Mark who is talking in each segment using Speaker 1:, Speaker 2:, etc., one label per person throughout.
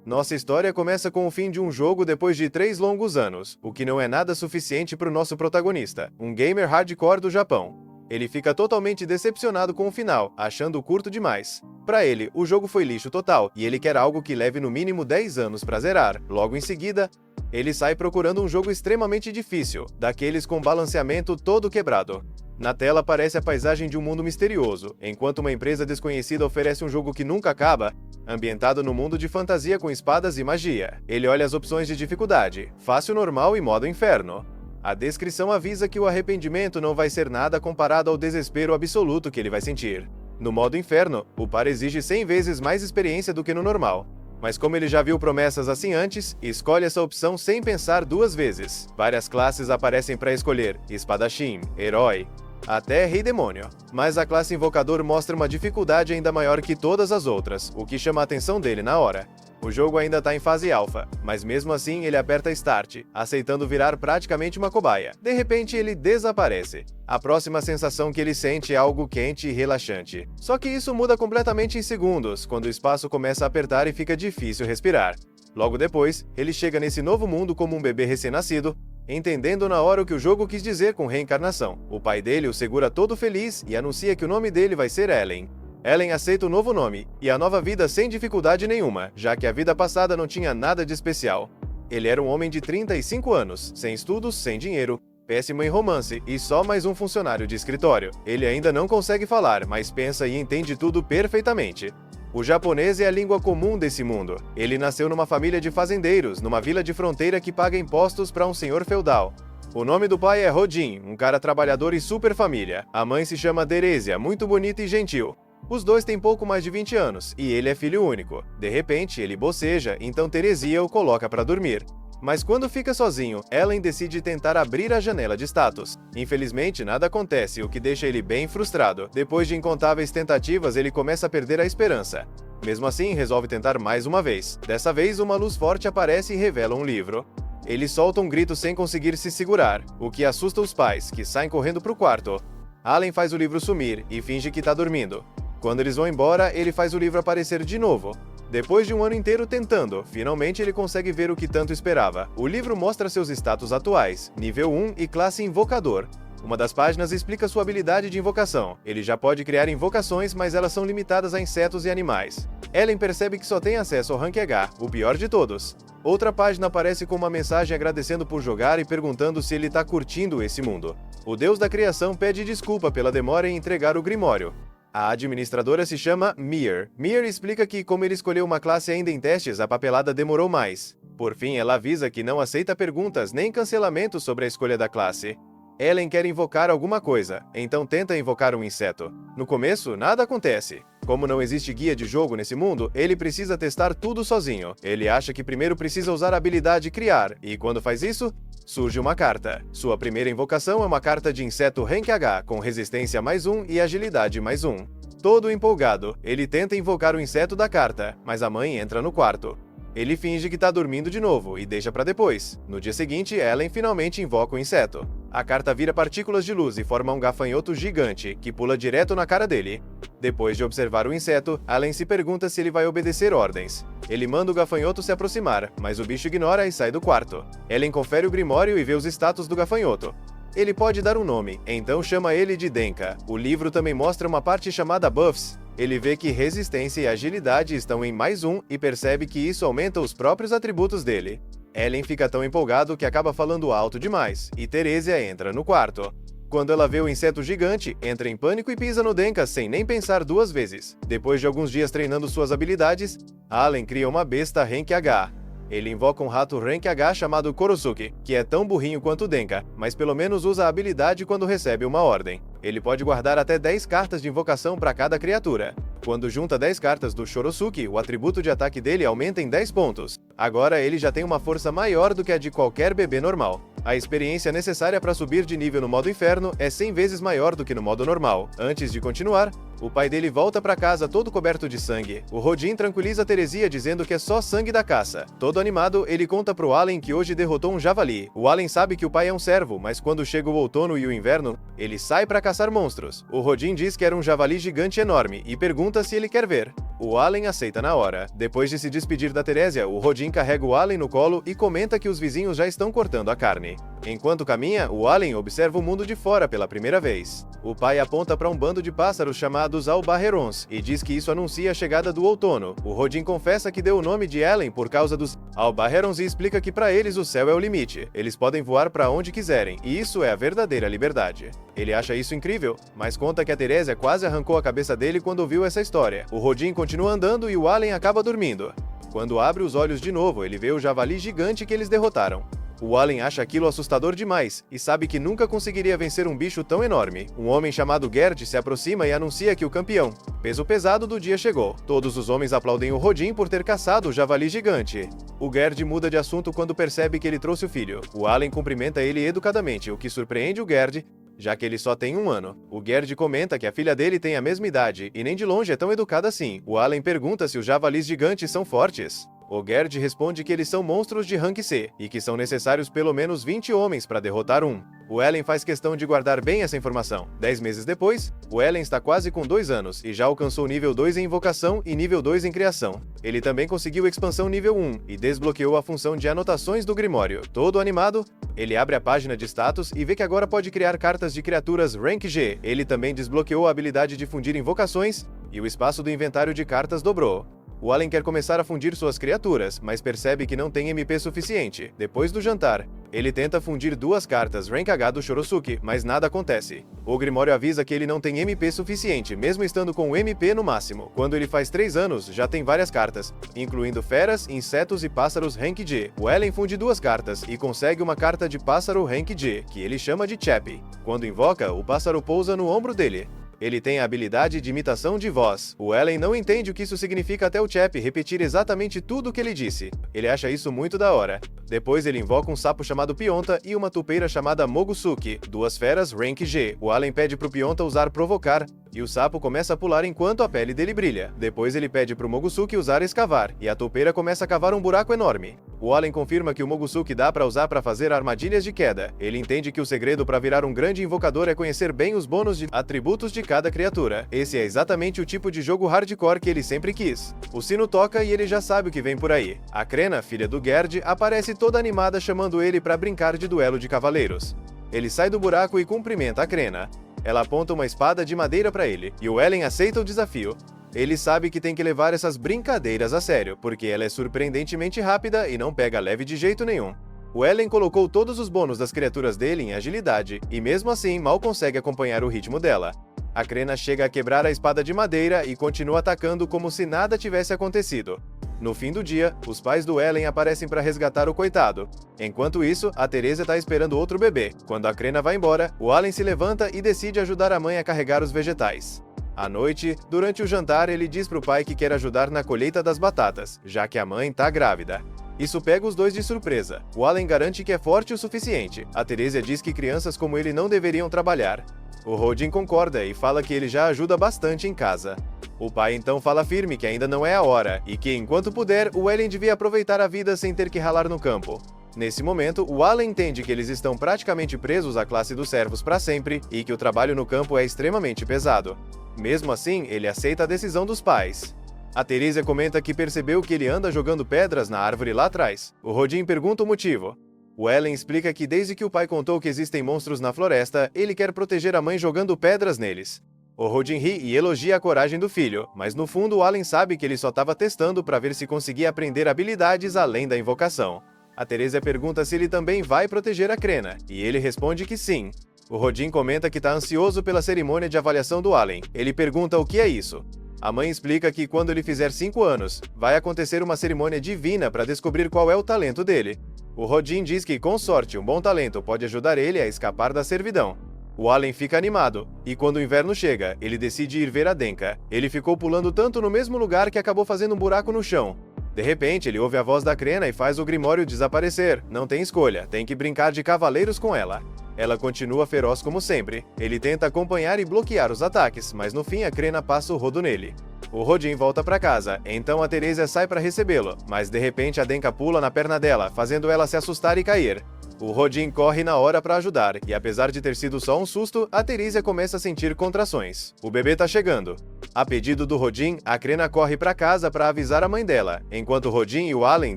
Speaker 1: Nossa história começa com o fim de um jogo depois de 3 longos anos, o que não é nada suficiente para o nosso protagonista, um gamer hardcore do Japão. Ele fica totalmente decepcionado com o final, achando curto demais. Para ele, o jogo foi lixo total, e ele quer algo que leve no mínimo 10 anos para zerar. Logo em seguida, ele sai procurando um jogo extremamente difícil, daqueles com balanceamento todo quebrado. Na tela aparece a paisagem de um mundo misterioso, enquanto uma empresa desconhecida oferece um jogo que nunca acaba, ambientado no mundo de fantasia com espadas e magia. Ele olha as opções de dificuldade, fácil, normal e modo inferno. A descrição avisa que o arrependimento não vai ser nada comparado ao desespero absoluto que ele vai sentir. No modo inferno, o par exige 100 vezes mais experiência do que no normal. Mas como ele já viu promessas assim antes, escolhe essa opção sem pensar 2 vezes. Várias classes aparecem para escolher: espadachim, herói, até Rei Demônio. Mas a classe Invocador mostra uma dificuldade ainda maior que todas as outras, o que chama a atenção dele na hora. O jogo ainda está em fase alfa, mas mesmo assim ele aperta Start, aceitando virar praticamente uma cobaia. De repente ele desaparece. A próxima sensação que ele sente é algo quente e relaxante. Só que isso muda completamente em segundos, quando o espaço começa a apertar e fica difícil respirar. Logo depois, ele chega nesse novo mundo como um bebê recém-nascido, entendendo na hora o que o jogo quis dizer com reencarnação. O pai dele o segura todo feliz e anuncia que o nome dele vai ser Ellen. Ellen aceita o novo nome e a nova vida sem dificuldade nenhuma, já que a vida passada não tinha nada de especial. Ele era um homem de 35 anos, sem estudos, sem dinheiro, péssimo em romance e só mais um funcionário de escritório. Ele ainda não consegue falar, mas pensa e entende tudo perfeitamente. O japonês é a língua comum desse mundo. Ele nasceu numa família de fazendeiros, numa vila de fronteira que paga impostos para um senhor feudal. O nome do pai é Rodin, um cara trabalhador e super família. A mãe se chama Teresia, muito bonita e gentil. Os dois têm pouco mais de 20 anos, e ele é filho único. De repente, ele boceja, então Teresia o coloca para dormir. Mas quando fica sozinho, Ellen decide tentar abrir a janela de status. Infelizmente, nada acontece, o que deixa ele bem frustrado. Depois de incontáveis tentativas, ele começa a perder a esperança. Mesmo assim, resolve tentar mais uma vez. Dessa vez, uma luz forte aparece e revela um livro. Ele solta um grito sem conseguir se segurar, o que assusta os pais, que saem correndo para o quarto. Allen faz o livro sumir e finge que está dormindo. Quando eles vão embora, ele faz o livro aparecer de novo. Depois de um ano inteiro tentando, finalmente ele consegue ver o que tanto esperava. O livro mostra seus status atuais, nível 1 e classe Invocador. Uma das páginas explica sua habilidade de invocação. Ele já pode criar invocações, mas elas são limitadas a insetos e animais. Ellen percebe que só tem acesso ao Rank H, o pior de todos. Outra página aparece com uma mensagem agradecendo por jogar e perguntando se ele está curtindo esse mundo. O deus da criação pede desculpa pela demora em entregar o Grimório. A administradora se chama Mir. Mir explica que, como ele escolheu uma classe ainda em testes, a papelada demorou mais. Por fim, ela avisa que não aceita perguntas nem cancelamentos sobre a escolha da classe. Ellen quer invocar alguma coisa, então tenta invocar um inseto. No começo, nada acontece. Como não existe guia de jogo nesse mundo, ele precisa testar tudo sozinho. Ele acha que primeiro precisa usar a habilidade Criar, e quando faz isso, surge uma carta. Sua primeira invocação é uma carta de inseto Rank H, com resistência +1 e agilidade +1. Todo empolgado, ele tenta invocar o inseto da carta, mas a mãe entra no quarto. Ele finge que está dormindo de novo e deixa para depois. No dia seguinte, Ellen finalmente invoca o inseto. A carta vira partículas de luz e forma um gafanhoto gigante, que pula direto na cara dele. Depois de observar o inseto, Ellen se pergunta se ele vai obedecer ordens. Ele manda o gafanhoto se aproximar, mas o bicho ignora e sai do quarto. Ellen confere o grimório e vê os status do gafanhoto. Ele pode dar um nome, então chama ele de Denka. O livro também mostra uma parte chamada Buffs. Ele vê que resistência e agilidade estão em +1 e percebe que isso aumenta os próprios atributos dele. Ellen fica tão empolgado que acaba falando alto demais, e Teresia entra no quarto. Quando ela vê o inseto gigante, entra em pânico e pisa no Denka sem nem pensar 2 vezes. Depois de alguns dias treinando suas habilidades, Allen cria uma besta Rank H. Ele invoca um rato Rank H chamado Korosuke, que é tão burrinho quanto o Denka, mas pelo menos usa a habilidade quando recebe uma ordem. Ele pode guardar até 10 cartas de invocação para cada criatura. Quando junta 10 cartas do Shorosuke, o atributo de ataque dele aumenta em 10 pontos. Agora ele já tem uma força maior do que a de qualquer bebê normal. A experiência necessária para subir de nível no modo inferno é 100 vezes maior do que no modo normal. Antes de continuar, O pai dele volta pra casa todo coberto de sangue. O Rodin tranquiliza Teresia dizendo que é só sangue da caça. Todo animado, ele conta pro Allen que hoje derrotou um javali. O Allen sabe que o pai é um servo, mas quando chega o outono e o inverno, ele sai pra caçar monstros. O Rodin diz que era um javali gigante enorme e pergunta se ele quer ver. O Allen aceita na hora. Depois de se despedir da Teresia, o Rodin carrega o Allen no colo e comenta que os vizinhos já estão cortando a carne. Enquanto caminha, o Allen observa o mundo de fora pela primeira vez. O pai aponta para um bando de pássaros chamados albarrerons e diz que isso anuncia a chegada do outono. O Rodin confessa que deu o nome de Allen por causa dos albarrerons e explica que para eles o céu é o limite. Eles podem voar para onde quiserem, e isso é a verdadeira liberdade. Ele acha isso incrível, mas conta que a Teresia quase arrancou a cabeça dele quando ouviu essa história. O Rodin continua andando e o Allen acaba dormindo. Quando abre os olhos de novo, ele vê o javali gigante que eles derrotaram. O Allen acha aquilo assustador demais e sabe que nunca conseguiria vencer um bicho tão enorme. Um homem chamado Gerd se aproxima e anuncia que o campeão, peso pesado do dia, chegou. Todos os homens aplaudem o Rodin por ter caçado o javali gigante. O Gerd muda de assunto quando percebe que ele trouxe o filho. O Allen cumprimenta ele educadamente, o que surpreende o Gerd, já que ele só tem 1 ano. O Gerd comenta que a filha dele tem a mesma idade e nem de longe é tão educada assim. O Allen pergunta se os javalis gigantes são fortes. O Gerd responde que eles são monstros de rank C e que são necessários pelo menos 20 homens para derrotar um. O Allen faz questão de guardar bem essa informação. 10 meses depois, o Allen está quase com 2 anos e já alcançou nível 2 em invocação e nível 2 em criação. Ele também conseguiu expansão nível 1 e desbloqueou a função de anotações do Grimório. Todo animado, ele abre a página de status e vê que agora pode criar cartas de criaturas Rank G. Ele também desbloqueou a habilidade de fundir invocações e o espaço do inventário de cartas dobrou. O Allen quer começar a fundir suas criaturas, mas percebe que não tem MP suficiente. Depois do jantar, ele tenta fundir 2 cartas Rank H do Shorosuke, mas nada acontece. O Grimório avisa que ele não tem MP suficiente, mesmo estando com o MP no máximo. Quando ele faz 3 anos, já tem várias cartas, incluindo feras, insetos e pássaros Rank G. O Allen funde 2 cartas e consegue uma carta de pássaro Rank G, que ele chama de Chappie. Quando invoca, o pássaro pousa no ombro dele. Ele tem a habilidade de imitação de voz. O Allen não entende o que isso significa até o Chappie repetir exatamente tudo o que ele disse. Ele acha isso muito da hora. Depois ele invoca um sapo chamado Pionta e uma tupeira chamada Mogusuke, 2 feras Rank G. O Allen pede pro Pionta usar provocar, e o sapo começa a pular enquanto a pele dele brilha. Depois ele pede pro Mogusuke usar escavar, e a tupeira começa a cavar um buraco enorme. O Allen confirma que o Mogusuke dá pra usar pra fazer armadilhas de queda. Ele entende que o segredo pra virar um grande invocador é conhecer bem os bônus de atributos de cada criatura. Esse é exatamente o tipo de jogo hardcore que ele sempre quis. O sino toca e ele já sabe o que vem por aí. A Krena, filha do Gerd, aparece toda animada chamando ele pra brincar de duelo de cavaleiros. Ele sai do buraco e cumprimenta a Krena. Ela aponta uma espada de madeira pra ele, e o Allen aceita o desafio. Ele sabe que tem que levar essas brincadeiras a sério, porque ela é surpreendentemente rápida e não pega leve de jeito nenhum. O Allen colocou todos os bônus das criaturas dele em agilidade, e mesmo assim mal consegue acompanhar o ritmo dela. A Krena chega a quebrar a espada de madeira e continua atacando como se nada tivesse acontecido. No fim do dia, os pais do Allen aparecem para resgatar o coitado. Enquanto isso, a Teresia está esperando outro bebê. Quando a Krena vai embora, o Allen se levanta e decide ajudar a mãe a carregar os vegetais. À noite, durante o jantar, ele diz pro pai que quer ajudar na colheita das batatas, já que a mãe tá grávida. Isso pega os dois de surpresa. O Allen garante que é forte o suficiente. A Teresia diz que crianças como ele não deveriam trabalhar. O Rodin concorda e fala que ele já ajuda bastante em casa. O pai então fala firme que ainda não é a hora, e que enquanto puder, o Allen devia aproveitar a vida sem ter que ralar no campo. Nesse momento, o Allen entende que eles estão praticamente presos à classe dos servos para sempre, e que o trabalho no campo é extremamente pesado. Mesmo assim, ele aceita a decisão dos pais. A Teresia comenta que percebeu que ele anda jogando pedras na árvore lá atrás. O Rodin pergunta o motivo. O Allen explica que desde que o pai contou que existem monstros na floresta, ele quer proteger a mãe jogando pedras neles. O Rodin ri e elogia a coragem do filho, mas no fundo o Allen sabe que ele só estava testando para ver se conseguia aprender habilidades além da invocação. A Teresia pergunta se ele também vai proteger a Krena, e ele responde que sim. O Rodin comenta que está ansioso pela cerimônia de avaliação do Allen. Ele pergunta o que é isso. A mãe explica que quando ele fizer 5 anos, vai acontecer uma cerimônia divina para descobrir qual é o talento dele. O Rodin diz que, com sorte, um bom talento pode ajudar ele a escapar da servidão. O Allen fica animado, e quando o inverno chega, ele decide ir ver a Denka. Ele ficou pulando tanto no mesmo lugar que acabou fazendo um buraco no chão. De repente, ele ouve a voz da Crena e faz o Grimório desaparecer. Não tem escolha, tem que brincar de cavaleiros com ela. Ela continua feroz como sempre. Ele tenta acompanhar e bloquear os ataques, mas no fim a Crena passa o rodo nele. O Rodin volta para casa, então a Teresia sai para recebê-lo, mas de repente a Denka pula na perna dela, fazendo ela se assustar e cair. O Rodin corre na hora para ajudar, e apesar de ter sido só um susto, a Teresia começa a sentir contrações. O bebê tá chegando. A pedido do Rodin, a Crena corre para casa para avisar a mãe dela, enquanto o Rodin e o Allen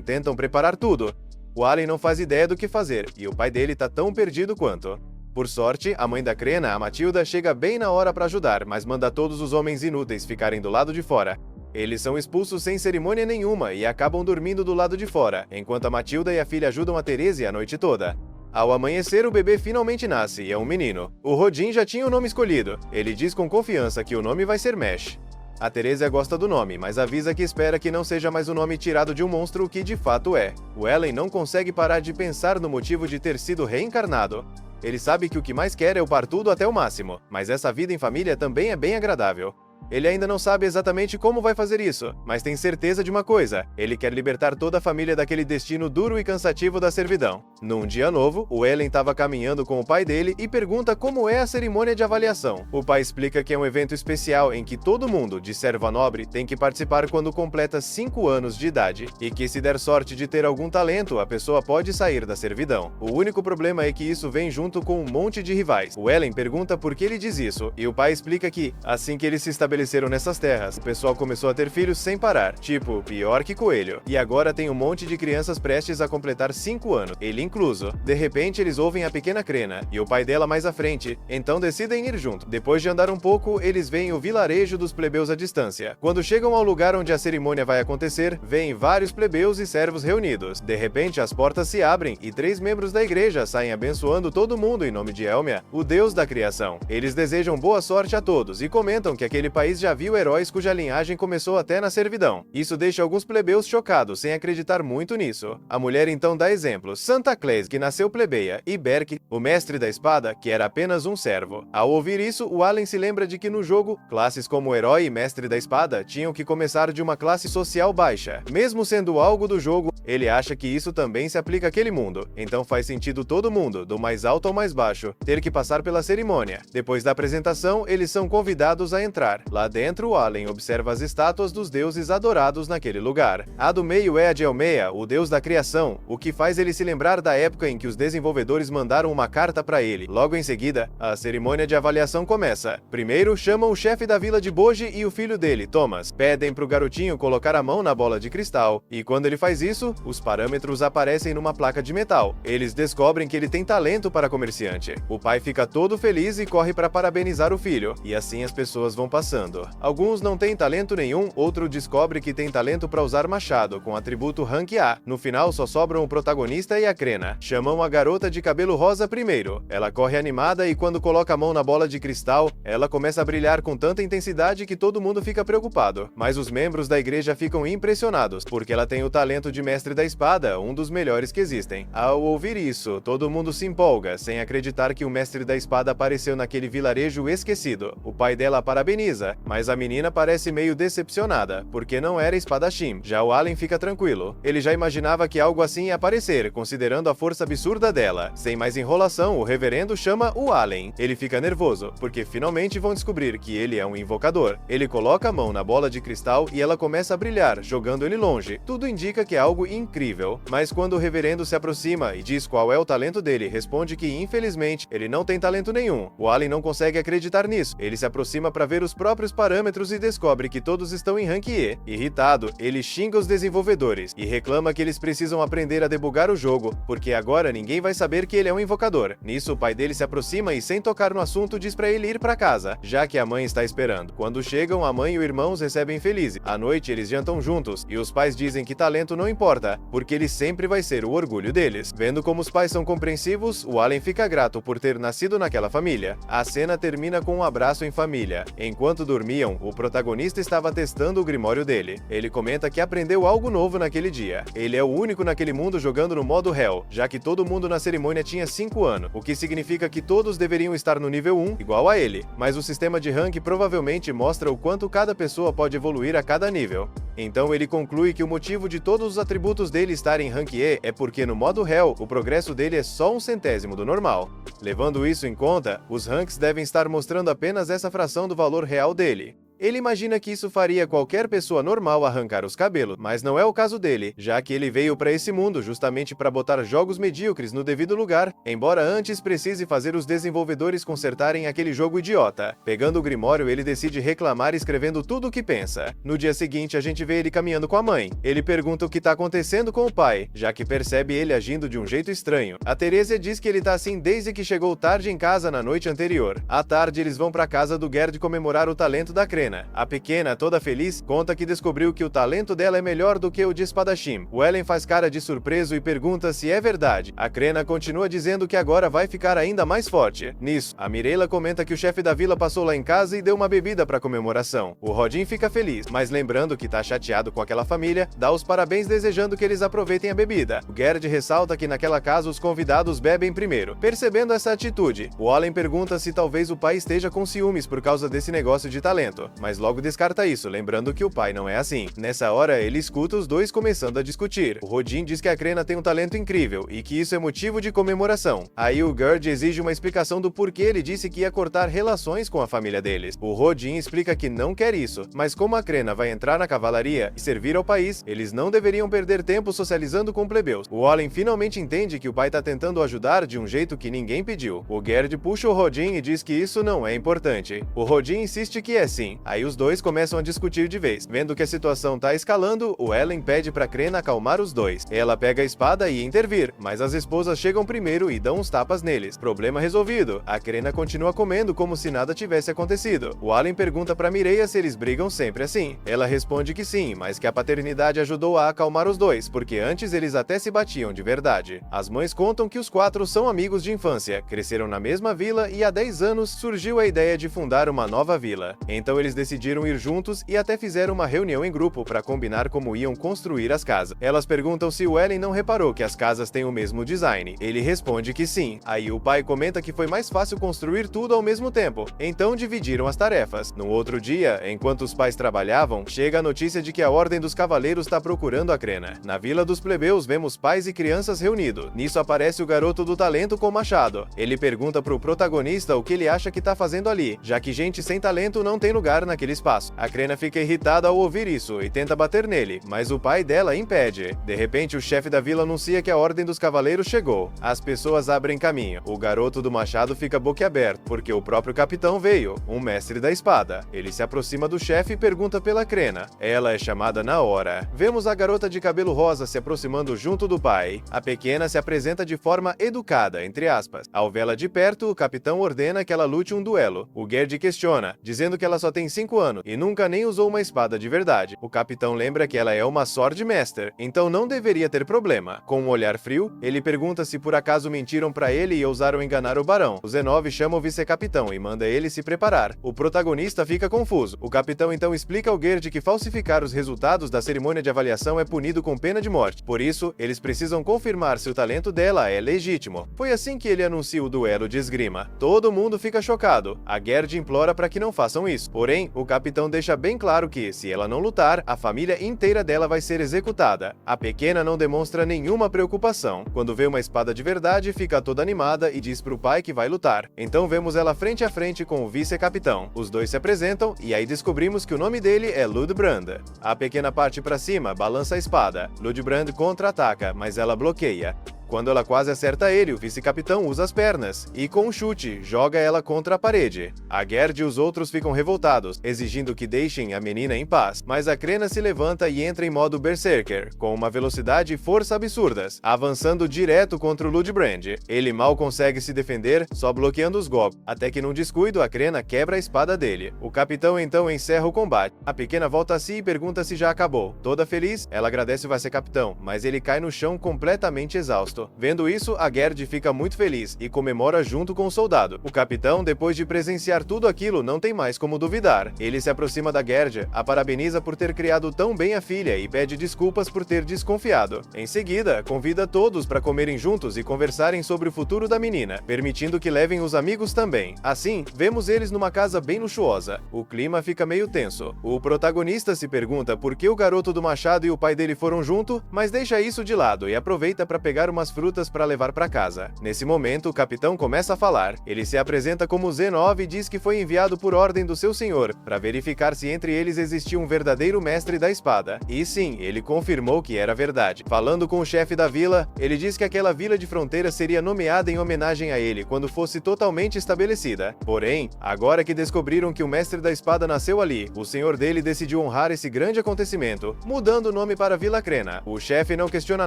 Speaker 1: tentam preparar tudo. O Allen não faz ideia do que fazer, e o pai dele tá tão perdido quanto. Por sorte, a mãe da Crena, a Matilda, chega bem na hora para ajudar, mas manda todos os homens inúteis ficarem do lado de fora. Eles são expulsos sem cerimônia nenhuma e acabam dormindo do lado de fora, enquanto a Matilda e a filha ajudam a Teresia a noite toda. Ao amanhecer, o bebê finalmente nasce e é um menino. O Rodin já tinha o nome escolhido. Ele diz com confiança que o nome vai ser Mesh. A Teresia gosta do nome, mas avisa que espera que não seja mais um nome tirado de um monstro, que de fato é. O Ellen não consegue parar de pensar no motivo de ter sido reencarnado. Ele sabe que o que mais quer é upar tudo até o máximo, mas essa vida em família também é bem agradável. Ele ainda não sabe exatamente como vai fazer isso, mas tem certeza de uma coisa: ele quer libertar toda a família daquele destino duro e cansativo da servidão. Num dia novo, o Ellen estava caminhando com o pai dele e pergunta como é a cerimônia de avaliação. O pai explica que é um evento especial em que todo mundo, de serva nobre, tem que participar quando completa 5 anos de idade, e que se der sorte de ter algum talento, a pessoa pode sair da servidão. O único problema é que isso vem junto com um monte de rivais. O Ellen pergunta por que ele diz isso, e o pai explica que, assim que eles se estabeleceram nessas terras, o pessoal começou a ter filhos sem parar, tipo, pior que coelho. E agora tem um monte de crianças prestes a completar 5 anos, ele incluso. De repente, eles ouvem a pequena Crena, e o pai dela mais à frente, então decidem ir junto. Depois de andar um pouco, eles veem o vilarejo dos plebeus à distância. Quando chegam ao lugar onde a cerimônia vai acontecer, veem vários plebeus e servos reunidos. De repente, as portas se abrem, e 3 membros da igreja saem abençoando todo mundo em nome de Elmia, o deus da criação. Eles desejam boa sorte a todos, e comentam que aquele país já viu heróis cuja linhagem começou até na servidão. Isso deixa alguns plebeus chocados, sem acreditar muito nisso. A mulher então dá exemplos: Santa Clays, que nasceu plebeia, e Berk, o mestre da espada, que era apenas um servo. Ao ouvir isso, o Allen se lembra de que no jogo, classes como herói e mestre da espada tinham que começar de uma classe social baixa. Mesmo sendo algo do jogo, ele acha que isso também se aplica àquele mundo. Então faz sentido todo mundo, do mais alto ao mais baixo, ter que passar pela cerimônia. Depois da apresentação, eles são convidados a entrar. Lá dentro, o Allen observa as estátuas dos deuses adorados naquele lugar. A do meio é a de Elmea, o deus da criação, o que faz ele se lembrar da época em que os desenvolvedores mandaram uma carta para ele. Logo em seguida, a cerimônia de avaliação começa. Primeiro, chamam o chefe da vila de Boji e o filho dele, Thomas. Pedem pro garotinho colocar a mão na bola de cristal, e quando ele faz isso, os parâmetros aparecem numa placa de metal. Eles descobrem que ele tem talento para comerciante. O pai fica todo feliz e corre para parabenizar o filho, e assim as pessoas vão passando. Alguns não têm talento nenhum, outro descobre que tem talento para usar machado, com atributo Rank A. No final só sobram o protagonista e a Crena. Chamam a garota de cabelo rosa primeiro. Ela corre animada e quando coloca a mão na bola de cristal, ela começa a brilhar com tanta intensidade que todo mundo fica preocupado. Mas os membros da igreja ficam impressionados, porque ela tem o talento de mestre da espada, um dos melhores que existem. Ao ouvir isso, todo mundo se empolga, sem acreditar que o mestre da espada apareceu naquele vilarejo esquecido. O pai dela a parabeniza, mas a menina parece meio decepcionada, porque não era espadachim. Já o Allen fica tranquilo. Ele já imaginava que algo assim ia aparecer, considerando a força absurda dela. Sem mais enrolação, o reverendo chama o Allen. Ele fica nervoso, porque finalmente vão descobrir que ele é um invocador. Ele coloca a mão na bola de cristal e ela começa a brilhar, jogando ele longe. Tudo indica que é algo incrível. Mas quando o reverendo se aproxima e diz qual é o talento dele, responde que, infelizmente, ele não tem talento nenhum. O Allen não consegue acreditar nisso. Ele se aproxima para ver os próprios parâmetros e descobre que todos estão em Rank E. Irritado, ele xinga os desenvolvedores e reclama que eles precisam aprender a debugar o jogo, porque agora ninguém vai saber que ele é um invocador. Nisso, o pai dele se aproxima e, sem tocar no assunto, diz para ele ir para casa, já que a mãe está esperando. Quando chegam, a mãe e o irmão os recebem felizes. À noite, eles jantam juntos, e os pais dizem que talento não importa, porque ele sempre vai ser o orgulho deles. Vendo como os pais são compreensivos, o Allen fica grato por ter nascido naquela família. A cena termina com um abraço em família. Enquanto dormiam, o protagonista estava testando o grimório dele. Ele comenta que aprendeu algo novo naquele dia. Ele é o único naquele mundo jogando no modo Hell, já que todo mundo na cerimônia tinha 5 anos, o que significa que todos deveriam estar no nível 1, igual a ele. Mas o sistema de rank provavelmente mostra o quanto cada pessoa pode evoluir a cada nível. Então ele conclui que o motivo de todos os atributos dele estarem em rank E é porque no modo Hell, o progresso dele é só 1/100º do normal. Levando isso em conta, os ranks devem estar mostrando apenas essa fração do valor real dele. Ele imagina que isso faria qualquer pessoa normal arrancar os cabelos, mas não é o caso dele, já que ele veio para esse mundo justamente para botar jogos medíocres no devido lugar, embora antes precise fazer os desenvolvedores consertarem aquele jogo idiota. Pegando o grimório, ele decide reclamar escrevendo tudo o que pensa. No dia seguinte, a gente vê ele caminhando com a mãe. Ele pergunta o que tá acontecendo com o pai, já que percebe ele agindo de um jeito estranho. A Teresia diz que ele tá assim desde que chegou tarde em casa na noite anterior. À tarde, eles vão para casa do Gerd comemorar o talento da Crena. A pequena, toda feliz, conta que descobriu que o talento dela é melhor do que o de espadachim. O Ellen faz cara de surpreso e pergunta se é verdade. A Crena continua dizendo que agora vai ficar ainda mais forte. Nisso, a Mireilla comenta que o chefe da vila passou lá em casa e deu uma bebida para comemoração. O Rodin fica feliz, mas lembrando que tá chateado com aquela família, dá os parabéns desejando que eles aproveitem a bebida. O Gerd ressalta que naquela casa os convidados bebem primeiro. Percebendo essa atitude, o Allen pergunta se talvez o pai esteja com ciúmes por causa desse negócio de talento, mas logo descarta isso, lembrando que o pai não é assim. Nessa hora, ele escuta os dois começando a discutir. O Rodin diz que a Crena tem um talento incrível e que isso é motivo de comemoração. Aí o Gerd exige uma explicação do porquê ele disse que ia cortar relações com a família deles. O Rodin explica que não quer isso, mas como a Crena vai entrar na cavalaria e servir ao país, eles não deveriam perder tempo socializando com plebeus. O Allen finalmente entende que o pai tá tentando ajudar de um jeito que ninguém pediu. O Gerd puxa o Rodin e diz que isso não é importante. O Rodin insiste que é sim. Aí os dois começam a discutir de vez. Vendo que a situação tá escalando, o Ellen pede pra Crena acalmar os dois. Ela pega a espada e intervir, mas as esposas chegam primeiro e dão uns tapas neles. Problema resolvido. A Crena continua comendo como se nada tivesse acontecido. O Allen pergunta pra Mireia se eles brigam sempre assim. Ela responde que sim, mas que a paternidade ajudou a acalmar os dois, porque antes eles até se batiam de verdade. As mães contam que os 4 são amigos de infância, cresceram na mesma vila e há 10 anos surgiu a ideia de fundar uma nova vila. Então eles decidiram ir juntos e até fizeram uma reunião em grupo para combinar como iam construir as casas. Elas perguntam se o Ellen não reparou que as casas têm o mesmo design. Ele responde que sim. Aí o pai comenta que foi mais fácil construir tudo ao mesmo tempo, então dividiram as tarefas. No outro dia, enquanto os pais trabalhavam, chega a notícia de que a Ordem dos Cavaleiros está procurando a Crena. Na Vila dos Plebeus vemos pais e crianças reunidos. Nisso aparece o garoto do talento com o machado. Ele pergunta pro protagonista o que ele acha que tá fazendo ali, já que gente sem talento não tem lugar naquele espaço. A Crena fica irritada ao ouvir isso e tenta bater nele, mas o pai dela impede. De repente, o chefe da vila anuncia que a Ordem dos Cavaleiros chegou. As pessoas abrem caminho. O garoto do machado fica boquiaberto, porque o próprio capitão veio, um mestre da espada. Ele se aproxima do chefe e pergunta pela Crena. Ela é chamada na hora. Vemos a garota de cabelo rosa se aproximando junto do pai. A pequena se apresenta de forma educada, entre aspas. Ao vê-la de perto, o capitão ordena que ela lute um duelo. O Gerd questiona, dizendo que ela só tem 5 anos e nunca nem usou uma espada de verdade. O capitão lembra que ela é uma Sword Master, então não deveria ter problema. Com um olhar frio, ele pergunta se por acaso mentiram pra ele e ousaram enganar o barão. O Zenov chama o vice-capitão e manda ele se preparar. O protagonista fica confuso. O capitão então explica ao Gerd que falsificar os resultados da cerimônia de avaliação é punido com pena de morte. Por isso, eles precisam confirmar se o talento dela é legítimo. Foi assim que ele anuncia o duelo de esgrima. Todo mundo fica chocado. A Gerd implora para que não façam isso. Porém, o capitão deixa bem claro que, se ela não lutar, a família inteira dela vai ser executada. A pequena não demonstra nenhuma preocupação. Quando vê uma espada de verdade, fica toda animada e diz pro pai que vai lutar. Então vemos ela frente a frente com o vice-capitão. Os dois se apresentam e aí descobrimos que o nome dele é Ludbrand. A pequena parte para cima, balança a espada. Ludbrand contra-ataca, mas ela bloqueia. Quando ela quase acerta ele, o vice-capitão usa as pernas e, com um chute, joga ela contra a parede. A Gerd e os outros ficam revoltados, exigindo que deixem a menina em paz, mas a Crena se levanta e entra em modo Berserker, com uma velocidade e força absurdas, avançando direto contra o Ludbrand. Ele mal consegue se defender, só bloqueando os golpes, até que num descuido a Crena quebra a espada dele. O capitão então encerra o combate. A pequena volta a si e pergunta se já acabou. Toda feliz, ela agradece o vice-capitão, mas ele cai no chão completamente exausto. resto. Vendo isso, a Gerd fica muito feliz e comemora junto com o soldado. O capitão, depois de presenciar tudo aquilo, não tem mais como duvidar. Ele se aproxima da Gerd, a parabeniza por ter criado tão bem a filha e pede desculpas por ter desconfiado. Em seguida, convida todos para comerem juntos e conversarem sobre o futuro da menina, permitindo que levem os amigos também. Assim, vemos eles numa casa bem luxuosa. O clima fica meio tenso. O protagonista se pergunta por que o garoto do machado e o pai dele foram junto, mas deixa isso de lado e aproveita para pegar umas frutas para levar para casa. Nesse momento, o capitão começa a falar. Ele se apresenta como Z9 e diz que foi enviado por ordem do seu senhor para verificar se entre eles existia um verdadeiro mestre da espada. E sim, ele confirmou que era verdade. Falando com o chefe da vila, ele diz que aquela vila de fronteira seria nomeada em homenagem a ele quando fosse totalmente estabelecida. Porém, agora que descobriram que o mestre da espada nasceu ali, o senhor dele decidiu honrar esse grande acontecimento, mudando o nome para Vila Crena. O chefe não questiona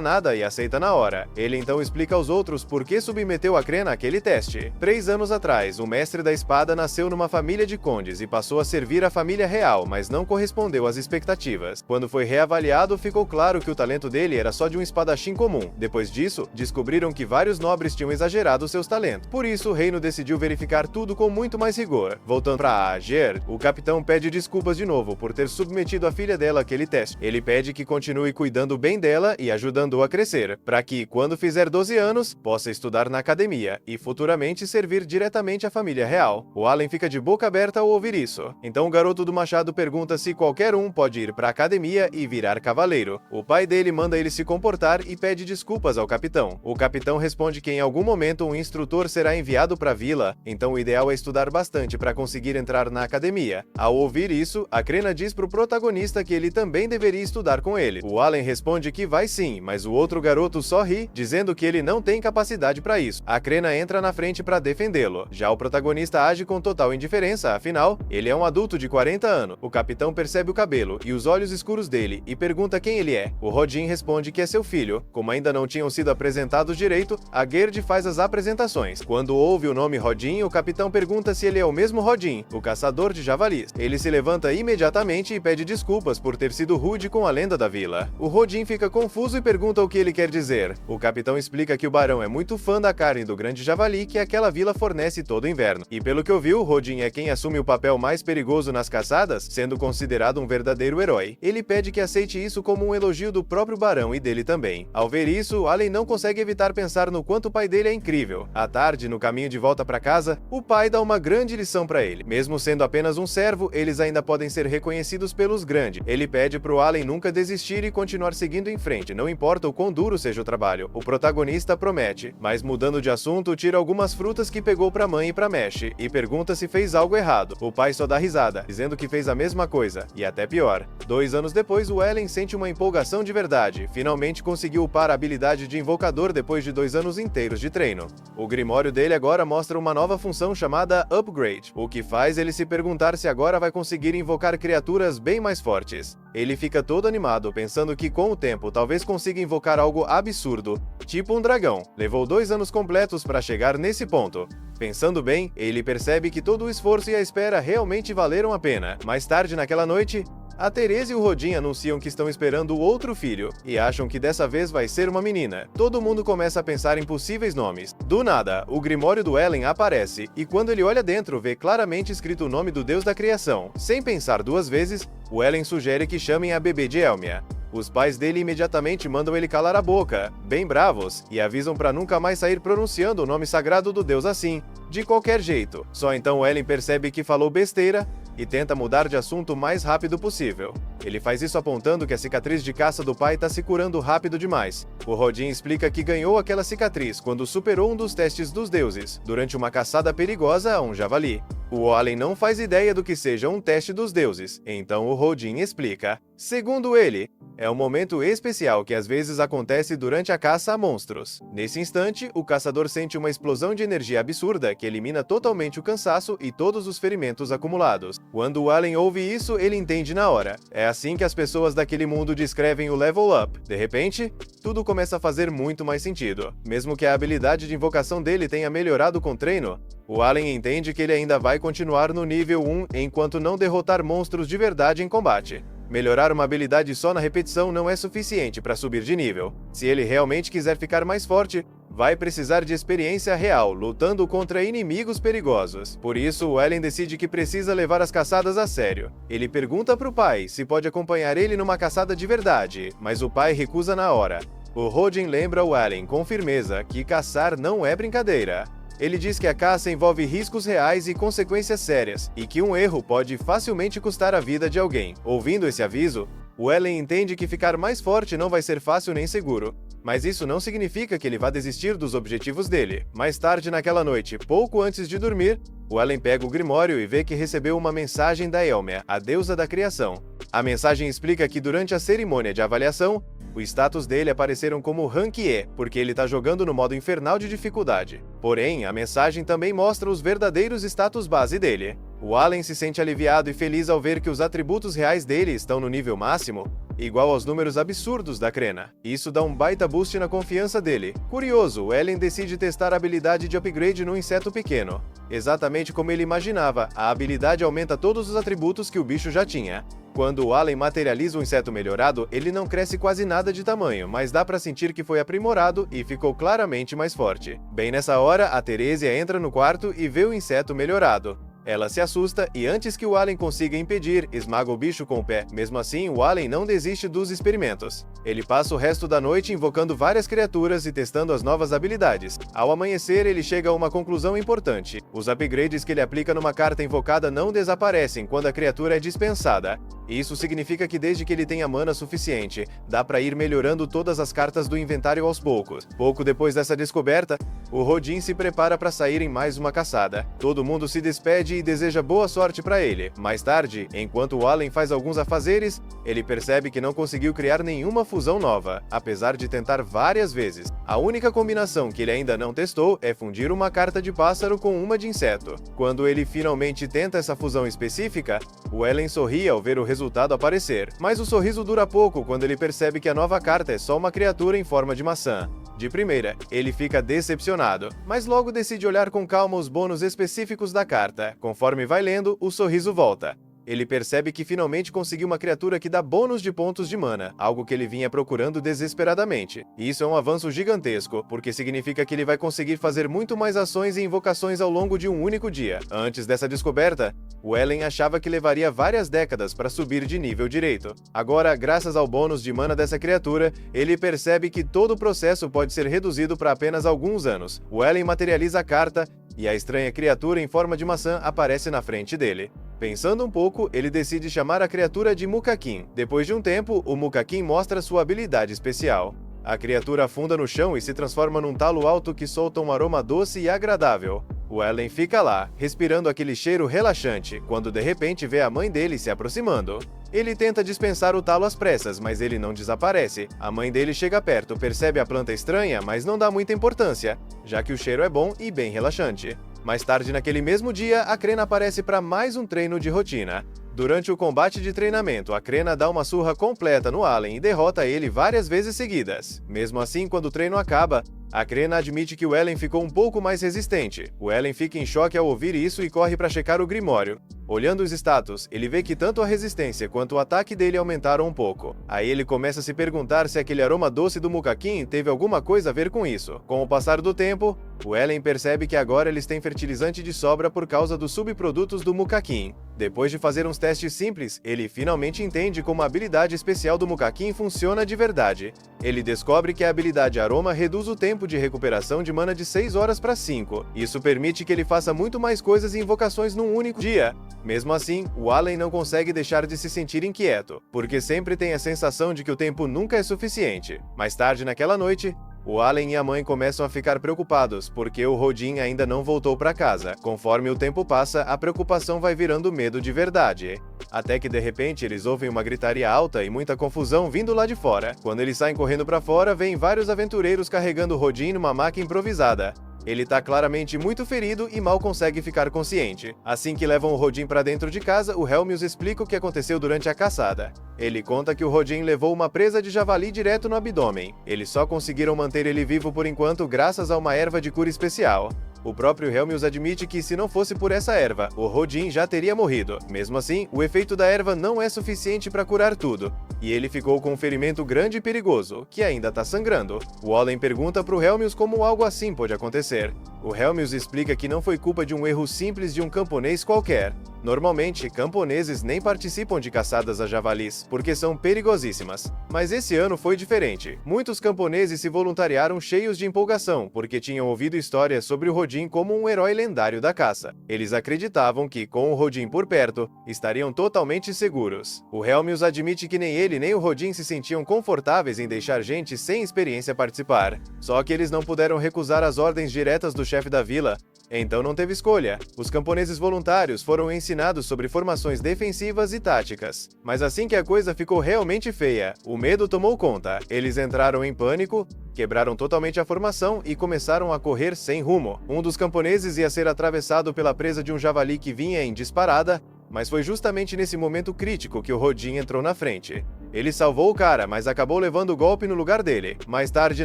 Speaker 1: nada e aceita na hora. Ele então explica aos outros por que submeteu a Crena àquele teste. 3 anos atrás, o mestre da espada nasceu numa família de condes e passou a servir a família real, mas não correspondeu às expectativas. Quando foi reavaliado, ficou claro que o talento dele era só de um espadachim comum. Depois disso, descobriram que vários nobres tinham exagerado seus talentos. Por isso, o reino decidiu verificar tudo com muito mais rigor. Voltando para Gerd, o capitão pede desculpas de novo por ter submetido a filha dela àquele teste. Ele pede que continue cuidando bem dela e ajudando-a a crescer, para que, quando fizer 12 anos, possa estudar na academia e futuramente servir diretamente à família real. O Allen fica de boca aberta ao ouvir isso. Então o garoto do machado pergunta se qualquer um pode ir para a academia e virar cavaleiro. O pai dele manda ele se comportar e pede desculpas ao capitão. O capitão responde que em algum momento um instrutor será enviado para a vila, então o ideal é estudar bastante para conseguir entrar na academia. Ao ouvir isso, a Crena diz pro protagonista que ele também deveria estudar com ele. O Allen responde que vai sim, mas o outro garoto só ri, dizendo que ele não tem capacidade para isso. A Crena entra na frente para defendê-lo. Já o protagonista age com total indiferença, afinal, ele é um adulto de 40 anos. O capitão percebe o cabelo e os olhos escuros dele e pergunta quem ele é. O Rodin responde que é seu filho. Como ainda não tinham sido apresentados direito, a Gerd faz as apresentações. Quando ouve o nome Rodin, o capitão pergunta se ele é o mesmo Rodin, o caçador de javalis. Ele se levanta imediatamente e pede desculpas por ter sido rude com a lenda da vila. O Rodin fica confuso e pergunta o que ele quer dizer. O capitão explica que o barão é muito fã da carne do grande javali que aquela vila fornece todo inverno. E pelo que ouviu, Rodin é quem assume o papel mais perigoso nas caçadas, sendo considerado um verdadeiro herói. Ele pede que aceite isso como um elogio do próprio barão e dele também. Ao ver isso, Allen não consegue evitar pensar no quanto o pai dele é incrível. À tarde, no caminho de volta para casa, o pai dá uma grande lição para ele. Mesmo sendo apenas um servo, eles ainda podem ser reconhecidos pelos grandes. Ele pede pro Allen nunca desistir e continuar seguindo em frente, não importa o quão duro seja o trabalho. O protagonista promete, mas mudando de assunto, tira algumas frutas que pegou pra mãe e pra Mesh, e pergunta se fez algo errado. O pai só dá risada, dizendo que fez a mesma coisa, e até pior. 2 anos depois, o Allen sente uma empolgação de verdade. Finalmente conseguiu upar a habilidade de invocador depois de 2 anos inteiros de treino. O grimório dele agora mostra uma nova função chamada Upgrade, o que faz ele se perguntar se agora vai conseguir invocar criaturas bem mais fortes. Ele fica todo animado, pensando que com o tempo talvez consiga invocar algo absurdo, tipo um dragão. Levou 2 anos completos para chegar nesse ponto. Pensando bem, ele percebe que todo o esforço e a espera realmente valeram a pena. Mais tarde naquela noite, a Therese e o Rodin anunciam que estão esperando outro filho, e acham que dessa vez vai ser uma menina. Todo mundo começa a pensar em possíveis nomes. Do nada, o grimório do Allen aparece, e quando ele olha dentro, vê claramente escrito o nome do deus da criação. Sem pensar 2 vezes, o Allen sugere que chamem a bebê de Elmia. Os pais dele imediatamente mandam ele calar a boca, bem bravos, e avisam para nunca mais sair pronunciando o nome sagrado do deus assim, de qualquer jeito. Só então o Allen percebe que falou besteira e tenta mudar de assunto o mais rápido possível. Ele faz isso apontando que a cicatriz de caça do pai está se curando rápido demais. O Rodin explica que ganhou aquela cicatriz quando superou um dos testes dos deuses, durante uma caçada perigosa a um javali. O Allen não faz ideia do que seja um teste dos deuses, então o Rodin explica. Segundo ele, é um momento especial que às vezes acontece durante a caça a monstros. Nesse instante, o caçador sente uma explosão de energia absurda que elimina totalmente o cansaço e todos os ferimentos acumulados. Quando o Allen ouve isso, ele entende na hora. É assim que as pessoas daquele mundo descrevem o level up. De repente, tudo começa a fazer muito mais sentido. Mesmo que a habilidade de invocação dele tenha melhorado com treino, o Allen entende que ele ainda vai continuar no nível 1 enquanto não derrotar monstros de verdade em combate. Melhorar uma habilidade só na repetição não é suficiente para subir de nível. Se ele realmente quiser ficar mais forte, vai precisar de experiência real, lutando contra inimigos perigosos. Por isso, o Ellen decide que precisa levar as caçadas a sério. Ele pergunta pro pai se pode acompanhar ele numa caçada de verdade, mas o pai recusa na hora. O Rodin lembra o Ellen com firmeza que caçar não é brincadeira. Ele diz que a caça envolve riscos reais e consequências sérias, e que um erro pode facilmente custar a vida de alguém. Ouvindo esse aviso, o Ellen entende que ficar mais forte não vai ser fácil nem seguro. Mas isso não significa que ele vá desistir dos objetivos dele. Mais tarde naquela noite, pouco antes de dormir, o Ellen pega o Grimório e vê que recebeu uma mensagem da Elmer, a deusa da criação. A mensagem explica que durante a cerimônia de avaliação, o status dele apareceram como Rank E, porque ele está jogando no modo infernal de dificuldade. Porém, a mensagem também mostra os verdadeiros status base dele. O Allen se sente aliviado e feliz ao ver que os atributos reais dele estão no nível máximo, igual aos números absurdos da Crena. Isso dá um baita boost na confiança dele. Curioso, o Ellen decide testar a habilidade de upgrade no inseto pequeno. Exatamente como ele imaginava, a habilidade aumenta todos os atributos que o bicho já tinha. Quando o Allen materializa o inseto melhorado, ele não cresce quase nada de tamanho, mas dá pra sentir que foi aprimorado e ficou claramente mais forte. Bem nessa hora, a Teresia entra no quarto e vê o inseto melhorado. Ela se assusta e, antes que o Allen consiga impedir, esmaga o bicho com o pé. Mesmo assim, o Allen não desiste dos experimentos. Ele passa o resto da noite invocando várias criaturas e testando as novas habilidades. Ao amanhecer, ele chega a uma conclusão importante. Os upgrades que ele aplica numa carta invocada não desaparecem quando a criatura é dispensada. Isso significa que desde que ele tenha mana suficiente, dá pra ir melhorando todas as cartas do inventário aos poucos. Pouco depois dessa descoberta, o Rodin se prepara para sair em mais uma caçada. Todo mundo se despede e deseja boa sorte para ele. Mais tarde, enquanto o Allen faz alguns afazeres, ele percebe que não conseguiu criar nenhuma fusão nova, apesar de tentar várias vezes. A única combinação que ele ainda não testou é fundir uma carta de pássaro com uma de inseto. Quando ele finalmente tenta essa fusão específica, o Ellen sorri ao ver o resultado aparecer, mas o sorriso dura pouco quando ele percebe que a nova carta é só uma criatura em forma de maçã. De primeira, ele fica decepcionado, mas logo decide olhar com calma os bônus específicos da carta. Conforme vai lendo, o sorriso volta. Ele percebe que finalmente conseguiu uma criatura que dá bônus de pontos de mana, algo que ele vinha procurando desesperadamente. E isso é um avanço gigantesco, porque significa que ele vai conseguir fazer muito mais ações e invocações ao longo de um único dia. Antes dessa descoberta, o Ellen achava que levaria várias décadas para subir de nível direito. Agora, graças ao bônus de mana dessa criatura, ele percebe que todo o processo pode ser reduzido para apenas alguns anos. O Ellen materializa a carta, e a estranha criatura em forma de maçã aparece na frente dele. Pensando um pouco, ele decide chamar a criatura de Mukakin. Depois de um tempo, o Mukakin mostra sua habilidade especial. A criatura afunda no chão e se transforma num talo alto que solta um aroma doce e agradável. O Ellen fica lá, respirando aquele cheiro relaxante, quando de repente vê a mãe dele se aproximando. Ele tenta dispensar o talo às pressas, mas ele não desaparece. A mãe dele chega perto, percebe a planta estranha, mas não dá muita importância, já que o cheiro é bom e bem relaxante. Mais tarde naquele mesmo dia, a Crena aparece para mais um treino de rotina. Durante o combate de treinamento, a Crena dá uma surra completa no Allen e derrota ele várias vezes seguidas. Mesmo assim, quando o treino acaba, a Crena admite que o Ellen ficou um pouco mais resistente. O Ellen fica em choque ao ouvir isso e corre para checar o Grimório. Olhando os status, ele vê que tanto a resistência quanto o ataque dele aumentaram um pouco. Aí ele começa a se perguntar se aquele aroma doce do Mukakin teve alguma coisa a ver com isso. Com o passar do tempo, o Ellen percebe que agora eles têm fertilizante de sobra por causa dos subprodutos do Mukakin. Depois de fazer uns testes simples, ele finalmente entende como a habilidade especial do Mukakin funciona de verdade. Ele descobre que a habilidade Aroma reduz o tempo de recuperação de mana de 6 horas para 5. Isso permite que ele faça muito mais coisas e invocações num único dia. Mesmo assim, o Allen não consegue deixar de se sentir inquieto, porque sempre tem a sensação de que o tempo nunca é suficiente. Mais tarde naquela noite, o Allen e a mãe começam a ficar preocupados, porque o Rodin ainda não voltou para casa. Conforme o tempo passa, a preocupação vai virando medo de verdade. Até que de repente eles ouvem uma gritaria alta e muita confusão vindo lá de fora. Quando eles saem correndo para fora, vêm vários aventureiros carregando o Rodin numa maca improvisada. Ele tá claramente muito ferido e mal consegue ficar consciente. Assim que levam o Rodin para dentro de casa, o Helmius explica o que aconteceu durante a caçada. Ele conta que o Rodin levou uma presa de javali direto no abdômen. Eles só conseguiram manter ele vivo por enquanto graças a uma erva de cura especial. O próprio Helmius admite que se não fosse por essa erva, o Rodin já teria morrido. Mesmo assim, o efeito da erva não é suficiente para curar tudo, e ele ficou com um ferimento grande e perigoso, que ainda está sangrando. O Allen pergunta para o Helmius como algo assim pode acontecer. O Helmius explica que não foi culpa de um erro simples de um camponês qualquer. Normalmente, camponeses nem participam de caçadas a javalis, porque são perigosíssimas. Mas esse ano foi diferente. Muitos camponeses se voluntariaram cheios de empolgação, porque tinham ouvido histórias sobre o Rodin como um herói lendário da caça. Eles acreditavam que, com o Rodin por perto, estariam totalmente seguros. O Helmius admite que nem ele nem o Rodin se sentiam confortáveis em deixar gente sem experiência participar. Só que eles não puderam recusar as ordens diretas do chefe da vila, então não teve escolha. Os camponeses voluntários foram ensinados sobre formações defensivas e táticas. Mas assim que a coisa ficou realmente feia, o medo tomou conta. Eles entraram em pânico, quebraram totalmente a formação e começaram a correr sem rumo. Um dos camponeses ia ser atravessado pela presa de um javali que vinha em disparada, mas foi justamente nesse momento crítico que o Rodin entrou na frente. Ele salvou o cara, mas acabou levando o golpe no lugar dele. Mais tarde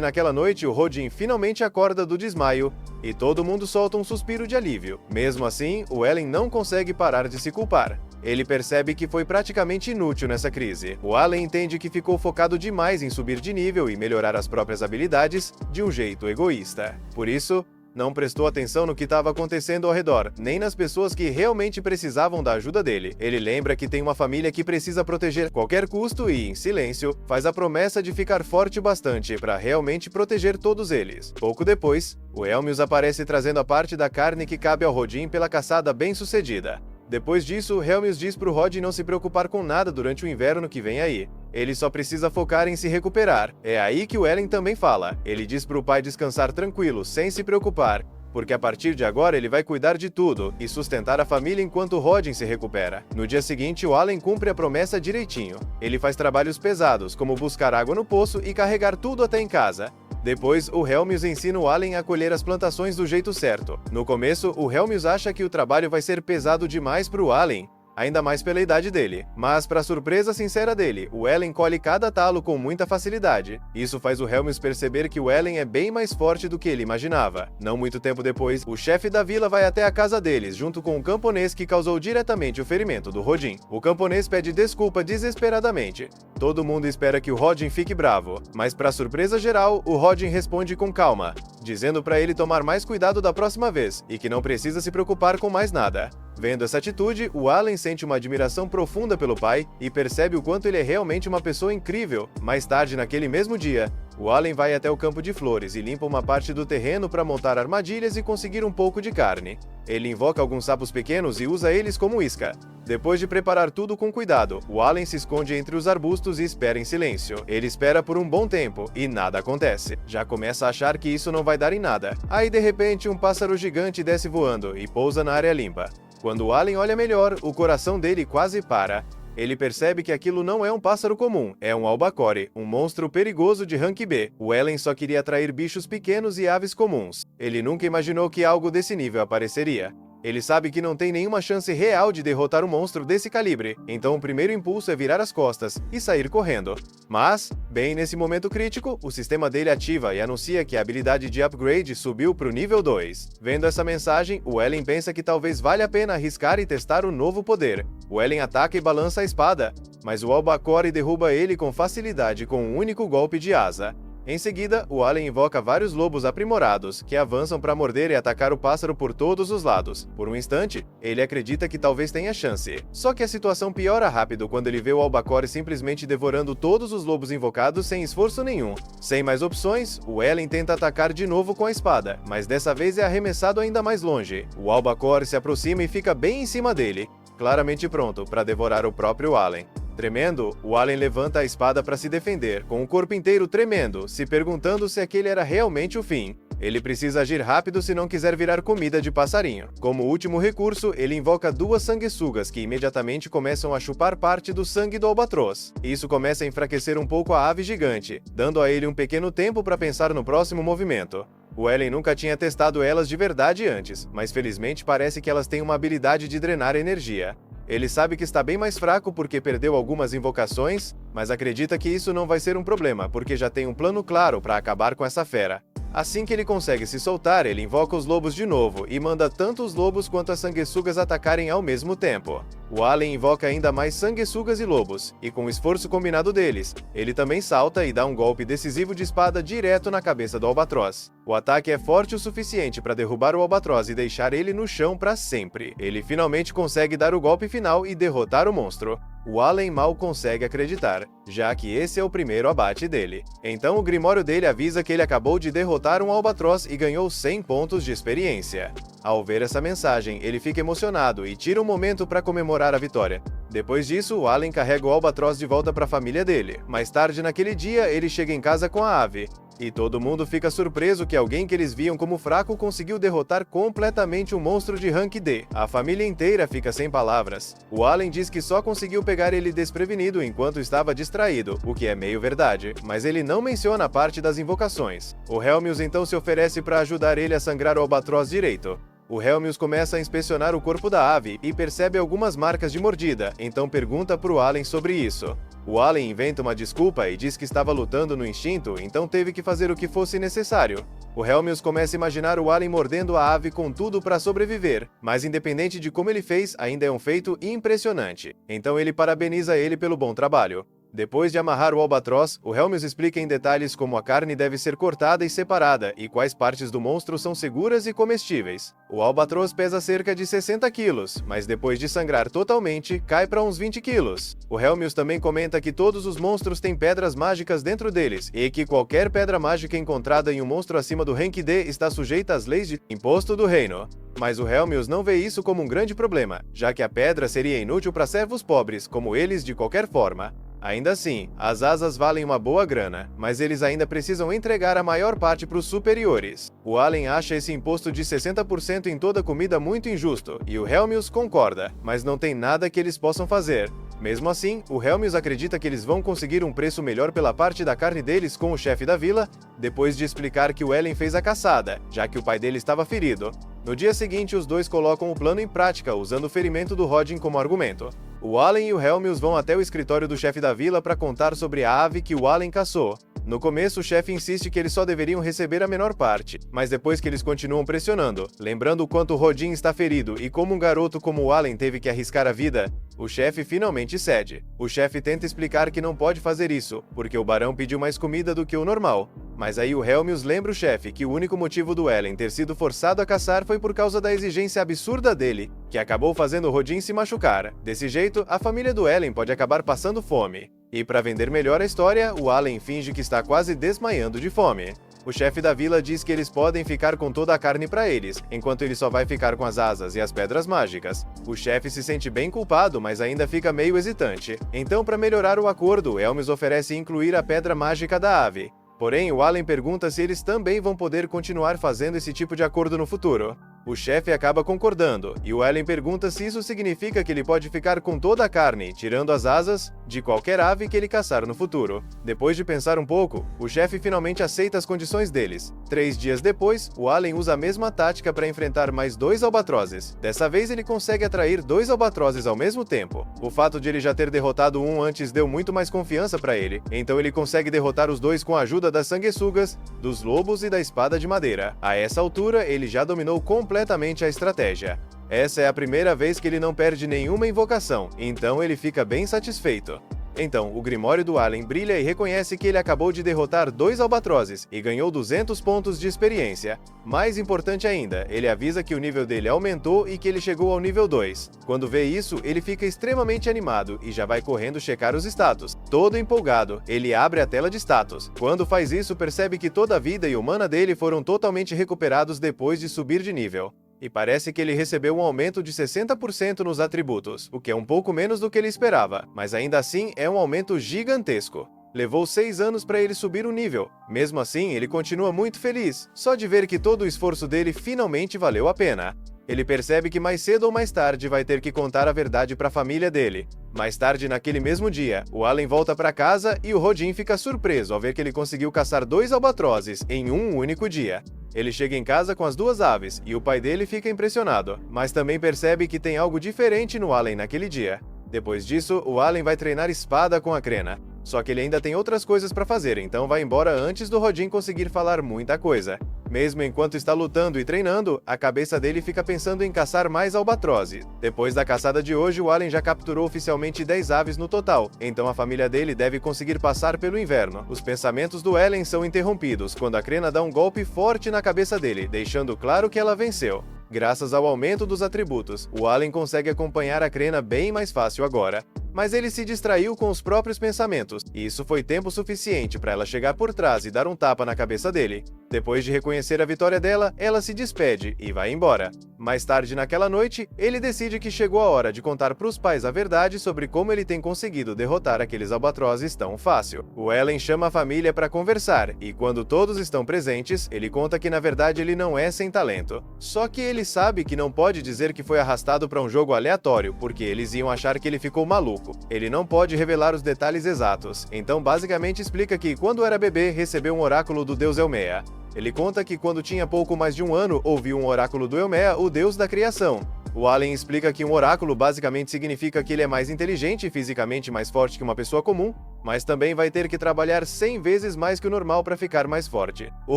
Speaker 1: naquela noite, o Rodin finalmente acorda do desmaio e todo mundo solta um suspiro de alívio. Mesmo assim, o Ellen não consegue parar de se culpar. Ele percebe que foi praticamente inútil nessa crise. O Allen entende que ficou focado demais em subir de nível e melhorar as próprias habilidades de um jeito egoísta. Por isso, não prestou atenção no que estava acontecendo ao redor, nem nas pessoas que realmente precisavam da ajuda dele. Ele lembra que tem uma família que precisa proteger a qualquer custo e, em silêncio, faz a promessa de ficar forte o bastante para realmente proteger todos eles. Pouco depois, o Helmius aparece trazendo a parte da carne que cabe ao Rodin pela caçada bem-sucedida. Depois disso, Helmius diz pro Rod não se preocupar com nada durante o inverno que vem aí. Ele só precisa focar em se recuperar. É aí que o Ellen também fala. Ele diz pro pai descansar tranquilo, sem se preocupar, porque a partir de agora ele vai cuidar de tudo e sustentar a família enquanto o Rodin se recupera. No dia seguinte, o Allen cumpre a promessa direitinho. Ele faz trabalhos pesados, como buscar água no poço e carregar tudo até em casa. Depois, o Helmius ensina o Allen a colher as plantações do jeito certo. No começo, o Helmius acha que o trabalho vai ser pesado demais para o Allen, ainda mais pela idade dele. Mas, para surpresa sincera dele, o Ellen colhe cada talo com muita facilidade. Isso faz o Helmius perceber que o Ellen é bem mais forte do que ele imaginava. Não muito tempo depois, o chefe da vila vai até a casa deles, junto com um camponês que causou diretamente o ferimento do Rodin. O camponês pede desculpa desesperadamente. Todo mundo espera que o Rodin fique bravo, mas para surpresa geral, o Rodin responde com calma, dizendo para ele tomar mais cuidado da próxima vez e que não precisa se preocupar com mais nada. Vendo essa atitude, o Allen sente uma admiração profunda pelo pai e percebe o quanto ele é realmente uma pessoa incrível. Mais tarde, naquele mesmo dia, o Allen vai até o campo de flores e limpa uma parte do terreno para montar armadilhas e conseguir um pouco de carne. Ele invoca alguns sapos pequenos e usa eles como isca. Depois de preparar tudo com cuidado, o Allen se esconde entre os arbustos e espera em silêncio. Ele espera por um bom tempo e nada acontece. Já começa a achar que isso não vai dar em nada. Aí, de repente, um pássaro gigante desce voando e pousa na área limpa. Quando o Allen olha melhor, o coração dele quase para. Ele percebe que aquilo não é um pássaro comum, é um albacore, um monstro perigoso de rank B. O Ellen só queria atrair bichos pequenos e aves comuns. Ele nunca imaginou que algo desse nível apareceria. Ele sabe que não tem nenhuma chance real de derrotar um monstro desse calibre, então o primeiro impulso é virar as costas e sair correndo. Mas, bem nesse momento crítico, o sistema dele ativa e anuncia que a habilidade de upgrade subiu para o nível 2. Vendo essa mensagem, o Ellen pensa que talvez valha a pena arriscar e testar o novo poder. O Ellen ataca e balança a espada, mas o albacore derruba ele com facilidade com um único golpe de asa. Em seguida, o Allen invoca vários lobos aprimorados, que avançam para morder e atacar o pássaro por todos os lados. Por um instante, ele acredita que talvez tenha chance. Só que a situação piora rápido quando ele vê o albacore simplesmente devorando todos os lobos invocados sem esforço nenhum. Sem mais opções, o Ellen tenta atacar de novo com a espada, mas dessa vez é arremessado ainda mais longe. O albacore se aproxima e fica bem em cima dele, claramente pronto para devorar o próprio Allen. Tremendo, o Allen levanta a espada para se defender, com o corpo inteiro tremendo, se perguntando se aquele era realmente o fim. Ele precisa agir rápido se não quiser virar comida de passarinho. Como último recurso, ele invoca duas sanguessugas que imediatamente começam a chupar parte do sangue do albatroz. Isso começa a enfraquecer um pouco a ave gigante, dando a ele um pequeno tempo para pensar no próximo movimento. O Ellen nunca tinha testado elas de verdade antes, mas felizmente parece que elas têm uma habilidade de drenar energia. Ele sabe que está bem mais fraco porque perdeu algumas invocações, mas acredita que isso não vai ser um problema, porque já tem um plano claro para acabar com essa fera. Assim que ele consegue se soltar, ele invoca os lobos de novo e manda tanto os lobos quanto as sanguessugas atacarem ao mesmo tempo. O Allen invoca ainda mais sanguessugas e lobos, e com o esforço combinado deles, ele também salta e dá um golpe decisivo de espada direto na cabeça do albatroz. O ataque é forte o suficiente para derrubar o albatroz e deixar ele no chão para sempre. Ele finalmente consegue dar o golpe final e derrotar o monstro. O Allen mal consegue acreditar, já que esse é o primeiro abate dele. Então o grimório dele avisa que ele acabou de derrotar um albatroz e ganhou 100 pontos de experiência. Ao ver essa mensagem, ele fica emocionado e tira um momento para comemorar a vitória. Depois disso, o Allen carrega o albatroz de volta para a família dele. Mais tarde naquele dia, ele chega em casa com a ave. E todo mundo fica surpreso que alguém que eles viam como fraco conseguiu derrotar completamente um monstro de rank D. A família inteira fica sem palavras. O Allen diz que só conseguiu pegar ele desprevenido enquanto estava distraído, o que é meio verdade, mas ele não menciona a parte das invocações. O Helmius então se oferece para ajudar ele a sangrar o albatroz direito. O Helmius começa a inspecionar o corpo da ave e percebe algumas marcas de mordida, então pergunta para o Allen sobre isso. O Allen inventa uma desculpa e diz que estava lutando no instinto, então teve que fazer o que fosse necessário. O Helmius começa a imaginar o Allen mordendo a ave com tudo para sobreviver, mas independente de como ele fez, ainda é um feito impressionante. Então ele parabeniza ele pelo bom trabalho. Depois de amarrar o albatroz, o Helmius explica em detalhes como a carne deve ser cortada e separada e quais partes do monstro são seguras e comestíveis. O albatroz pesa cerca de 60 quilos, mas depois de sangrar totalmente, cai para uns 20 quilos. O Helmius também comenta que todos os monstros têm pedras mágicas dentro deles e que qualquer pedra mágica encontrada em um monstro acima do rank D está sujeita às leis de imposto do reino. Mas o Helmius não vê isso como um grande problema, já que a pedra seria inútil para servos pobres, como eles de qualquer forma. Ainda assim, as asas valem uma boa grana, mas eles ainda precisam entregar a maior parte para os superiores. O Allen acha esse imposto de 60% em toda comida muito injusto, e o Helmius concorda, mas não tem nada que eles possam fazer. Mesmo assim, o Helmius acredita que eles vão conseguir um preço melhor pela parte da carne deles com o chefe da vila, depois de explicar que o Ellen fez a caçada, já que o pai dele estava ferido. No dia seguinte, os dois colocam o plano em prática, usando o ferimento do Rodin como argumento. O Allen e o Helmius vão até o escritório do chefe da vila para contar sobre a ave que o Allen caçou. No começo, o chefe insiste que eles só deveriam receber a menor parte, mas depois que eles continuam pressionando, lembrando o quanto Rodin está ferido e como um garoto como o Allen teve que arriscar a vida, o chefe finalmente cede. O chefe tenta explicar que não pode fazer isso, porque o barão pediu mais comida do que o normal. Mas aí o Helmius lembra o chefe que o único motivo do Ellen ter sido forçado a caçar foi por causa da exigência absurda dele, que acabou fazendo Rodin se machucar. Desse jeito, a família do Ellen pode acabar passando fome. E para vender melhor a história, o Allen finge que está quase desmaiando de fome. O chefe da vila diz que eles podem ficar com toda a carne para eles, enquanto ele só vai ficar com as asas e as pedras mágicas. O chefe se sente bem culpado, mas ainda fica meio hesitante. Então, para melhorar o acordo, Helmius oferece incluir a pedra mágica da ave. Porém, o Allen pergunta se eles também vão poder continuar fazendo esse tipo de acordo no futuro. O chefe acaba concordando, e o Allen pergunta se isso significa que ele pode ficar com toda a carne, tirando as asas, de qualquer ave que ele caçar no futuro. Depois de pensar um pouco, o chefe finalmente aceita as condições deles. 3 dias depois, o Allen usa a mesma tática para enfrentar mais 2 albatrozes. Dessa vez ele consegue atrair 2 albatrozes ao mesmo tempo. O fato de ele já ter derrotado um antes deu muito mais confiança para ele, então ele consegue derrotar os 2 com a ajuda das sanguessugas, dos lobos e da espada de madeira. A essa altura, ele já dominou completamente a estratégia. Essa é a primeira vez que ele não perde nenhuma invocação, então ele fica bem satisfeito. Então, o Grimório do Allen brilha e reconhece que ele acabou de derrotar 2 albatrozes e ganhou 200 pontos de experiência. Mais importante ainda, ele avisa que o nível dele aumentou e que ele chegou ao nível 2. Quando vê isso, ele fica extremamente animado e já vai correndo checar os status. Todo empolgado, ele abre a tela de status. Quando faz isso, percebe que toda a vida e o mana dele foram totalmente recuperados depois de subir de nível. E parece que ele recebeu um aumento de 60% nos atributos, o que é um pouco menos do que ele esperava, mas ainda assim é um aumento gigantesco. Levou 6 anos para ele subir o nível. Mesmo assim, ele continua muito feliz, só de ver que todo o esforço dele finalmente valeu a pena. Ele percebe que mais cedo ou mais tarde vai ter que contar a verdade para a família dele. Mais tarde naquele mesmo dia, o Allen volta para casa e o Rodin fica surpreso ao ver que ele conseguiu caçar 2 albatrozes em um único dia. Ele chega em casa com as 2 aves e o pai dele fica impressionado, mas também percebe que tem algo diferente no Allen naquele dia. Depois disso, o Allen vai treinar espada com a Crena. Só que ele ainda tem outras coisas para fazer, então vai embora antes do Rodin conseguir falar muita coisa. Mesmo enquanto está lutando e treinando, a cabeça dele fica pensando em caçar mais albatrozes. Depois da caçada de hoje, o Allen já capturou oficialmente 10 aves no total, então a família dele deve conseguir passar pelo inverno. Os pensamentos do Ellen são interrompidos quando a Crena dá um golpe forte na cabeça dele, deixando claro que ela venceu. Graças ao aumento dos atributos, o Allen consegue acompanhar a Crena bem mais fácil agora. Mas ele se distraiu com os próprios pensamentos, e isso foi tempo suficiente para ela chegar por trás e dar um tapa na cabeça dele. Depois de reconhecer a vitória dela, ela se despede e vai embora. Mais tarde naquela noite, ele decide que chegou a hora de contar para os pais a verdade sobre como ele tem conseguido derrotar aqueles albatrozes tão fácil. O Ellen chama a família para conversar, e quando todos estão presentes, ele conta que na verdade ele não é sem talento. Só que ele sabe que não pode dizer que foi arrastado para um jogo aleatório, porque eles iam achar que ele ficou maluco. Ele não pode revelar os detalhes exatos, então basicamente explica que quando era bebê recebeu um oráculo do deus Elmea. Ele conta que quando tinha pouco mais de um ano ouviu um oráculo do Elmea, o deus da criação. O Allen explica que um oráculo basicamente significa que ele é mais inteligente e fisicamente mais forte que uma pessoa comum, mas também vai ter que trabalhar 100 vezes mais que o normal para ficar mais forte. O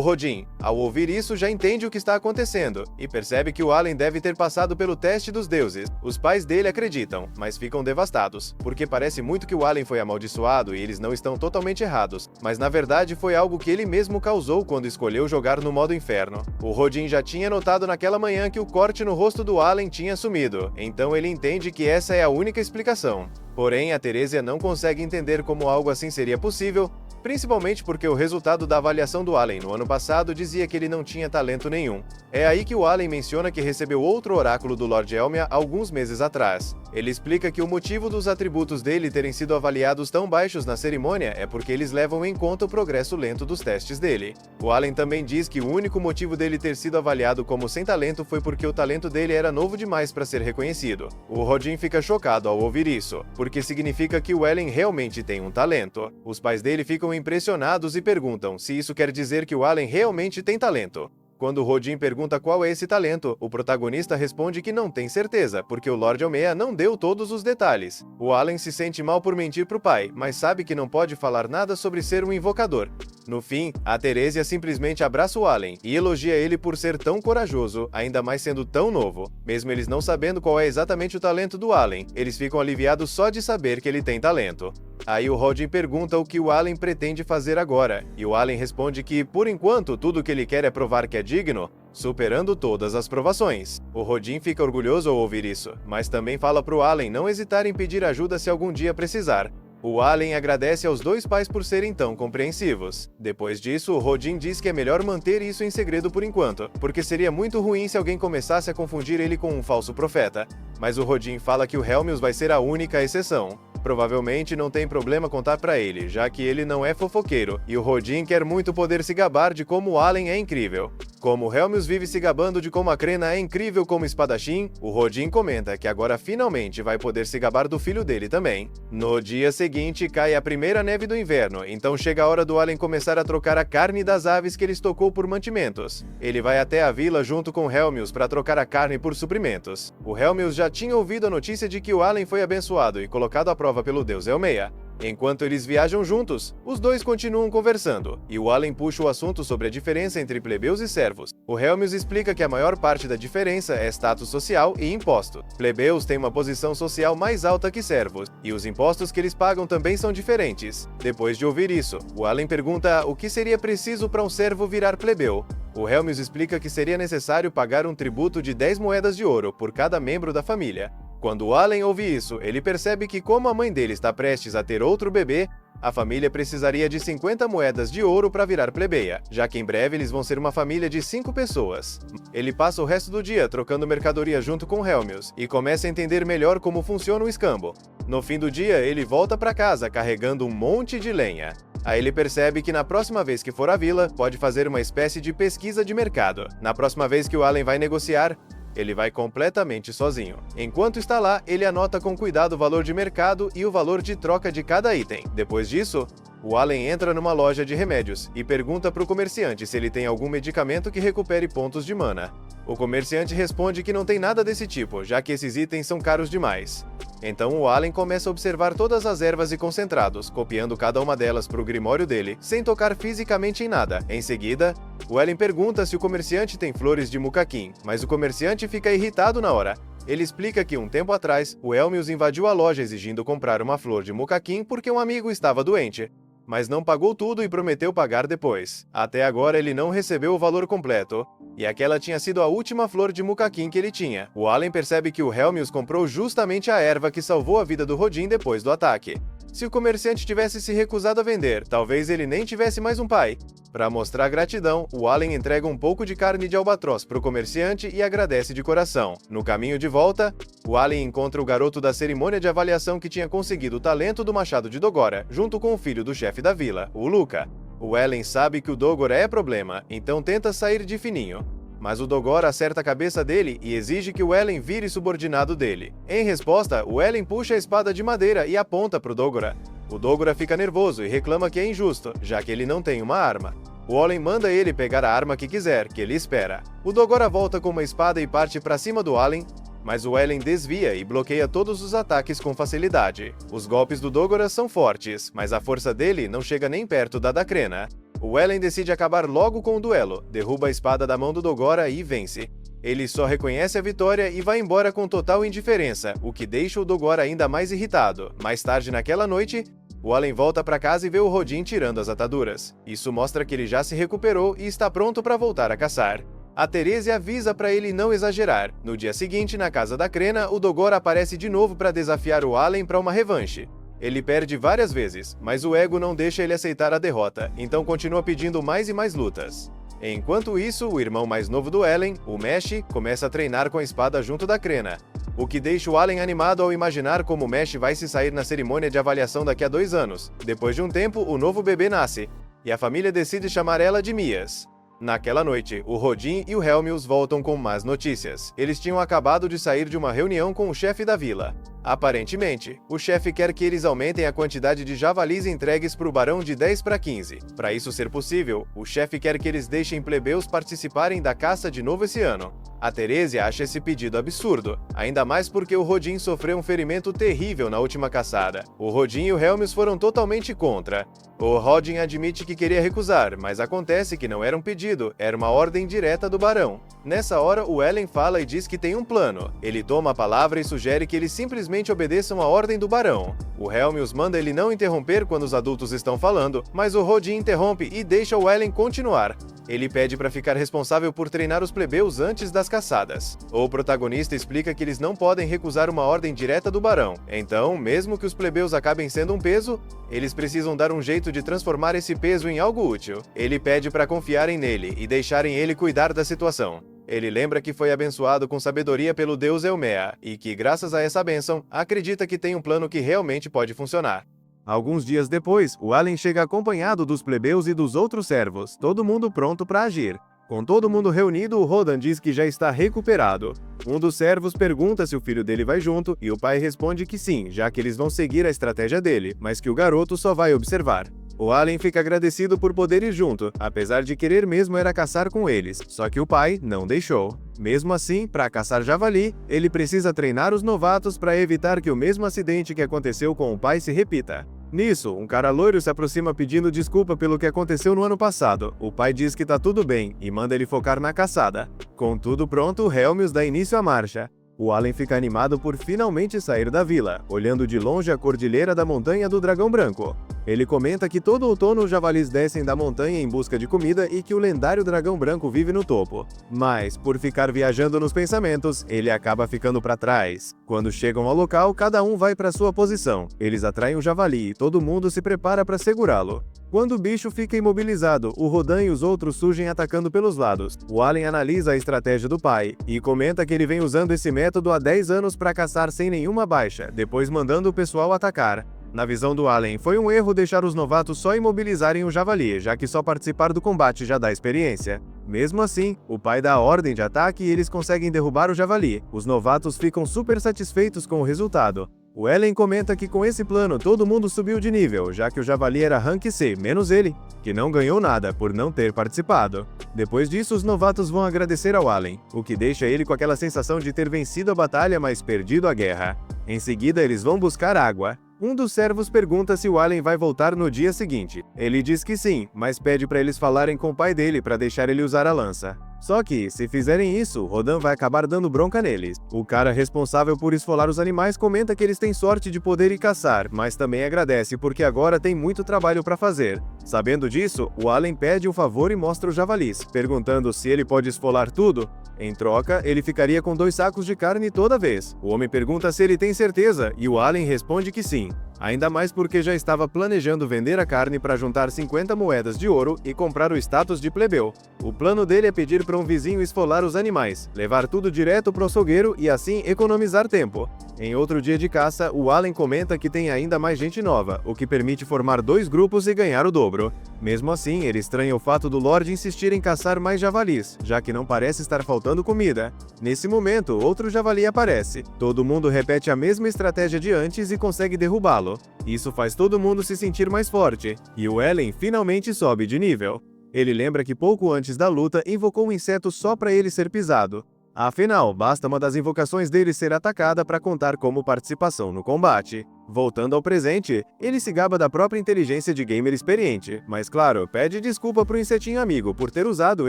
Speaker 1: Rodin, ao ouvir isso, já entende o que está acontecendo e percebe que o Allen deve ter passado pelo teste dos deuses. Os pais dele acreditam, mas ficam devastados, porque parece muito que o Allen foi amaldiçoado e eles não estão totalmente errados, mas na verdade foi algo que ele mesmo causou quando escolheu jogar no modo inferno. O Rodin já tinha notado naquela manhã que o corte no rosto do Allen tinha sumido, então ele entende que essa é a única explicação. Porém, a Teresia não consegue entender como algo assim seria possível, principalmente porque o resultado da avaliação do Allen no ano passado dizia que ele não tinha talento nenhum. É aí que o Allen menciona que recebeu outro oráculo do Lord Elmea alguns meses atrás. Ele explica que o motivo dos atributos dele terem sido avaliados tão baixos na cerimônia é porque eles levam em conta o progresso lento dos testes dele. O Allen também diz que o único motivo dele ter sido avaliado como sem talento foi porque o talento dele era novo demais para ser reconhecido. O Rodin fica chocado ao ouvir isso, porque significa que o Ellen realmente tem um talento. Os pais dele ficam impressionados e perguntam se isso quer dizer que o Allen realmente tem talento. Quando o Rodin pergunta qual é esse talento, o protagonista responde que não tem certeza, porque o Lord Elmea não deu todos os detalhes. O Allen se sente mal por mentir pro pai, mas sabe que não pode falar nada sobre ser um invocador. No fim, a Teresia simplesmente abraça o Allen e elogia ele por ser tão corajoso, ainda mais sendo tão novo. Mesmo eles não sabendo qual é exatamente o talento do Allen, eles ficam aliviados só de saber que ele tem talento. Aí o Rodin pergunta o que o Allen pretende fazer agora, e o Allen responde que, por enquanto, tudo que ele quer é provar que é digno, superando todas as provações. O Rodin fica orgulhoso ao ouvir isso, mas também fala pro Allen não hesitar em pedir ajuda se algum dia precisar. O Allen agradece aos dois pais por serem tão compreensivos. Depois disso, o Rodin diz que é melhor manter isso em segredo por enquanto, porque seria muito ruim se alguém começasse a confundir ele com um falso profeta. Mas o Rodin fala que o Helmius vai ser a única exceção. Provavelmente não tem problema contar pra ele, já que ele não é fofoqueiro, e o Rodin quer muito poder se gabar de como o Allen é incrível. Como o Helmius vive se gabando de como a Crena é incrível como espadachim, o Rodin comenta que agora finalmente vai poder se gabar do filho dele também. No dia seguinte, cai a primeira neve do inverno, então chega a hora do Allen começar a trocar a carne das aves que ele estocou por mantimentos. Ele vai até a vila junto com Helmius para trocar a carne por suprimentos. O Helmius já tinha ouvido a notícia de que o Allen foi abençoado e colocado à prova pelo deus Elmea. Enquanto eles viajam juntos, os dois continuam conversando, e o Allen puxa o assunto sobre a diferença entre plebeus e servos. O Helmius explica que a maior parte da diferença é status social e imposto. Plebeus têm uma posição social mais alta que servos, e os impostos que eles pagam também são diferentes. Depois de ouvir isso, o Allen pergunta o que seria preciso para um servo virar plebeu. O Helmius explica que seria necessário pagar um tributo de 10 moedas de ouro por cada membro da família. Quando o Allen ouve isso, ele percebe que como a mãe dele está prestes a ter outro bebê, a família precisaria de 50 moedas de ouro para virar plebeia, já que em breve eles vão ser uma família de 5 pessoas. Ele passa o resto do dia trocando mercadoria junto com Helmius e começa a entender melhor como funciona o escambo. No fim do dia, ele volta para casa carregando um monte de lenha. Aí ele percebe que na próxima vez que for à vila, pode fazer uma espécie de pesquisa de mercado. Na próxima vez que o Allen vai negociar, ele vai completamente sozinho. Enquanto está lá, ele anota com cuidado o valor de mercado e o valor de troca de cada item. Depois disso, o Allen entra numa loja de remédios e pergunta para o comerciante se ele tem algum medicamento que recupere pontos de mana. O comerciante responde que não tem nada desse tipo, já que esses itens são caros demais. Então o Allen começa a observar todas as ervas e concentrados, copiando cada uma delas para o grimório dele, sem tocar fisicamente em nada. Em seguida, o Allen pergunta se o comerciante tem flores de mucaqui, mas o comerciante fica irritado na hora. Ele explica que um tempo atrás, o Helmius invadiu a loja exigindo comprar uma flor de mucaqui porque um amigo estava doente, mas não pagou tudo e prometeu pagar depois. Até agora ele não recebeu o valor completo, e aquela tinha sido a última flor de mucaqui que ele tinha. O Allen percebe que o Helmius comprou justamente a erva que salvou a vida do Rodin depois do ataque. Se o comerciante tivesse se recusado a vender, talvez ele nem tivesse mais um pai. Para mostrar gratidão, o Allen entrega um pouco de carne de albatroz para o comerciante e agradece de coração. No caminho de volta, o Allen encontra o garoto da cerimônia de avaliação que tinha conseguido o talento do machado de Dogora, junto com o filho do chefe da vila, o Luca. O Allen sabe que o Dogora é problema, então tenta sair de fininho. Mas o Dogora acerta a cabeça dele e exige que o Allen vire subordinado dele. Em resposta, o Allen puxa a espada de madeira e aponta para o Dogora. O Dogora fica nervoso e reclama que é injusto, já que ele não tem uma arma. O Allen manda ele pegar a arma que quiser, que ele espera. O Dogora volta com uma espada e parte para cima do Allen, mas o Allen desvia e bloqueia todos os ataques com facilidade. Os golpes do Dogora são fortes, mas a força dele não chega nem perto da da Crena. O Allen decide acabar logo com o duelo, derruba a espada da mão do Dogora e vence. Ele só reconhece a vitória e vai embora com total indiferença, o que deixa o Dogora ainda mais irritado. Mais tarde naquela noite, o Allen volta para casa e vê o Rodin tirando as ataduras. Isso mostra que ele já se recuperou e está pronto para voltar a caçar. A Therese avisa para ele não exagerar. No dia seguinte, na casa da Crena, o Dogora aparece de novo para desafiar o Allen para uma revanche. Ele perde várias vezes, mas o ego não deixa ele aceitar a derrota, então continua pedindo mais e mais lutas. Enquanto isso, o irmão mais novo do Allen, o Mesh, começa a treinar com a espada junto da Crena, o que deixa o Allen animado ao imaginar como o Mesh vai se sair na cerimônia de avaliação daqui a 2 anos. Depois de um tempo, o novo bebê nasce, e a família decide chamar ela de Mias. Naquela noite, o Rodin e o Helmius voltam com más notícias. Eles tinham acabado de sair de uma reunião com o chefe da vila. Aparentemente, o chefe quer que eles aumentem a quantidade de javalis entregues para o barão de 10 para 15. Para isso ser possível, o chefe quer que eles deixem plebeus participarem da caça de novo esse ano. A Therese acha esse pedido absurdo, ainda mais porque o Rodin sofreu um ferimento terrível na última caçada. O Rodin e o Helmius foram totalmente contra. O Rodin admite que queria recusar, mas acontece que não era um pedido, era uma ordem direta do barão. Nessa hora, o Allen fala e diz que tem um plano. Ele toma a palavra e sugere que eles simplesmente obedeçam a ordem do barão. O Helmius manda ele não interromper quando os adultos estão falando, mas o Rodin interrompe e deixa o Allen continuar. Ele pede para ficar responsável por treinar os plebeus antes das caçadas. O protagonista explica que eles não podem recusar uma ordem direta do barão. Então, mesmo que os plebeus acabem sendo um peso, eles precisam dar um jeito de transformar esse peso em algo útil. Ele pede para confiarem nele e deixarem ele cuidar da situação. Ele lembra que foi abençoado com sabedoria pelo deus Elmea e que, graças a essa bênção, acredita que tem um plano que realmente pode funcionar. Alguns dias depois, o Allen chega acompanhado dos plebeus e dos outros servos, todo mundo pronto para agir. Com todo mundo reunido, o Rodan diz que já está recuperado. Um dos servos pergunta se o filho dele vai junto, e o pai responde que sim, já que eles vão seguir a estratégia dele, mas que o garoto só vai observar. O Allen fica agradecido por poder ir junto, apesar de querer mesmo era caçar com eles, só que o pai não deixou. Mesmo assim, para caçar javali, ele precisa treinar os novatos para evitar que o mesmo acidente que aconteceu com o pai se repita. Nisso, um cara loiro se aproxima pedindo desculpa pelo que aconteceu no ano passado. O pai diz que tá tudo bem e manda ele focar na caçada. Com tudo pronto, Helmius dá início à marcha. O Allen fica animado por finalmente sair da vila, olhando de longe a cordilheira da Montanha do Dragão Branco. Ele comenta que todo outono os javalis descem da montanha em busca de comida e que o lendário Dragão Branco vive no topo. Mas, por ficar viajando nos pensamentos, ele acaba ficando para trás. Quando chegam ao local, cada um vai para sua posição. Eles atraem o javali e todo mundo se prepara para segurá-lo. Quando o bicho fica imobilizado, o Rodan e os outros surgem atacando pelos lados. O Allen analisa a estratégia do pai e comenta que ele vem usando esse método há 10 anos para caçar sem nenhuma baixa, depois mandando o pessoal atacar. Na visão do Allen, foi um erro deixar os novatos só imobilizarem o javali, já que só participar do combate já dá experiência. Mesmo assim, o pai dá a ordem de ataque e eles conseguem derrubar o javali. Os novatos ficam super satisfeitos com o resultado. O Allen comenta que com esse plano todo mundo subiu de nível, já que o javali era Rank C, menos ele, que não ganhou nada por não ter participado. Depois disso, os novatos vão agradecer ao Allen, o que deixa ele com aquela sensação de ter vencido a batalha, mas perdido a guerra. Em seguida, eles vão buscar água. Um dos servos pergunta se o Allen vai voltar no dia seguinte. Ele diz que sim, mas pede para eles falarem com o pai dele para deixar ele usar a lança. Só que, se fizerem isso, Rodan vai acabar dando bronca neles. O cara responsável por esfolar os animais comenta que eles têm sorte de poder ir caçar, mas também agradece porque agora tem muito trabalho para fazer. Sabendo disso, o Allen pede um favor e mostra os javalis, perguntando se ele pode esfolar tudo. Em troca, ele ficaria com 2 sacos de carne toda vez. O homem pergunta se ele tem certeza, e o Allen responde que sim. Ainda mais porque já estava planejando vender a carne para juntar 50 moedas de ouro e comprar o status de plebeu. O plano dele é pedir para um vizinho esfolar os animais, levar tudo direto para o açougueiro e assim economizar tempo. Em outro dia de caça, o Allen comenta que tem ainda mais gente nova, o que permite formar 2 grupos e ganhar o dobro. Mesmo assim, ele estranha o fato do Lorde insistir em caçar mais javalis, já que não parece estar faltando comida. Nesse momento, outro javali aparece. Todo mundo repete a mesma estratégia de antes e consegue derrubá-lo. Isso faz todo mundo se sentir mais forte, e o Allen finalmente sobe de nível. Ele lembra que pouco antes da luta invocou um inseto só para ele ser pisado. Afinal, basta uma das invocações dele ser atacada para contar como participação no combate. Voltando ao presente, ele se gaba da própria inteligência de gamer experiente, mas claro, pede desculpa pro insetinho amigo por ter usado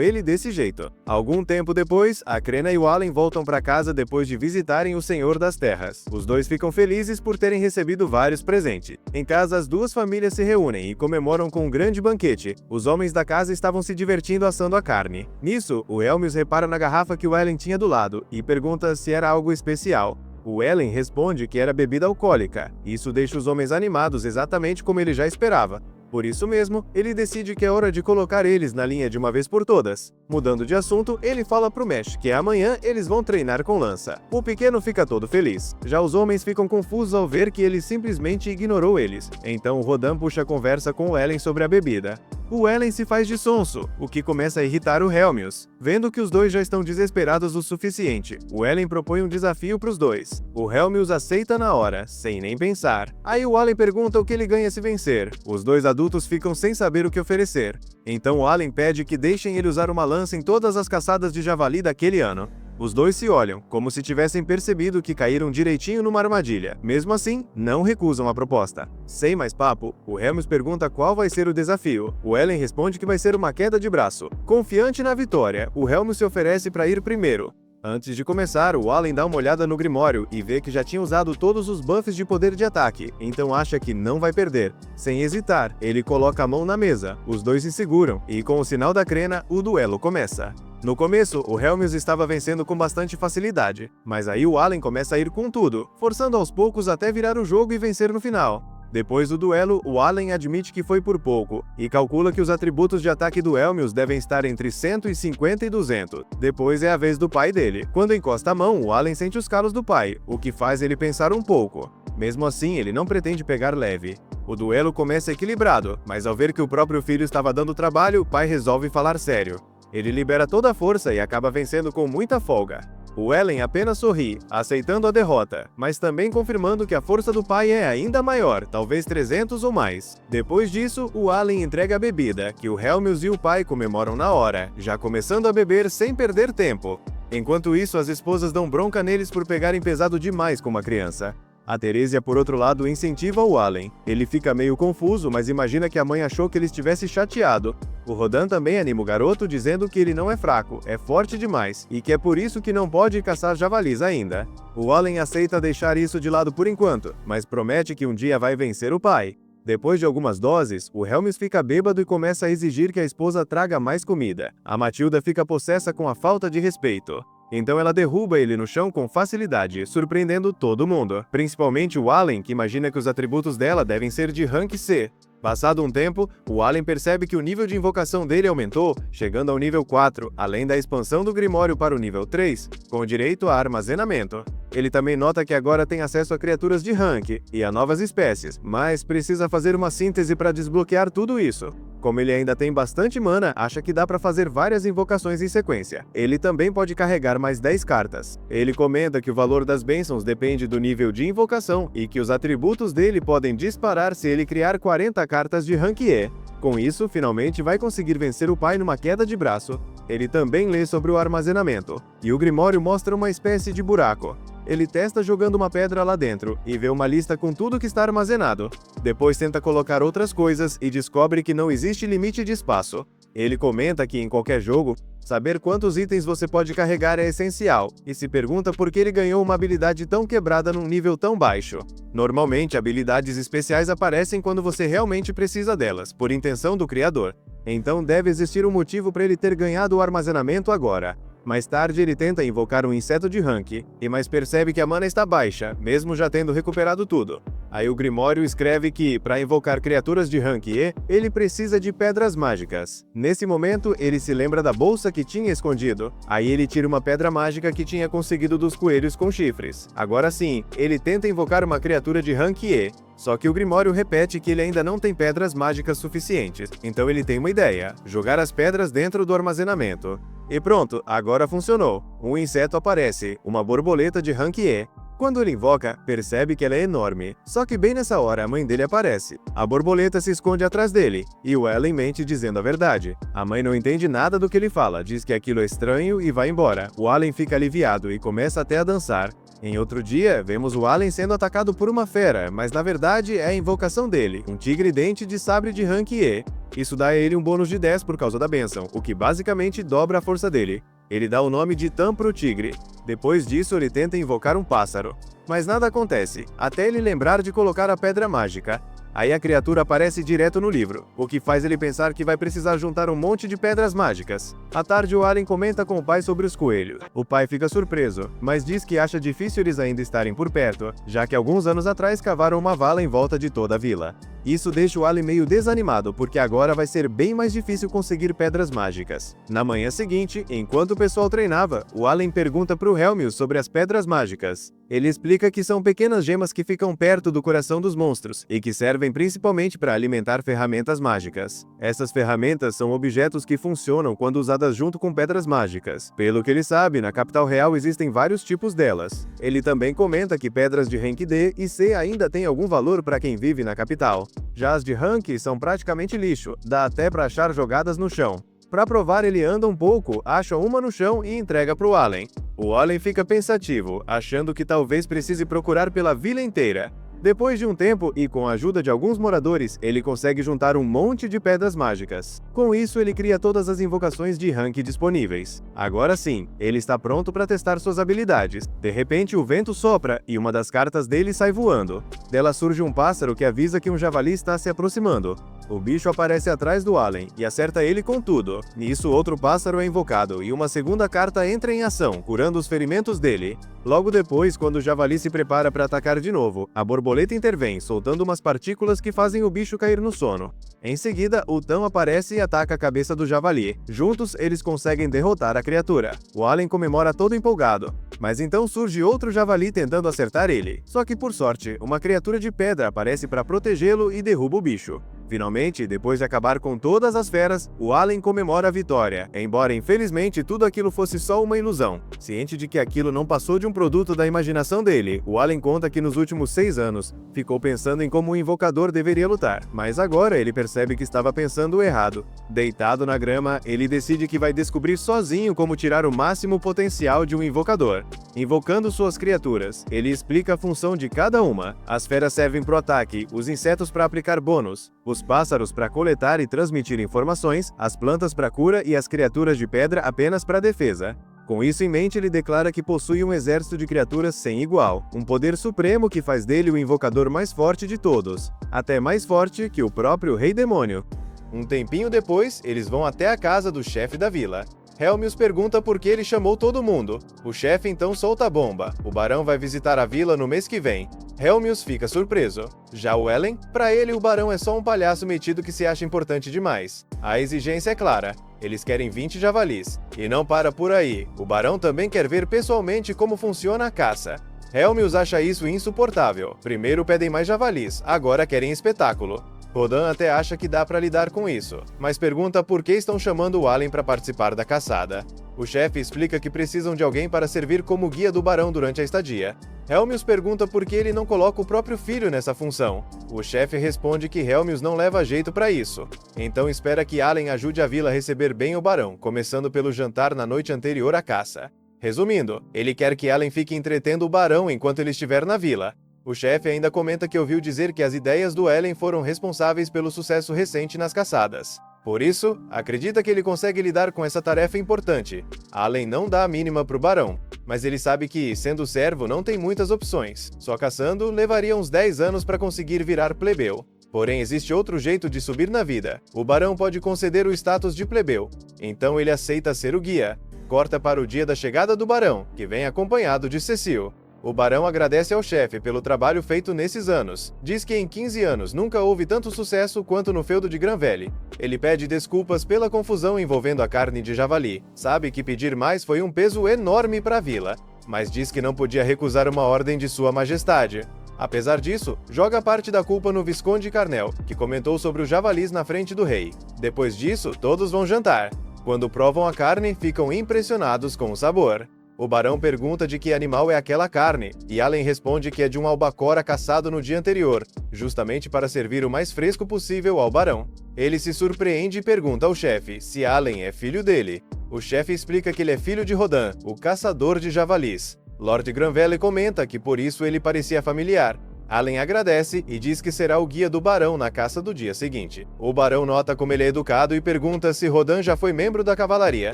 Speaker 1: ele desse jeito. Algum tempo depois, a Crena e o Allen voltam para casa depois de visitarem o Senhor das Terras. Os dois ficam felizes por terem recebido vários presentes. Em casa, as duas famílias se reúnem e comemoram com um grande banquete. Os homens da casa estavam se divertindo assando a carne. Nisso, o Helmius repara na garrafa que o Allen tinha do lado e pergunta se era algo especial. O Allen responde que era bebida alcoólica. Isso deixa os homens animados exatamente como ele já esperava. Por isso mesmo, ele decide que é hora de colocar eles na linha de uma vez por todas. Mudando de assunto, ele fala pro Mesh que amanhã eles vão treinar com lança. O pequeno fica todo feliz. Já os homens ficam confusos ao ver que ele simplesmente ignorou eles. Então Rodan puxa a conversa com o Allen sobre a bebida. O Allen se faz de sonso, o que começa a irritar o Helmius. Vendo que os dois já estão desesperados o suficiente, o Allen propõe um desafio pros dois. O Helmius aceita na hora, sem nem pensar. Aí o Allen pergunta o que ele ganha se vencer. Os dois adultos ficam sem saber o que oferecer. Então o Allen pede que deixem ele usar uma lança em todas as caçadas de javali daquele ano. Os dois se olham, como se tivessem percebido que caíram direitinho numa armadilha. Mesmo assim, não recusam a proposta. Sem mais papo, o Helmius pergunta qual vai ser o desafio. O Allen responde que vai ser uma queda de braço. Confiante na vitória, o Helmius se oferece para ir primeiro. Antes de começar, o Allen dá uma olhada no Grimório e vê que já tinha usado todos os buffs de poder de ataque, então acha que não vai perder. Sem hesitar, ele coloca a mão na mesa, os dois se seguram, e com o sinal da Crena, o duelo começa. No começo, o Helmius estava vencendo com bastante facilidade, mas aí o Allen começa a ir com tudo, forçando aos poucos até virar o jogo e vencer no final. Depois do duelo, o Allen admite que foi por pouco, e calcula que os atributos de ataque do Helmius devem estar entre 150 e 200. Depois é a vez do pai dele. Quando encosta a mão, o Allen sente os calos do pai, o que faz ele pensar um pouco. Mesmo assim, ele não pretende pegar leve. O duelo começa equilibrado, mas ao ver que o próprio filho estava dando trabalho, o pai resolve falar sério. Ele libera toda a força e acaba vencendo com muita folga. O Allen apenas sorri, aceitando a derrota, mas também confirmando que a força do pai é ainda maior, talvez 300 ou mais. Depois disso, o Allen entrega a bebida, que o Helmius e o pai comemoram na hora, já começando a beber sem perder tempo. Enquanto isso, as esposas dão bronca neles por pegarem pesado demais com uma criança. A Teresia, por outro lado, incentiva o Allen. Ele fica meio confuso, mas imagina que a mãe achou que ele estivesse chateado. O Rodan também anima o garoto, dizendo que ele não é fraco, é forte demais, e que é por isso que não pode caçar javalis ainda. O Allen aceita deixar isso de lado por enquanto, mas promete que um dia vai vencer o pai. Depois de algumas doses, o Helmius fica bêbado e começa a exigir que a esposa traga mais comida. A Matilda fica possessa com a falta de respeito. Então ela derruba ele no chão com facilidade, surpreendendo todo mundo, principalmente o Allen, que imagina que os atributos dela devem ser de rank C. Passado um tempo, o Allen percebe que o nível de invocação dele aumentou, chegando ao nível 4, além da expansão do Grimório para o nível 3, com direito a armazenamento. Ele também nota que agora tem acesso a criaturas de rank e a novas espécies, mas precisa fazer uma síntese para desbloquear tudo isso. Como ele ainda tem bastante mana, acha que dá para fazer várias invocações em sequência. Ele também pode carregar mais 10 cartas. Ele comenta que o valor das bênçãos depende do nível de invocação e que os atributos dele podem disparar se ele criar 40 cartas de rank E. Com isso, finalmente vai conseguir vencer o pai numa queda de braço. Ele também lê sobre o armazenamento, e o Grimório mostra uma espécie de buraco. Ele testa jogando uma pedra lá dentro e vê uma lista com tudo que está armazenado. Depois tenta colocar outras coisas e descobre que não existe limite de espaço. Ele comenta que em qualquer jogo, saber quantos itens você pode carregar é essencial, e se pergunta por que ele ganhou uma habilidade tão quebrada num nível tão baixo. Normalmente, habilidades especiais aparecem quando você realmente precisa delas, por intenção do criador. Então deve existir um motivo para ele ter ganhado o armazenamento agora. Mais tarde ele tenta invocar um inseto de rank, mas percebe que a mana está baixa, mesmo já tendo recuperado tudo. Aí o Grimório escreve que, para invocar criaturas de rank E, ele precisa de pedras mágicas. Nesse momento, ele se lembra da bolsa que tinha escondido. Aí ele tira uma pedra mágica que tinha conseguido dos coelhos com chifres. Agora sim, ele tenta invocar uma criatura de rank E. Só que o Grimório repete que ele ainda não tem pedras mágicas suficientes, então ele tem uma ideia: jogar as pedras dentro do armazenamento. E pronto, agora funcionou. Um inseto aparece, uma borboleta de rank E. Quando ele invoca, percebe que ela é enorme. Só que bem nessa hora a mãe dele aparece. A borboleta se esconde atrás dele, e o Allen mente dizendo a verdade. A mãe não entende nada do que ele fala, diz que aquilo é estranho e vai embora. O Allen fica aliviado e começa até a dançar. Em outro dia, vemos o Allen sendo atacado por uma fera, mas na verdade é a invocação dele, um tigre dente de sabre de rank E. Isso dá a ele um bônus de 10 por causa da bênção, o que basicamente dobra a força dele. Ele dá o nome de Tam pro tigre. Depois disso, ele tenta invocar um pássaro. Mas nada acontece, até ele lembrar de colocar a pedra mágica. Aí a criatura aparece direto no livro, o que faz ele pensar que vai precisar juntar um monte de pedras mágicas. À tarde, o Allen comenta com o pai sobre os coelhos. O pai fica surpreso, mas diz que acha difícil eles ainda estarem por perto, já que alguns anos atrás cavaram uma vala em volta de toda a vila. Isso deixa o Allen meio desanimado, porque agora vai ser bem mais difícil conseguir pedras mágicas. Na manhã seguinte, enquanto o pessoal treinava, o Allen pergunta pro Helmius sobre as pedras mágicas. Ele explica que são pequenas gemas que ficam perto do coração dos monstros, e que servem principalmente para alimentar ferramentas mágicas. Essas ferramentas são objetos que funcionam quando usadas junto com pedras mágicas. Pelo que ele sabe, na capital real existem vários tipos delas. Ele também comenta que pedras de rank D e C ainda têm algum valor para quem vive na capital. Já as de rank são praticamente lixo, dá até para achar jogadas no chão. Para provar, ele anda um pouco, acha uma no chão e entrega pro Allen. O Allen fica pensativo, achando que talvez precise procurar pela vila inteira. Depois de um tempo, e com a ajuda de alguns moradores, ele consegue juntar um monte de pedras mágicas. Com isso, ele cria todas as invocações de rank disponíveis. Agora sim, ele está pronto para testar suas habilidades. De repente, o vento sopra e uma das cartas dele sai voando. Dela surge um pássaro que avisa que um javali está se aproximando. O bicho aparece atrás do Allen e acerta ele com tudo. Nisso, outro pássaro é invocado e uma segunda carta entra em ação, curando os ferimentos dele. Logo depois, quando o javali se prepara para atacar de novo, a borboleta intervém, soltando umas partículas que fazem o bicho cair no sono. Em seguida, o Tam aparece e ataca a cabeça do javali. Juntos, eles conseguem derrotar a criatura. O Allen comemora todo empolgado. Mas então surge outro javali tentando acertar ele. Só que por sorte, uma criatura de pedra aparece para protegê-lo e derruba o bicho. Finalmente, depois de acabar com todas as feras, o Allen comemora a vitória, embora infelizmente tudo aquilo fosse só uma ilusão. Ciente de que aquilo não passou de um produto da imaginação dele, o Allen conta que nos últimos 6 anos, ficou pensando em como o invocador deveria lutar, mas agora ele percebe que estava pensando errado. Deitado na grama, ele decide que vai descobrir sozinho como tirar o máximo potencial de um invocador. Invocando suas criaturas, ele explica a função de cada uma. As feras servem para o ataque, os insetos para aplicar bônus, os pássaros para coletar e transmitir informações, as plantas para cura e as criaturas de pedra apenas para defesa. Com isso em mente, ele declara que possui um exército de criaturas sem igual, um poder supremo que faz dele o invocador mais forte de todos, até mais forte que o próprio Rei Demônio. Um tempinho depois, eles vão até a casa do chefe da vila. Helmius pergunta por que ele chamou todo mundo. O chefe então solta a bomba. O barão vai visitar a vila no mês que vem. Helmius fica surpreso. Já o Allen, para ele o barão é só um palhaço metido que se acha importante demais. A exigência é clara. Eles querem 20 javalis. E não para por aí. O barão também quer ver pessoalmente como funciona a caça. Helmius acha isso insuportável. Primeiro pedem mais javalis, agora querem espetáculo. Rodan até acha que dá para lidar com isso, mas pergunta por que estão chamando o Allen para participar da caçada. O chefe explica que precisam de alguém para servir como guia do barão durante a estadia. Helmius pergunta por que ele não coloca o próprio filho nessa função. O chefe responde que Helmius não leva jeito para isso. Então espera que Allen ajude a vila a receber bem o barão, começando pelo jantar na noite anterior à caça. Resumindo, ele quer que Allen fique entretendo o barão enquanto ele estiver na vila. O chefe ainda comenta que ouviu dizer que as ideias do Allen foram responsáveis pelo sucesso recente nas caçadas. Por isso, acredita que ele consegue lidar com essa tarefa importante. Allen não dá a mínima pro barão, mas ele sabe que, sendo servo, não tem muitas opções. Só caçando, levaria uns 10 anos para conseguir virar plebeu. Porém, existe outro jeito de subir na vida. O barão pode conceder o status de plebeu. Então ele aceita ser o guia. Corta para o dia da chegada do barão, que vem acompanhado de Cecil. O barão agradece ao chefe pelo trabalho feito nesses anos. Diz que em 15 anos nunca houve tanto sucesso quanto no feudo de Granvelle. Ele pede desculpas pela confusão envolvendo a carne de javali. Sabe que pedir mais foi um peso enorme para a vila, mas diz que não podia recusar uma ordem de Sua Majestade. Apesar disso, joga parte da culpa no Visconde Carnel, que comentou sobre os javalis na frente do rei. Depois disso, todos vão jantar. Quando provam a carne, ficam impressionados com o sabor. O barão pergunta de que animal é aquela carne, e Allen responde que é de um albacora caçado no dia anterior, justamente para servir o mais fresco possível ao barão. Ele se surpreende e pergunta ao chefe se Allen é filho dele. O chefe explica que ele é filho de Rodan, o caçador de javalis. Lord Granvelle comenta que por isso ele parecia familiar. Allen agradece e diz que será o guia do barão na caça do dia seguinte. O barão nota como ele é educado e pergunta se Rodan já foi membro da cavalaria.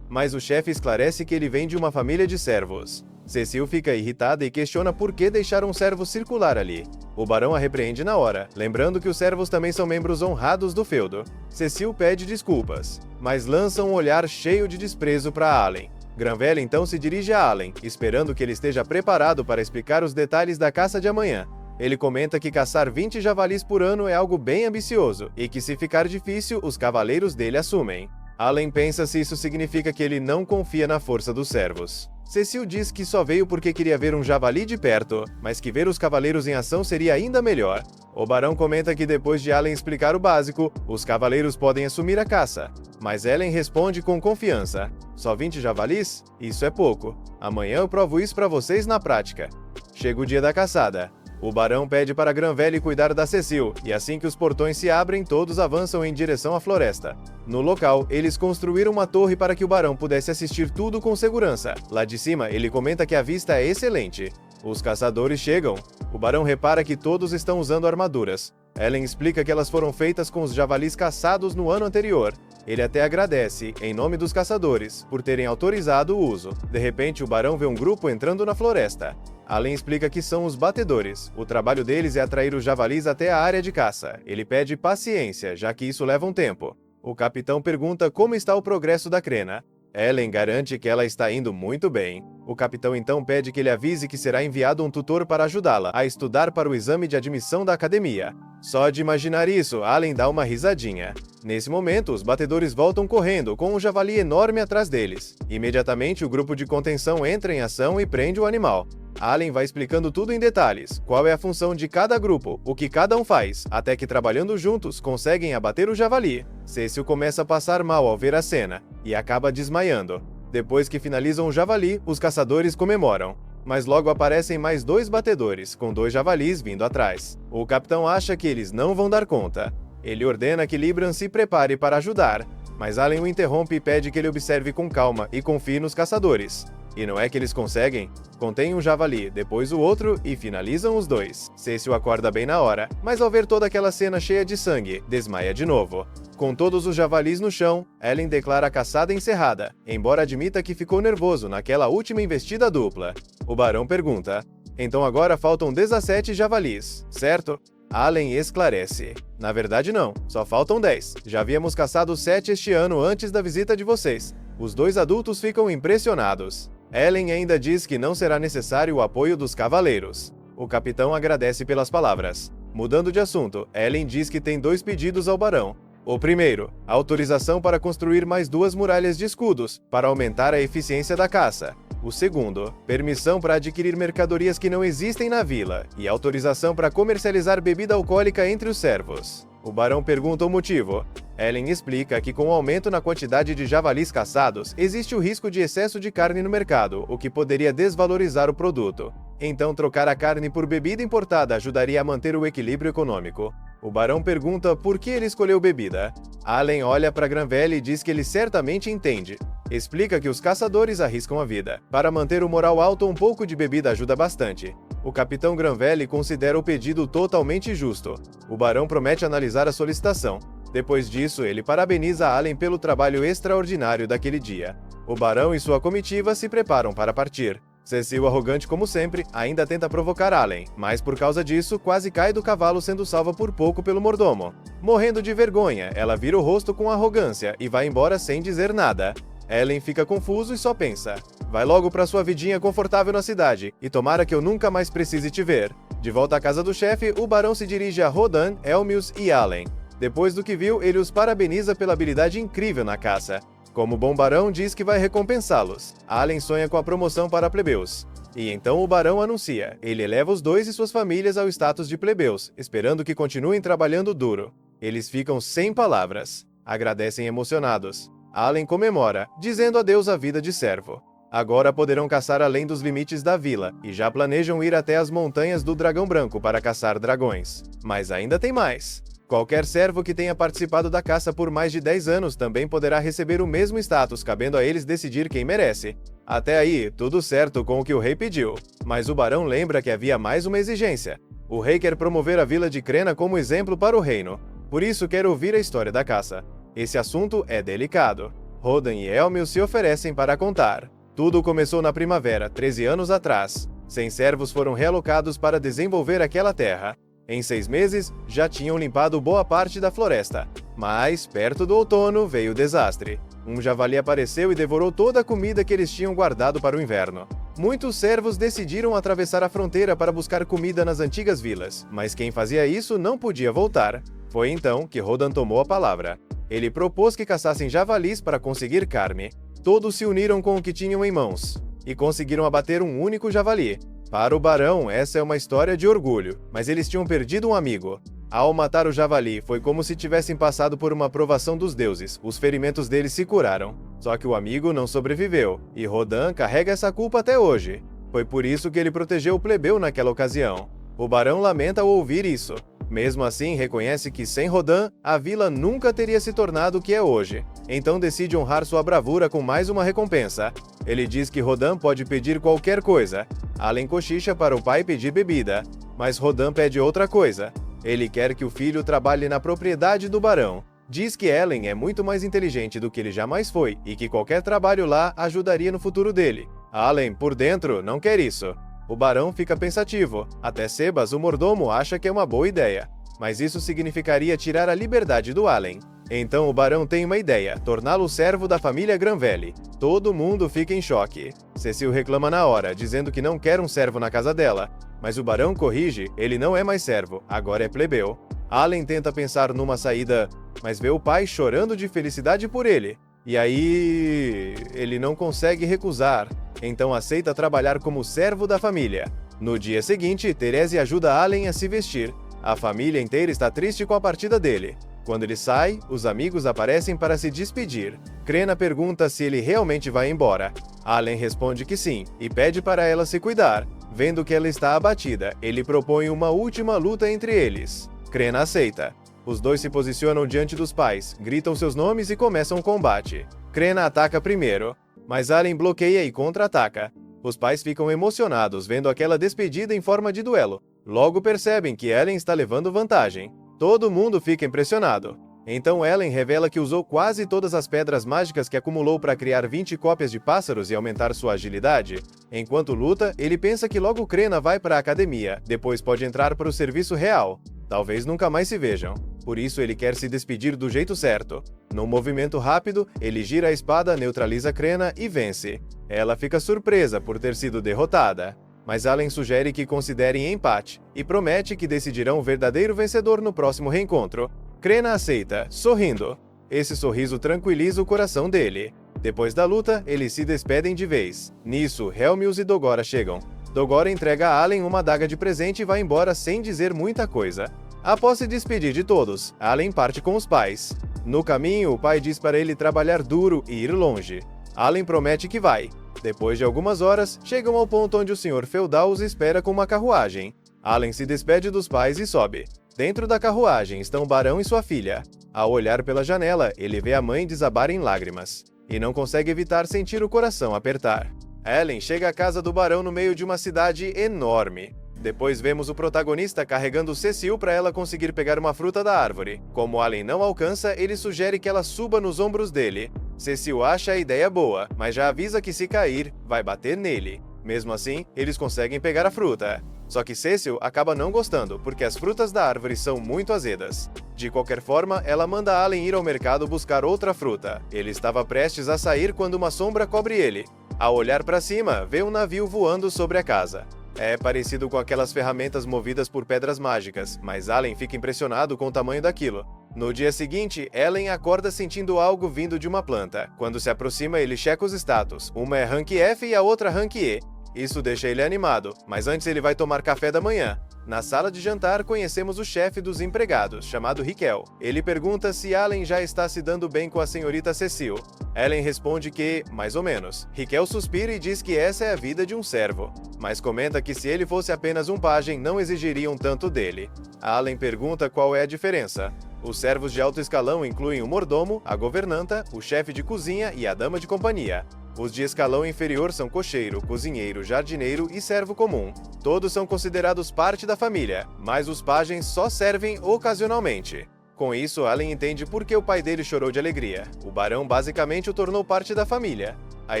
Speaker 1: Mas o chefe esclarece que ele vem de uma família de servos. Cecil fica irritada e questiona por que deixaram um servo circular ali. O barão a repreende na hora, lembrando que os servos também são membros honrados do feudo. Cecil pede desculpas, mas lança um olhar cheio de desprezo para Allen. Granvelle então se dirige a Allen, esperando que ele esteja preparado para explicar os detalhes da caça de amanhã. Ele comenta que caçar 20 javalis por ano é algo bem ambicioso, e que se ficar difícil, os cavaleiros dele assumem. Allen pensa se isso significa que ele não confia na força dos servos. Cecil diz que só veio porque queria ver um javali de perto, mas que ver os cavaleiros em ação seria ainda melhor. O barão comenta que depois de Allen explicar o básico, os cavaleiros podem assumir a caça. Mas Allen responde com confiança: só 20 javalis? Isso é pouco. Amanhã eu provo isso para vocês na prática. Chega o dia da caçada. O barão pede para Granvelle cuidar da Cecil, e assim que os portões se abrem, todos avançam em direção à floresta. No local, eles construíram uma torre para que o barão pudesse assistir tudo com segurança. Lá de cima, ele comenta que a vista é excelente. Os caçadores chegam. O barão repara que todos estão usando armaduras. Allen explica que elas foram feitas com os javalis caçados no ano anterior. Ele até agradece, em nome dos caçadores, por terem autorizado o uso. De repente, o barão vê um grupo entrando na floresta. Allen explica que são os batedores. O trabalho deles é atrair os javalis até a área de caça. Ele pede paciência, já que isso leva um tempo. O capitão pergunta como está o progresso da crena. Allen garante que ela está indo muito bem. O capitão então pede que ele avise que será enviado um tutor para ajudá-la a estudar para o exame de admissão da academia. Só de imaginar isso, Allen dá uma risadinha. Nesse momento, os batedores voltam correndo, com um javali enorme atrás deles. Imediatamente, o grupo de contenção entra em ação e prende o animal. Allen vai explicando tudo em detalhes, qual é a função de cada grupo, o que cada um faz, até que trabalhando juntos conseguem abater o javali. Cecil começa a passar mal ao ver a cena, e acaba desmaiando. Depois que finalizam o javali, os caçadores comemoram. Mas logo aparecem mais 2 batedores, com 2 javalis vindo atrás. O capitão acha que eles não vão dar conta. Ele ordena que Libran se prepare para ajudar, mas Allen o interrompe e pede que ele observe com calma e confie nos caçadores. E não é que eles conseguem? Contém um javali, depois o outro e finalizam os 2. Cecil acorda bem na hora, mas ao ver toda aquela cena cheia de sangue, desmaia de novo. Com todos os javalis no chão, Allen declara a caçada encerrada, embora admita que ficou nervoso naquela última investida dupla. O barão pergunta: então agora faltam 17 javalis, certo? Allen esclarece: na verdade não, só faltam 10. Já havíamos caçado 7 este ano antes da visita de vocês. Os 2 adultos ficam impressionados. Allen ainda diz que não será necessário o apoio dos cavaleiros. O capitão agradece pelas palavras. Mudando de assunto, Allen diz que tem 2 pedidos ao barão. O primeiro, autorização para construir mais 2 muralhas de escudos, para aumentar a eficiência da caça. O segundo, permissão para adquirir mercadorias que não existem na vila, e autorização para comercializar bebida alcoólica entre os servos. O barão pergunta o motivo. Allen explica que com o aumento na quantidade de javalis caçados, existe o risco de excesso de carne no mercado, o que poderia desvalorizar o produto. Então trocar a carne por bebida importada ajudaria a manter o equilíbrio econômico. O barão pergunta por que ele escolheu bebida. Allen olha para Granvelle e diz que ele certamente entende. Explica que os caçadores arriscam a vida. Para manter o moral alto, um pouco de bebida ajuda bastante. O capitão Granvelle considera o pedido totalmente justo. O barão promete analisar a solicitação. Depois disso, ele parabeniza Allen pelo trabalho extraordinário daquele dia. O barão e sua comitiva se preparam para partir. Cecil, arrogante como sempre, ainda tenta provocar Allen, mas por causa disso, quase cai do cavalo sendo salva por pouco pelo mordomo. Morrendo de vergonha, ela vira o rosto com arrogância e vai embora sem dizer nada. Ellen fica confuso e só pensa: vai logo pra sua vidinha confortável na cidade, e tomara que eu nunca mais precise te ver. De volta à casa do chefe, o barão se dirige a Rodan, Elmius e Allen. Depois do que viu, ele os parabeniza pela habilidade incrível na caça. Como bom barão, diz que vai recompensá-los. Allen sonha com a promoção para plebeus. E então o barão anuncia: ele eleva os dois e suas famílias ao status de plebeus, esperando que continuem trabalhando duro. Eles ficam sem palavras. Agradecem emocionados. Allen comemora, dizendo adeus à vida de servo. Agora poderão caçar além dos limites da vila, e já planejam ir até as montanhas do Dragão Branco para caçar dragões. Mas ainda tem mais. Qualquer servo que tenha participado da caça por mais de 10 anos também poderá receber o mesmo status, cabendo a eles decidir quem merece. Até aí, tudo certo com o que o rei pediu. Mas o barão lembra que havia mais uma exigência. O rei quer promover a vila de Crena como exemplo para o reino. Por isso quer ouvir a história da caça. Esse assunto é delicado. Rodan e Elmius se oferecem para contar. Tudo começou na primavera, 13 anos atrás. 100 servos foram realocados para desenvolver aquela terra. Em 6 meses, já tinham limpado boa parte da floresta. Mas, perto do outono, veio o desastre. Um javali apareceu e devorou toda a comida que eles tinham guardado para o inverno. Muitos servos decidiram atravessar a fronteira para buscar comida nas antigas vilas, mas quem fazia isso não podia voltar. Foi então que Rodan tomou a palavra. Ele propôs que caçassem javalis para conseguir carne. Todos se uniram com o que tinham em mãos, e conseguiram abater um único javali. Para o barão, essa é uma história de orgulho, mas eles tinham perdido um amigo. Ao matar o javali, foi como se tivessem passado por uma provação dos deuses. Os ferimentos deles se curaram. Só que o amigo não sobreviveu, e Rodan carrega essa culpa até hoje. Foi por isso que ele protegeu o plebeu naquela ocasião. O barão lamenta ao ouvir isso. Mesmo assim, reconhece que sem Rodan, a vila nunca teria se tornado o que é hoje. Então decide honrar sua bravura com mais uma recompensa. Ele diz que Rodan pode pedir qualquer coisa. Allen cochicha para o pai pedir bebida, mas Rodan pede outra coisa. Ele quer que o filho trabalhe na propriedade do barão. Diz que Ellen é muito mais inteligente do que ele jamais foi e que qualquer trabalho lá ajudaria no futuro dele. Allen, por dentro, não quer isso. O barão fica pensativo. Até Sebas, o mordomo, acha que é uma boa ideia. Mas isso significaria tirar a liberdade do Allen. Então o barão tem uma ideia: torná-lo servo da família Granvelle. Todo mundo fica em choque. Cecil reclama na hora, dizendo que não quer um servo na casa dela. Mas o barão corrige: ele não é mais servo, agora é plebeu. Allen tenta pensar numa saída, mas vê o pai chorando de felicidade por ele. E aí, ele não consegue recusar, então aceita trabalhar como servo da família. No dia seguinte, Therese ajuda Allen a se vestir. A família inteira está triste com a partida dele. Quando ele sai, os amigos aparecem para se despedir. Crena pergunta se ele realmente vai embora. Allen responde que sim, e pede para ela se cuidar. Vendo que ela está abatida, ele propõe uma última luta entre eles. Crena aceita. Os dois se posicionam diante dos pais, gritam seus nomes e começam o combate. Crena ataca primeiro, mas Allen bloqueia e contra-ataca. Os pais ficam emocionados vendo aquela despedida em forma de duelo. Logo percebem que Ellen está levando vantagem. Todo mundo fica impressionado. Então Ellen revela que usou quase todas as pedras mágicas que acumulou para criar 20 cópias de pássaros e aumentar sua agilidade. Enquanto luta, ele pensa que logo Crena vai para a academia, depois pode entrar para o serviço real. Talvez nunca mais se vejam. Por isso ele quer se despedir do jeito certo. Num movimento rápido, ele gira a espada, neutraliza Crena e vence. Ela fica surpresa por ter sido derrotada. Mas Allen sugere que considerem empate e promete que decidirão o verdadeiro vencedor no próximo reencontro. Crena aceita, sorrindo. Esse sorriso tranquiliza o coração dele. Depois da luta, eles se despedem de vez. Nisso, Helmius e Dogora chegam. Dogora entrega a Allen uma adaga de presente e vai embora sem dizer muita coisa. Após se despedir de todos, Allen parte com os pais. No caminho, o pai diz para ele trabalhar duro e ir longe. Allen promete que vai. Depois de algumas horas, chegam ao ponto onde o senhor feudal os espera com uma carruagem. Allen se despede dos pais e sobe. Dentro da carruagem estão o barão e sua filha. Ao olhar pela janela, ele vê a mãe desabar em lágrimas. E não consegue evitar sentir o coração apertar. Ellen chega à casa do barão no meio de uma cidade enorme. Depois vemos o protagonista carregando Cecil para ela conseguir pegar uma fruta da árvore. Como Allen não alcança, ele sugere que ela suba nos ombros dele. Cecil acha a ideia boa, mas já avisa que se cair, vai bater nele. Mesmo assim, eles conseguem pegar a fruta. Só que Cecil acaba não gostando, porque as frutas da árvore são muito azedas. De qualquer forma, ela manda Allen ir ao mercado buscar outra fruta. Ele estava prestes a sair quando uma sombra cobre ele. Ao olhar para cima, vê um navio voando sobre a casa. É parecido com aquelas ferramentas movidas por pedras mágicas, mas Allen fica impressionado com o tamanho daquilo. No dia seguinte, Ellen acorda sentindo algo vindo de uma planta. Quando se aproxima, ele checa os status. Uma é Rank F e a outra Rank E. Isso deixa ele animado, mas antes ele vai tomar café da manhã. Na sala de jantar, conhecemos o chefe dos empregados, chamado Raquel. Ele pergunta se Allen já está se dando bem com a senhorita Cecil. Ellen responde que, mais ou menos. Raquel suspira e diz que essa é a vida de um servo, mas comenta que se ele fosse apenas um pajem, não exigiriam tanto dele. Allen pergunta qual é a diferença. Os servos de alto escalão incluem o mordomo, a governanta, o chefe de cozinha e a dama de companhia. Os de escalão inferior são cocheiro, cozinheiro, jardineiro e servo comum. Todos são considerados parte da família, mas os pajens só servem ocasionalmente. Com isso, Allen entende por que o pai dele chorou de alegria. O barão basicamente o tornou parte da família. A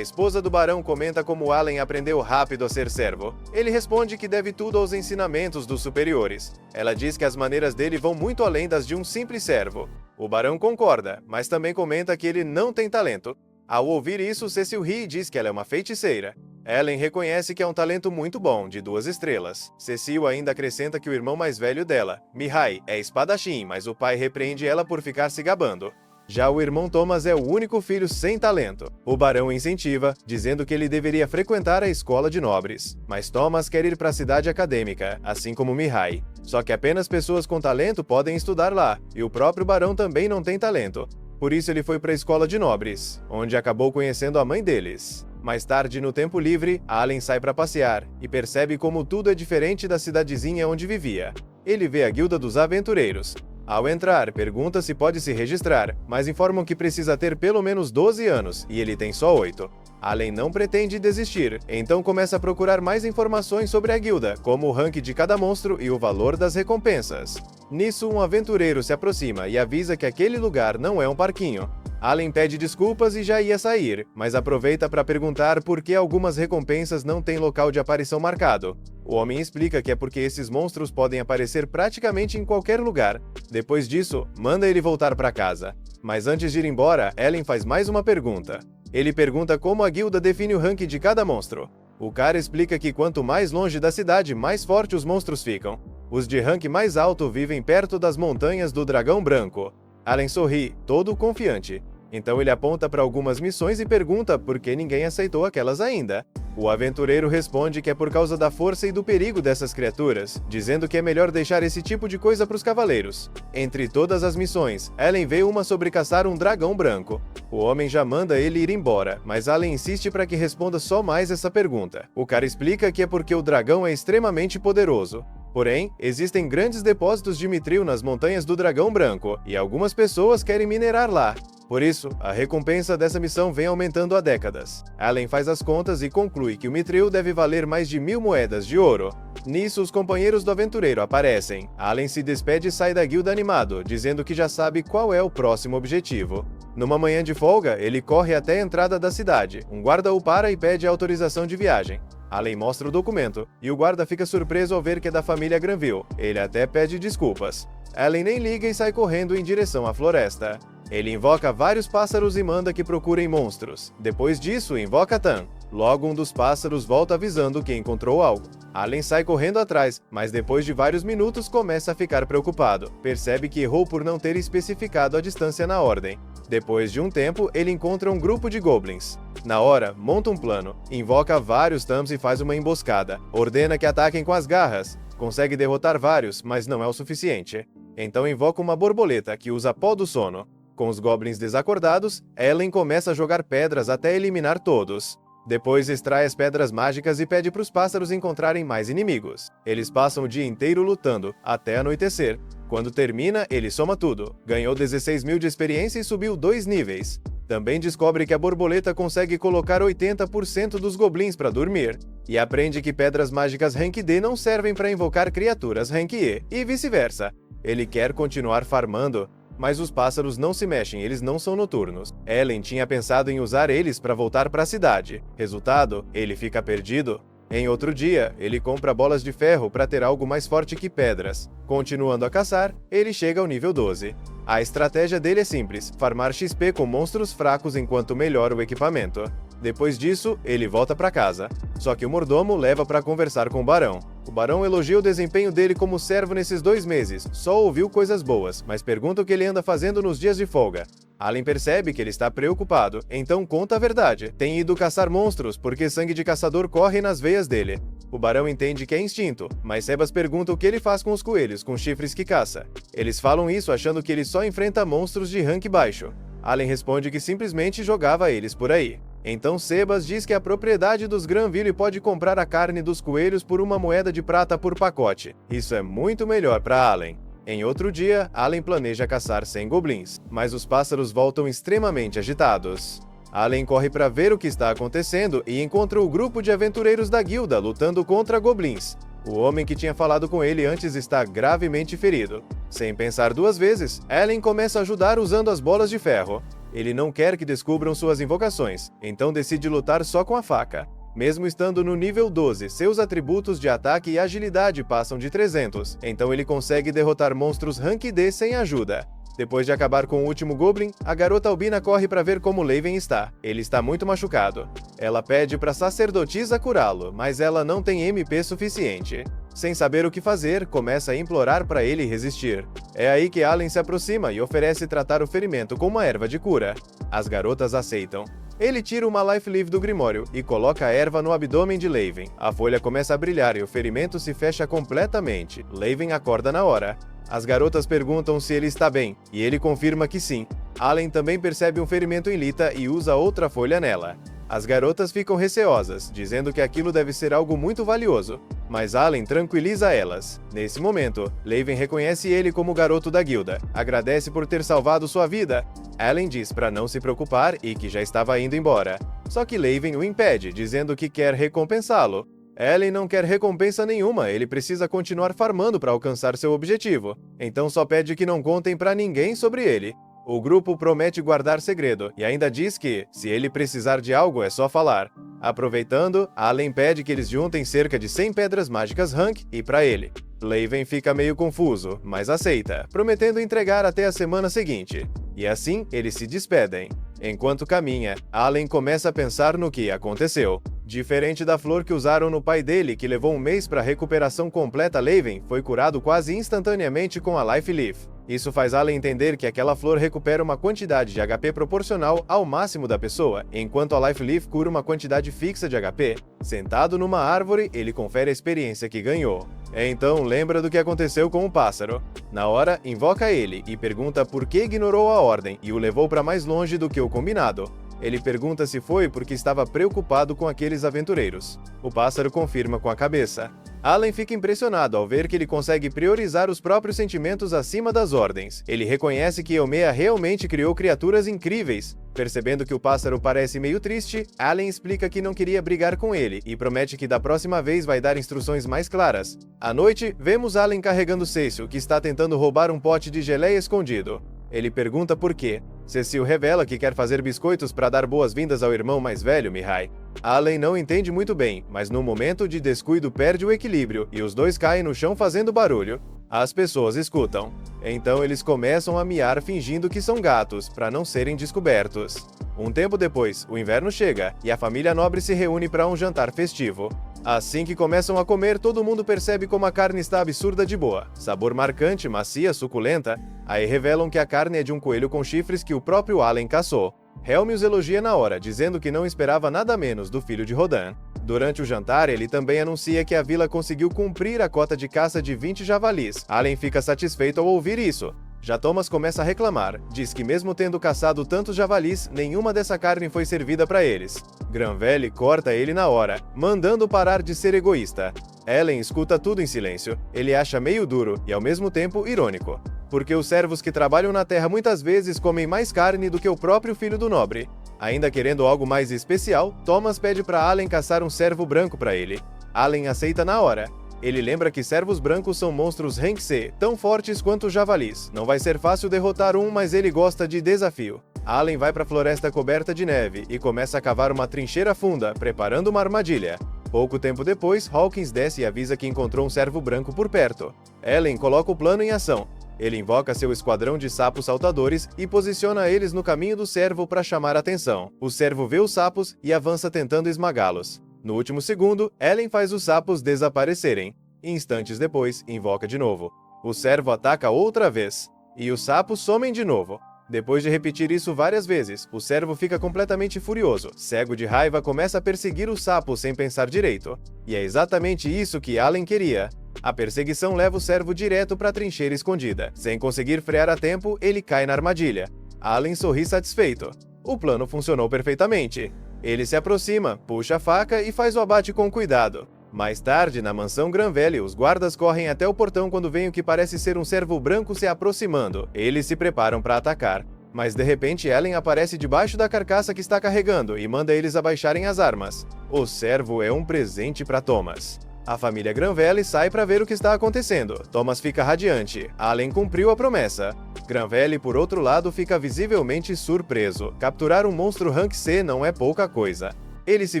Speaker 1: esposa do barão comenta como Allen aprendeu rápido a ser servo. Ele responde que deve tudo aos ensinamentos dos superiores. Ela diz que as maneiras dele vão muito além das de um simples servo. O barão concorda, mas também comenta que ele não tem talento. Ao ouvir isso, Cecil ri e diz que ela é uma feiticeira. Ellen reconhece que é um talento muito bom, de 2 estrelas. Cecil ainda acrescenta que o irmão mais velho dela, Mihai, é espadachim, mas o pai repreende ela por ficar se gabando. Já o irmão Thomas é o único filho sem talento. O barão incentiva, dizendo que ele deveria frequentar a escola de nobres. Mas Thomas quer ir para a cidade acadêmica, assim como Mihai. Só que apenas pessoas com talento podem estudar lá, e o próprio barão também não tem talento. Por isso ele foi para a escola de nobres, onde acabou conhecendo a mãe deles. Mais tarde, no tempo livre, Allen sai para passear e percebe como tudo é diferente da cidadezinha onde vivia. Ele vê a Guilda dos Aventureiros. Ao entrar, pergunta se pode se registrar, mas informam que precisa ter pelo menos 12 anos, e ele tem só 8. Allen não pretende desistir, então começa a procurar mais informações sobre a guilda, como o rank de cada monstro e o valor das recompensas. Nisso, um aventureiro se aproxima e avisa que aquele lugar não é um parquinho. Allen pede desculpas e já ia sair, mas aproveita para perguntar por que algumas recompensas não têm local de aparição marcado. O homem explica que é porque esses monstros podem aparecer praticamente em qualquer lugar. Depois disso, manda ele voltar para casa. Mas antes de ir embora, Ellen faz mais uma pergunta. Ele pergunta como a guilda define o rank de cada monstro. O cara explica que quanto mais longe da cidade, mais forte os monstros ficam. Os de rank mais alto vivem perto das montanhas do Dragão Branco. Allen sorri, todo confiante. Então ele aponta para algumas missões e pergunta por que ninguém aceitou aquelas ainda. O aventureiro responde que é por causa da força e do perigo dessas criaturas, dizendo que é melhor deixar esse tipo de coisa para os cavaleiros. Entre todas as missões, Allen vê uma sobre caçar um dragão branco. O homem já manda ele ir embora, mas Allen insiste para que responda só mais essa pergunta. O cara explica que é porque o dragão é extremamente poderoso. Porém, existem grandes depósitos de mitril nas montanhas do Dragão Branco, e algumas pessoas querem minerar lá. Por isso, a recompensa dessa missão vem aumentando há décadas. Allen faz as contas e conclui que o mitril deve valer mais de 1000 moedas de ouro. Nisso, os companheiros do aventureiro aparecem. Allen se despede e sai da guilda animado, dizendo que já sabe qual é o próximo objetivo. Numa manhã de folga, ele corre até a entrada da cidade. Um guarda o para e pede autorização de viagem. Allen mostra o documento, e o guarda fica surpreso ao ver que é da família Granville. Ele até pede desculpas. Allen nem liga e sai correndo em direção à floresta. Ele invoca vários pássaros e manda que procurem monstros. Depois disso, invoca Tan. Logo, um dos pássaros volta avisando que encontrou algo. Allen sai correndo atrás, mas depois de vários minutos começa a ficar preocupado. Percebe que errou por não ter especificado a distância na ordem. Depois de um tempo, ele encontra um grupo de goblins. Na hora, monta um plano, invoca vários Tams e faz uma emboscada. Ordena que ataquem com as garras. Consegue derrotar vários, mas não é o suficiente. Então invoca uma borboleta que usa pó do sono. Com os goblins desacordados, Ellen começa a jogar pedras até eliminar todos. Depois extrai as pedras mágicas e pede para os pássaros encontrarem mais inimigos. Eles passam o dia inteiro lutando, até anoitecer. Quando termina, ele soma tudo. Ganhou 16.000 de experiência e subiu 2 níveis. Também descobre que a borboleta consegue colocar 80% dos goblins para dormir. E aprende que pedras mágicas Rank D não servem para invocar criaturas Rank E, e vice-versa. Ele quer continuar farmando, mas os pássaros não se mexem, eles não são noturnos. Ellen tinha pensado em usar eles para voltar para a cidade. Resultado, ele fica perdido. Em outro dia, ele compra bolas de ferro para ter algo mais forte que pedras. Continuando a caçar, ele chega ao nível 12. A estratégia dele é simples, farmar XP com monstros fracos enquanto melhora o equipamento. Depois disso, ele volta para casa. Só que o mordomo leva para conversar com o barão. O barão elogia o desempenho dele como servo nesses 2 meses, só ouviu coisas boas, mas pergunta o que ele anda fazendo nos dias de folga. Allen percebe que ele está preocupado, então conta a verdade. Tem ido caçar monstros porque sangue de caçador corre nas veias dele. O barão entende que é instinto, mas Sebas pergunta o que ele faz com os coelhos com chifres que caça. Eles falam isso achando que ele só enfrenta monstros de rank baixo. Allen responde que simplesmente jogava eles por aí. Então Sebas diz que a propriedade dos Granville pode comprar a carne dos coelhos por 1 moeda de prata por pacote. Isso é muito melhor para Allen. Em outro dia, Allen planeja caçar 100 goblins, mas os pássaros voltam extremamente agitados. Allen corre para ver o que está acontecendo e encontra o grupo de aventureiros da guilda lutando contra goblins. O homem que tinha falado com ele antes está gravemente ferido. Sem pensar 2 vezes, Allen começa a ajudar usando as bolas de ferro. Ele não quer que descubram suas invocações, então decide lutar só com a faca. Mesmo estando no nível 12, seus atributos de ataque e agilidade passam de 300, então ele consegue derrotar monstros Rank D sem ajuda. Depois de acabar com o último Goblin, a garota albina corre para ver como Leiven está. Ele está muito machucado. Ela pede para a sacerdotisa curá-lo, mas ela não tem MP suficiente. Sem saber o que fazer, começa a implorar para ele resistir. É aí que Allen se aproxima e oferece tratar o ferimento com uma erva de cura. As garotas aceitam. Ele tira uma Life Leaf do Grimório e coloca a erva no abdômen de Leiven. A folha começa a brilhar e o ferimento se fecha completamente. Leiven acorda na hora. As garotas perguntam se ele está bem, e ele confirma que sim. Allen também percebe um ferimento em Lita e usa outra folha nela. As garotas ficam receosas, dizendo que aquilo deve ser algo muito valioso, mas Allen tranquiliza elas. Nesse momento, Leiven reconhece ele como garoto da guilda, agradece por ter salvado sua vida. Allen diz para não se preocupar e que já estava indo embora. Só que Leiven o impede, dizendo que quer recompensá-lo. Allen não quer recompensa nenhuma, ele precisa continuar farmando para alcançar seu objetivo, então só pede que não contem para ninguém sobre ele. O grupo promete guardar segredo e ainda diz que, se ele precisar de algo, é só falar. Aproveitando, Allen pede que eles juntem cerca de 100 pedras mágicas Rank e para ele. Leiven fica meio confuso, mas aceita, prometendo entregar até a semana seguinte. E assim, eles se despedem. Enquanto caminha, Allen começa a pensar no que aconteceu. Diferente da flor que usaram no pai dele, que levou 1 mês para recuperação completa, Leiven foi curado quase instantaneamente com a Life Leaf. Isso faz Allen entender que aquela flor recupera uma quantidade de HP proporcional ao máximo da pessoa, enquanto a Life Leaf cura uma quantidade fixa de HP. Sentado numa árvore, ele confere a experiência que ganhou. Então lembra do que aconteceu com o pássaro. Na hora, invoca ele e pergunta por que ignorou a ordem e o levou para mais longe do que o combinado. Ele pergunta se foi porque estava preocupado com aqueles aventureiros. O pássaro confirma com a cabeça. Allen fica impressionado ao ver que ele consegue priorizar os próprios sentimentos acima das ordens. Ele reconhece que Eumea realmente criou criaturas incríveis. Percebendo que o pássaro parece meio triste, Allen explica que não queria brigar com ele e promete que da próxima vez vai dar instruções mais claras. À noite, vemos Allen carregando Cecil, que está tentando roubar um pote de geleia escondido. Ele pergunta por quê. Cecil revela que quer fazer biscoitos para dar boas-vindas ao irmão mais velho, Mihai. Allen não entende muito bem, mas num momento de descuido perde o equilíbrio e os dois caem no chão fazendo barulho. As pessoas escutam. Então eles começam a miar fingindo que são gatos, para não serem descobertos. Um tempo depois, o inverno chega e a família nobre se reúne para um jantar festivo. Assim que começam a comer, todo mundo percebe como a carne está absurda de boa. Sabor marcante, macia, suculenta. Aí revelam que a carne é de um coelho com chifres que o próprio Allen caçou. Helm os elogia na hora, dizendo que não esperava nada menos do filho de Rodan. Durante o jantar, ele também anuncia que a vila conseguiu cumprir a cota de caça de 20 javalis. Allen fica satisfeito ao ouvir isso. Já Thomas começa a reclamar, diz que mesmo tendo caçado tantos javalis, nenhuma dessa carne foi servida para eles. Granvelle corta ele na hora, mandando parar de ser egoísta. Ellen escuta tudo em silêncio. Ele acha meio duro e, ao mesmo tempo, irônico. Porque os servos que trabalham na terra muitas vezes comem mais carne do que o próprio filho do nobre. Ainda querendo algo mais especial, Thomas pede para Allen caçar um servo branco para ele. Allen aceita na hora. Ele lembra que servos brancos são monstros Henksé, tão fortes quanto javalis. Não vai ser fácil derrotar um, mas ele gosta de desafio. Allen vai para a floresta coberta de neve e começa a cavar uma trincheira funda, preparando uma armadilha. Pouco tempo depois, Hawkins desce e avisa que encontrou um servo branco por perto. Ellen coloca o plano em ação. Ele invoca seu esquadrão de sapos saltadores e posiciona eles no caminho do servo para chamar a atenção. O servo vê os sapos e avança tentando esmagá-los. No último segundo, Ellen faz os sapos desaparecerem. Instantes depois, invoca de novo. O servo ataca outra vez. E os sapos somem de novo. Depois de repetir isso várias vezes, o servo fica completamente furioso. Cego de raiva, começa a perseguir os sapos sem pensar direito. E é exatamente isso que Allen queria. A perseguição leva o servo direto para a trincheira escondida. Sem conseguir frear a tempo, ele cai na armadilha. Allen sorri satisfeito. O plano funcionou perfeitamente. Ele se aproxima, puxa a faca e faz o abate com cuidado. Mais tarde, na mansão Granvelle, os guardas correm até o portão quando veem o que parece ser um servo branco se aproximando. Eles se preparam para atacar. Mas de repente Ellen aparece debaixo da carcaça que está carregando e manda eles abaixarem as armas. O servo é um presente para Thomas. A família Granvelle sai para ver o que está acontecendo. Thomas fica radiante. Allen cumpriu a promessa. Granvelle, por outro lado, fica visivelmente surpreso. Capturar um monstro Henksé não é pouca coisa. Ele se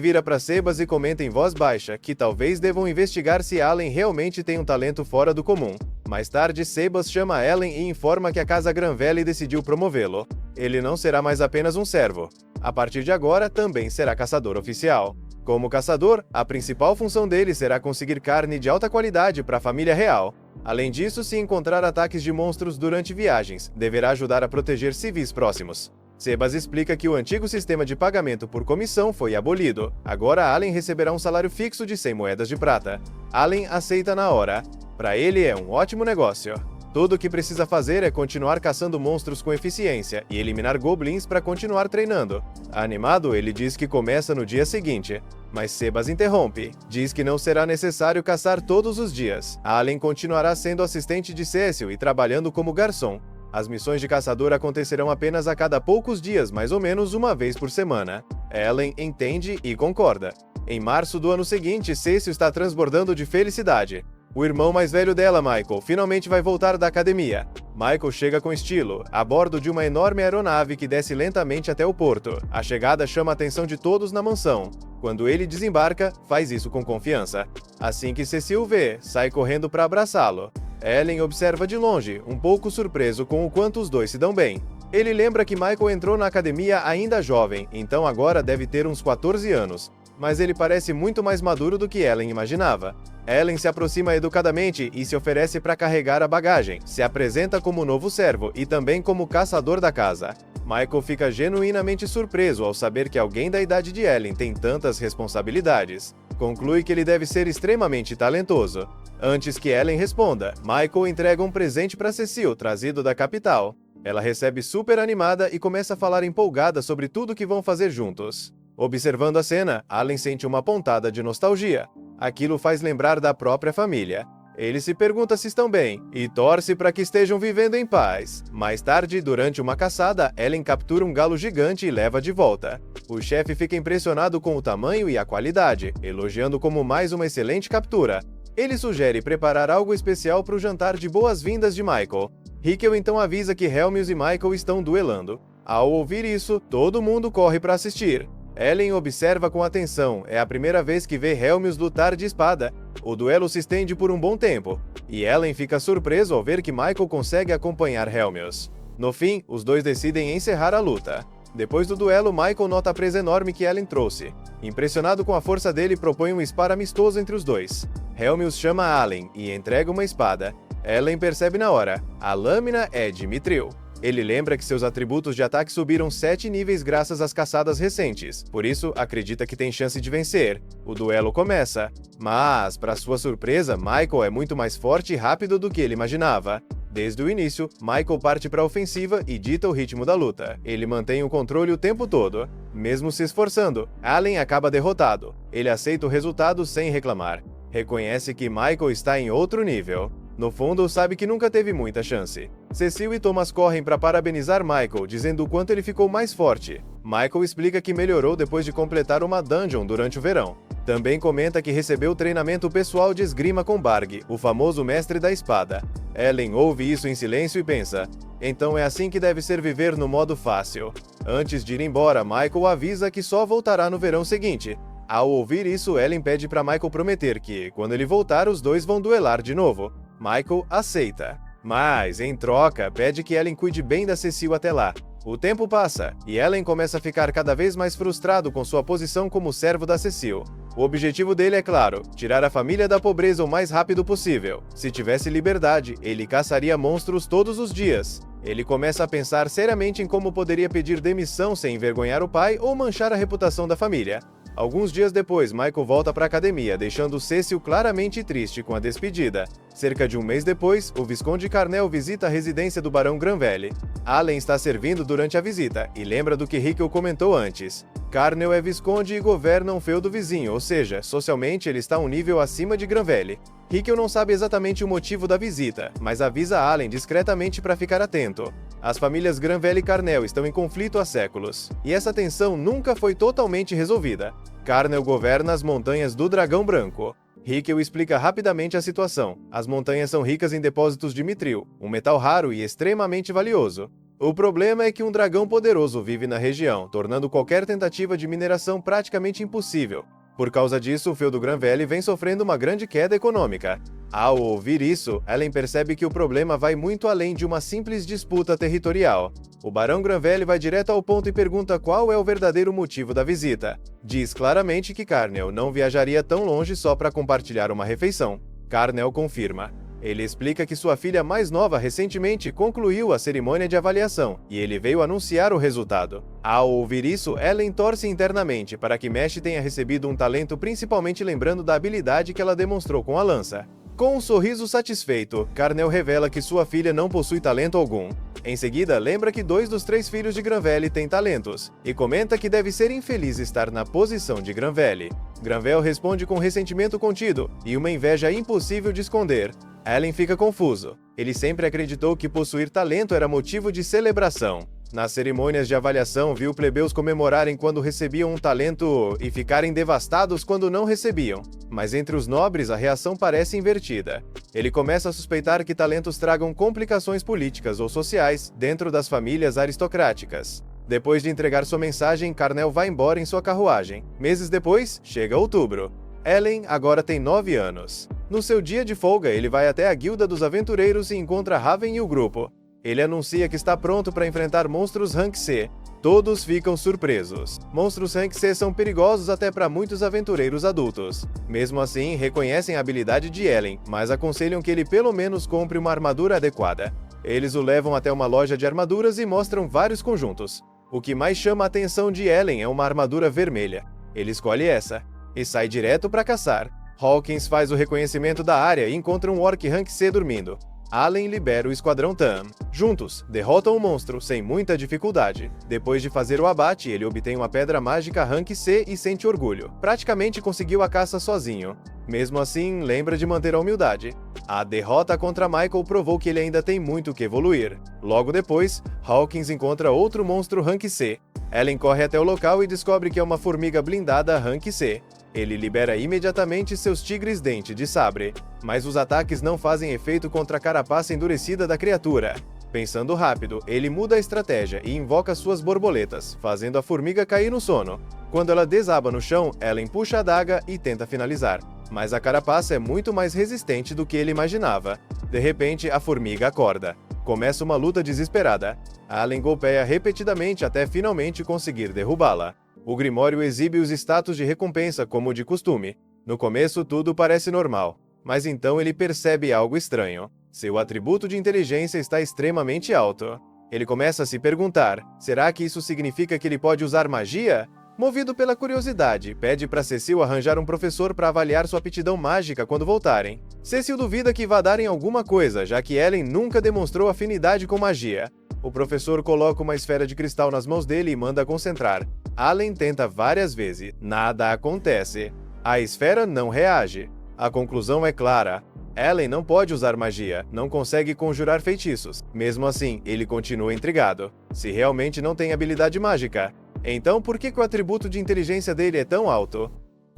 Speaker 1: vira para Sebas e comenta em voz baixa que talvez devam investigar se Allen realmente tem um talento fora do comum. Mais tarde, Sebas chama Ellen e informa que a casa Granvelle decidiu promovê-lo. Ele não será mais apenas um servo. A partir de agora, também será caçador oficial. Como caçador, a principal função dele será conseguir carne de alta qualidade para a família real. Além disso, se encontrar ataques de monstros durante viagens, deverá ajudar a proteger civis próximos. Sebas explica que o antigo sistema de pagamento por comissão foi abolido. Agora Allen receberá um salário fixo de 100 moedas de prata. Allen aceita na hora. Para ele é um ótimo negócio. Tudo o que precisa fazer é continuar caçando monstros com eficiência e eliminar goblins para continuar treinando. Animado, ele diz que começa no dia seguinte. Mas Sebas interrompe. Diz que não será necessário caçar todos os dias. Allen continuará sendo assistente de Cecil e trabalhando como garçom. As missões de caçador acontecerão apenas a cada poucos dias, mais ou menos uma vez por semana. Ellen entende e concorda. Em março do ano seguinte, Cecil está transbordando de felicidade. O irmão mais velho dela, Michael, finalmente vai voltar da academia. Michael chega com estilo, a bordo de uma enorme aeronave que desce lentamente até o porto. A chegada chama a atenção de todos na mansão. Quando ele desembarca, faz isso com confiança. Assim que Cecil vê, sai correndo para abraçá-lo. Ellen observa de longe, um pouco surpreso com o quanto os dois se dão bem. Ele lembra que Michael entrou na academia ainda jovem, então agora deve ter uns 14 anos. Mas ele parece muito mais maduro do que Ellen imaginava. Ellen se aproxima educadamente e se oferece para carregar a bagagem. Se apresenta como novo servo e também como caçador da casa. Michael fica genuinamente surpreso ao saber que alguém da idade de Ellen tem tantas responsabilidades. Conclui que ele deve ser extremamente talentoso. Antes que Ellen responda, Michael entrega um presente para Cecil, trazido da capital. Ela recebe super animada e começa a falar empolgada sobre tudo que vão fazer juntos. Observando a cena, Allen sente uma pontada de nostalgia. Aquilo faz lembrar da própria família. Ele se pergunta se estão bem e torce para que estejam vivendo em paz. Mais tarde, durante uma caçada, Ellen captura um galo gigante e leva de volta. O chefe fica impressionado com o tamanho e a qualidade, elogiando como mais uma excelente captura. Ele sugere preparar algo especial para o jantar de boas-vindas de Michael. Hickel então avisa que Helmius e Michael estão duelando. Ao ouvir isso, todo mundo corre para assistir. Ellen observa com atenção, é a primeira vez que vê Helmius lutar de espada. O duelo se estende por um bom tempo, e Ellen fica surpreso ao ver que Michael consegue acompanhar Helmius. No fim, os dois decidem encerrar a luta. Depois do duelo, Michael nota a presa enorme que Ellen trouxe. Impressionado com a força dele, propõe um spar amistoso entre os dois. Helmius chama Allen e entrega uma espada. Ellen percebe na hora, a lâmina é de Mithril. Ele lembra que seus atributos de ataque subiram 7 níveis graças às caçadas recentes, por isso acredita que tem chance de vencer. O duelo começa, mas, para sua surpresa, Michael é muito mais forte e rápido do que ele imaginava. Desde o início, Michael parte para a ofensiva e dita o ritmo da luta. Ele mantém o controle o tempo todo. Mesmo se esforçando, Allen acaba derrotado. Ele aceita o resultado sem reclamar. Reconhece que Michael está em outro nível. No fundo, sabe que nunca teve muita chance. Cecil e Thomas correm para parabenizar Michael, dizendo o quanto ele ficou mais forte. Michael explica que melhorou depois de completar uma dungeon durante o verão. Também comenta que recebeu treinamento pessoal de esgrima com Barg, o famoso mestre da espada. Ellen ouve isso em silêncio e pensa, então é assim que deve ser viver no modo fácil. Antes de ir embora, Michael avisa que só voltará no verão seguinte. Ao ouvir isso, Ellen pede para Michael prometer que, quando ele voltar, os dois vão duelar de novo. Michael aceita. Mas, em troca, pede que Ellen cuide bem da Cecil até lá. O tempo passa, e Ellen começa a ficar cada vez mais frustrado com sua posição como servo da Cecil. O objetivo dele é claro, tirar a família da pobreza o mais rápido possível. Se tivesse liberdade, ele caçaria monstros todos os dias. Ele começa a pensar seriamente em como poderia pedir demissão sem envergonhar o pai ou manchar a reputação da família. Alguns dias depois, Michael volta para a academia, deixando Cecil claramente triste com a despedida. Cerca de um mês depois, o Visconde Carnell visita a residência do Barão Granvelle. Allen está servindo durante a visita e lembra do que Hickel comentou antes. Carnell é Visconde e governa um feudo vizinho, ou seja, socialmente ele está um nível acima de Granvelle. Hickel não sabe exatamente o motivo da visita, mas avisa Allen discretamente para ficar atento. As famílias Granvelle e Carnell estão em conflito há séculos, e essa tensão nunca foi totalmente resolvida. Carnell governa as Montanhas do Dragão Branco. Hickel explica rapidamente a situação. As montanhas são ricas em depósitos de mitril, um metal raro e extremamente valioso. O problema é que um dragão poderoso vive na região, tornando qualquer tentativa de mineração praticamente impossível. Por causa disso, o feudo Granvelle vem sofrendo uma grande queda econômica. Ao ouvir isso, Ellen percebe que o problema vai muito além de uma simples disputa territorial. O Barão Granvelle vai direto ao ponto e pergunta qual é o verdadeiro motivo da visita. Diz claramente que Carnell não viajaria tão longe só para compartilhar uma refeição. Carnell confirma. Ele explica que sua filha mais nova recentemente concluiu a cerimônia de avaliação, e ele veio anunciar o resultado. Ao ouvir isso, Ellen torce internamente para que Mesh tenha recebido um talento, principalmente lembrando da habilidade que ela demonstrou com a lança. Com um sorriso satisfeito, Carnell revela que sua filha não possui talento algum. Em seguida, lembra que 2 dos 3 filhos de Granvelle têm talentos, e comenta que deve ser infeliz estar na posição de Granvelle. Granvelle responde com ressentimento contido e uma inveja impossível de esconder. Ellen fica confuso. Ele sempre acreditou que possuir talento era motivo de celebração. Nas cerimônias de avaliação, viu plebeus comemorarem quando recebiam um talento e ficarem devastados quando não recebiam. Mas entre os nobres, a reação parece invertida. Ele começa a suspeitar que talentos tragam complicações políticas ou sociais dentro das famílias aristocráticas. Depois de entregar sua mensagem, Carnell vai embora em sua carruagem. Meses depois, chega outubro. Ellen agora tem 9 anos. No seu dia de folga, ele vai até a Guilda dos Aventureiros e encontra Raven e o grupo. Ele anuncia que está pronto para enfrentar monstros Rank C. Todos ficam surpresos. Monstros Rank C são perigosos até para muitos aventureiros adultos. Mesmo assim, reconhecem a habilidade de Ellen, mas aconselham que ele pelo menos compre uma armadura adequada. Eles o levam até uma loja de armaduras e mostram vários conjuntos. O que mais chama a atenção de Ellen é uma armadura vermelha. Ele escolhe essa e sai direto para caçar. Hawkins faz o reconhecimento da área e encontra um Orc Rank C dormindo. Allen libera o Esquadrão Tam. Juntos, derrotam o monstro sem muita dificuldade. Depois de fazer o abate, ele obtém uma pedra mágica Rank C e sente orgulho. Praticamente conseguiu a caça sozinho. Mesmo assim, lembra de manter a humildade. A derrota contra Michael provou que ele ainda tem muito que evoluir. Logo depois, Hawkins encontra outro monstro Rank C. Ellen corre até o local e descobre que é uma formiga blindada Rank C. Ele libera imediatamente seus tigres dente de sabre, mas os ataques não fazem efeito contra a carapaça endurecida da criatura. Pensando rápido, ele muda a estratégia e invoca suas borboletas, fazendo a formiga cair no sono. Quando ela desaba no chão, Ellen puxa a adaga e tenta finalizar, mas a carapaça é muito mais resistente do que ele imaginava. De repente, a formiga acorda. Começa uma luta desesperada. Allen golpeia repetidamente até finalmente conseguir derrubá-la. O Grimório exibe os status de recompensa como de costume. No começo, tudo parece normal, mas então ele percebe algo estranho. Seu atributo de inteligência está extremamente alto. Ele começa a se perguntar, será que isso significa que ele pode usar magia? Movido pela curiosidade, pede para Cecil arranjar um professor para avaliar sua aptidão mágica quando voltarem. Cecil duvida que vá dar em alguma coisa, já que Ellen nunca demonstrou afinidade com magia. O professor coloca uma esfera de cristal nas mãos dele e manda concentrar. Allen tenta várias vezes, nada acontece. A esfera não reage. A conclusão é clara. Allen não pode usar magia, não consegue conjurar feitiços. Mesmo assim, ele continua intrigado. Se realmente não tem habilidade mágica, então por que o atributo de inteligência dele é tão alto?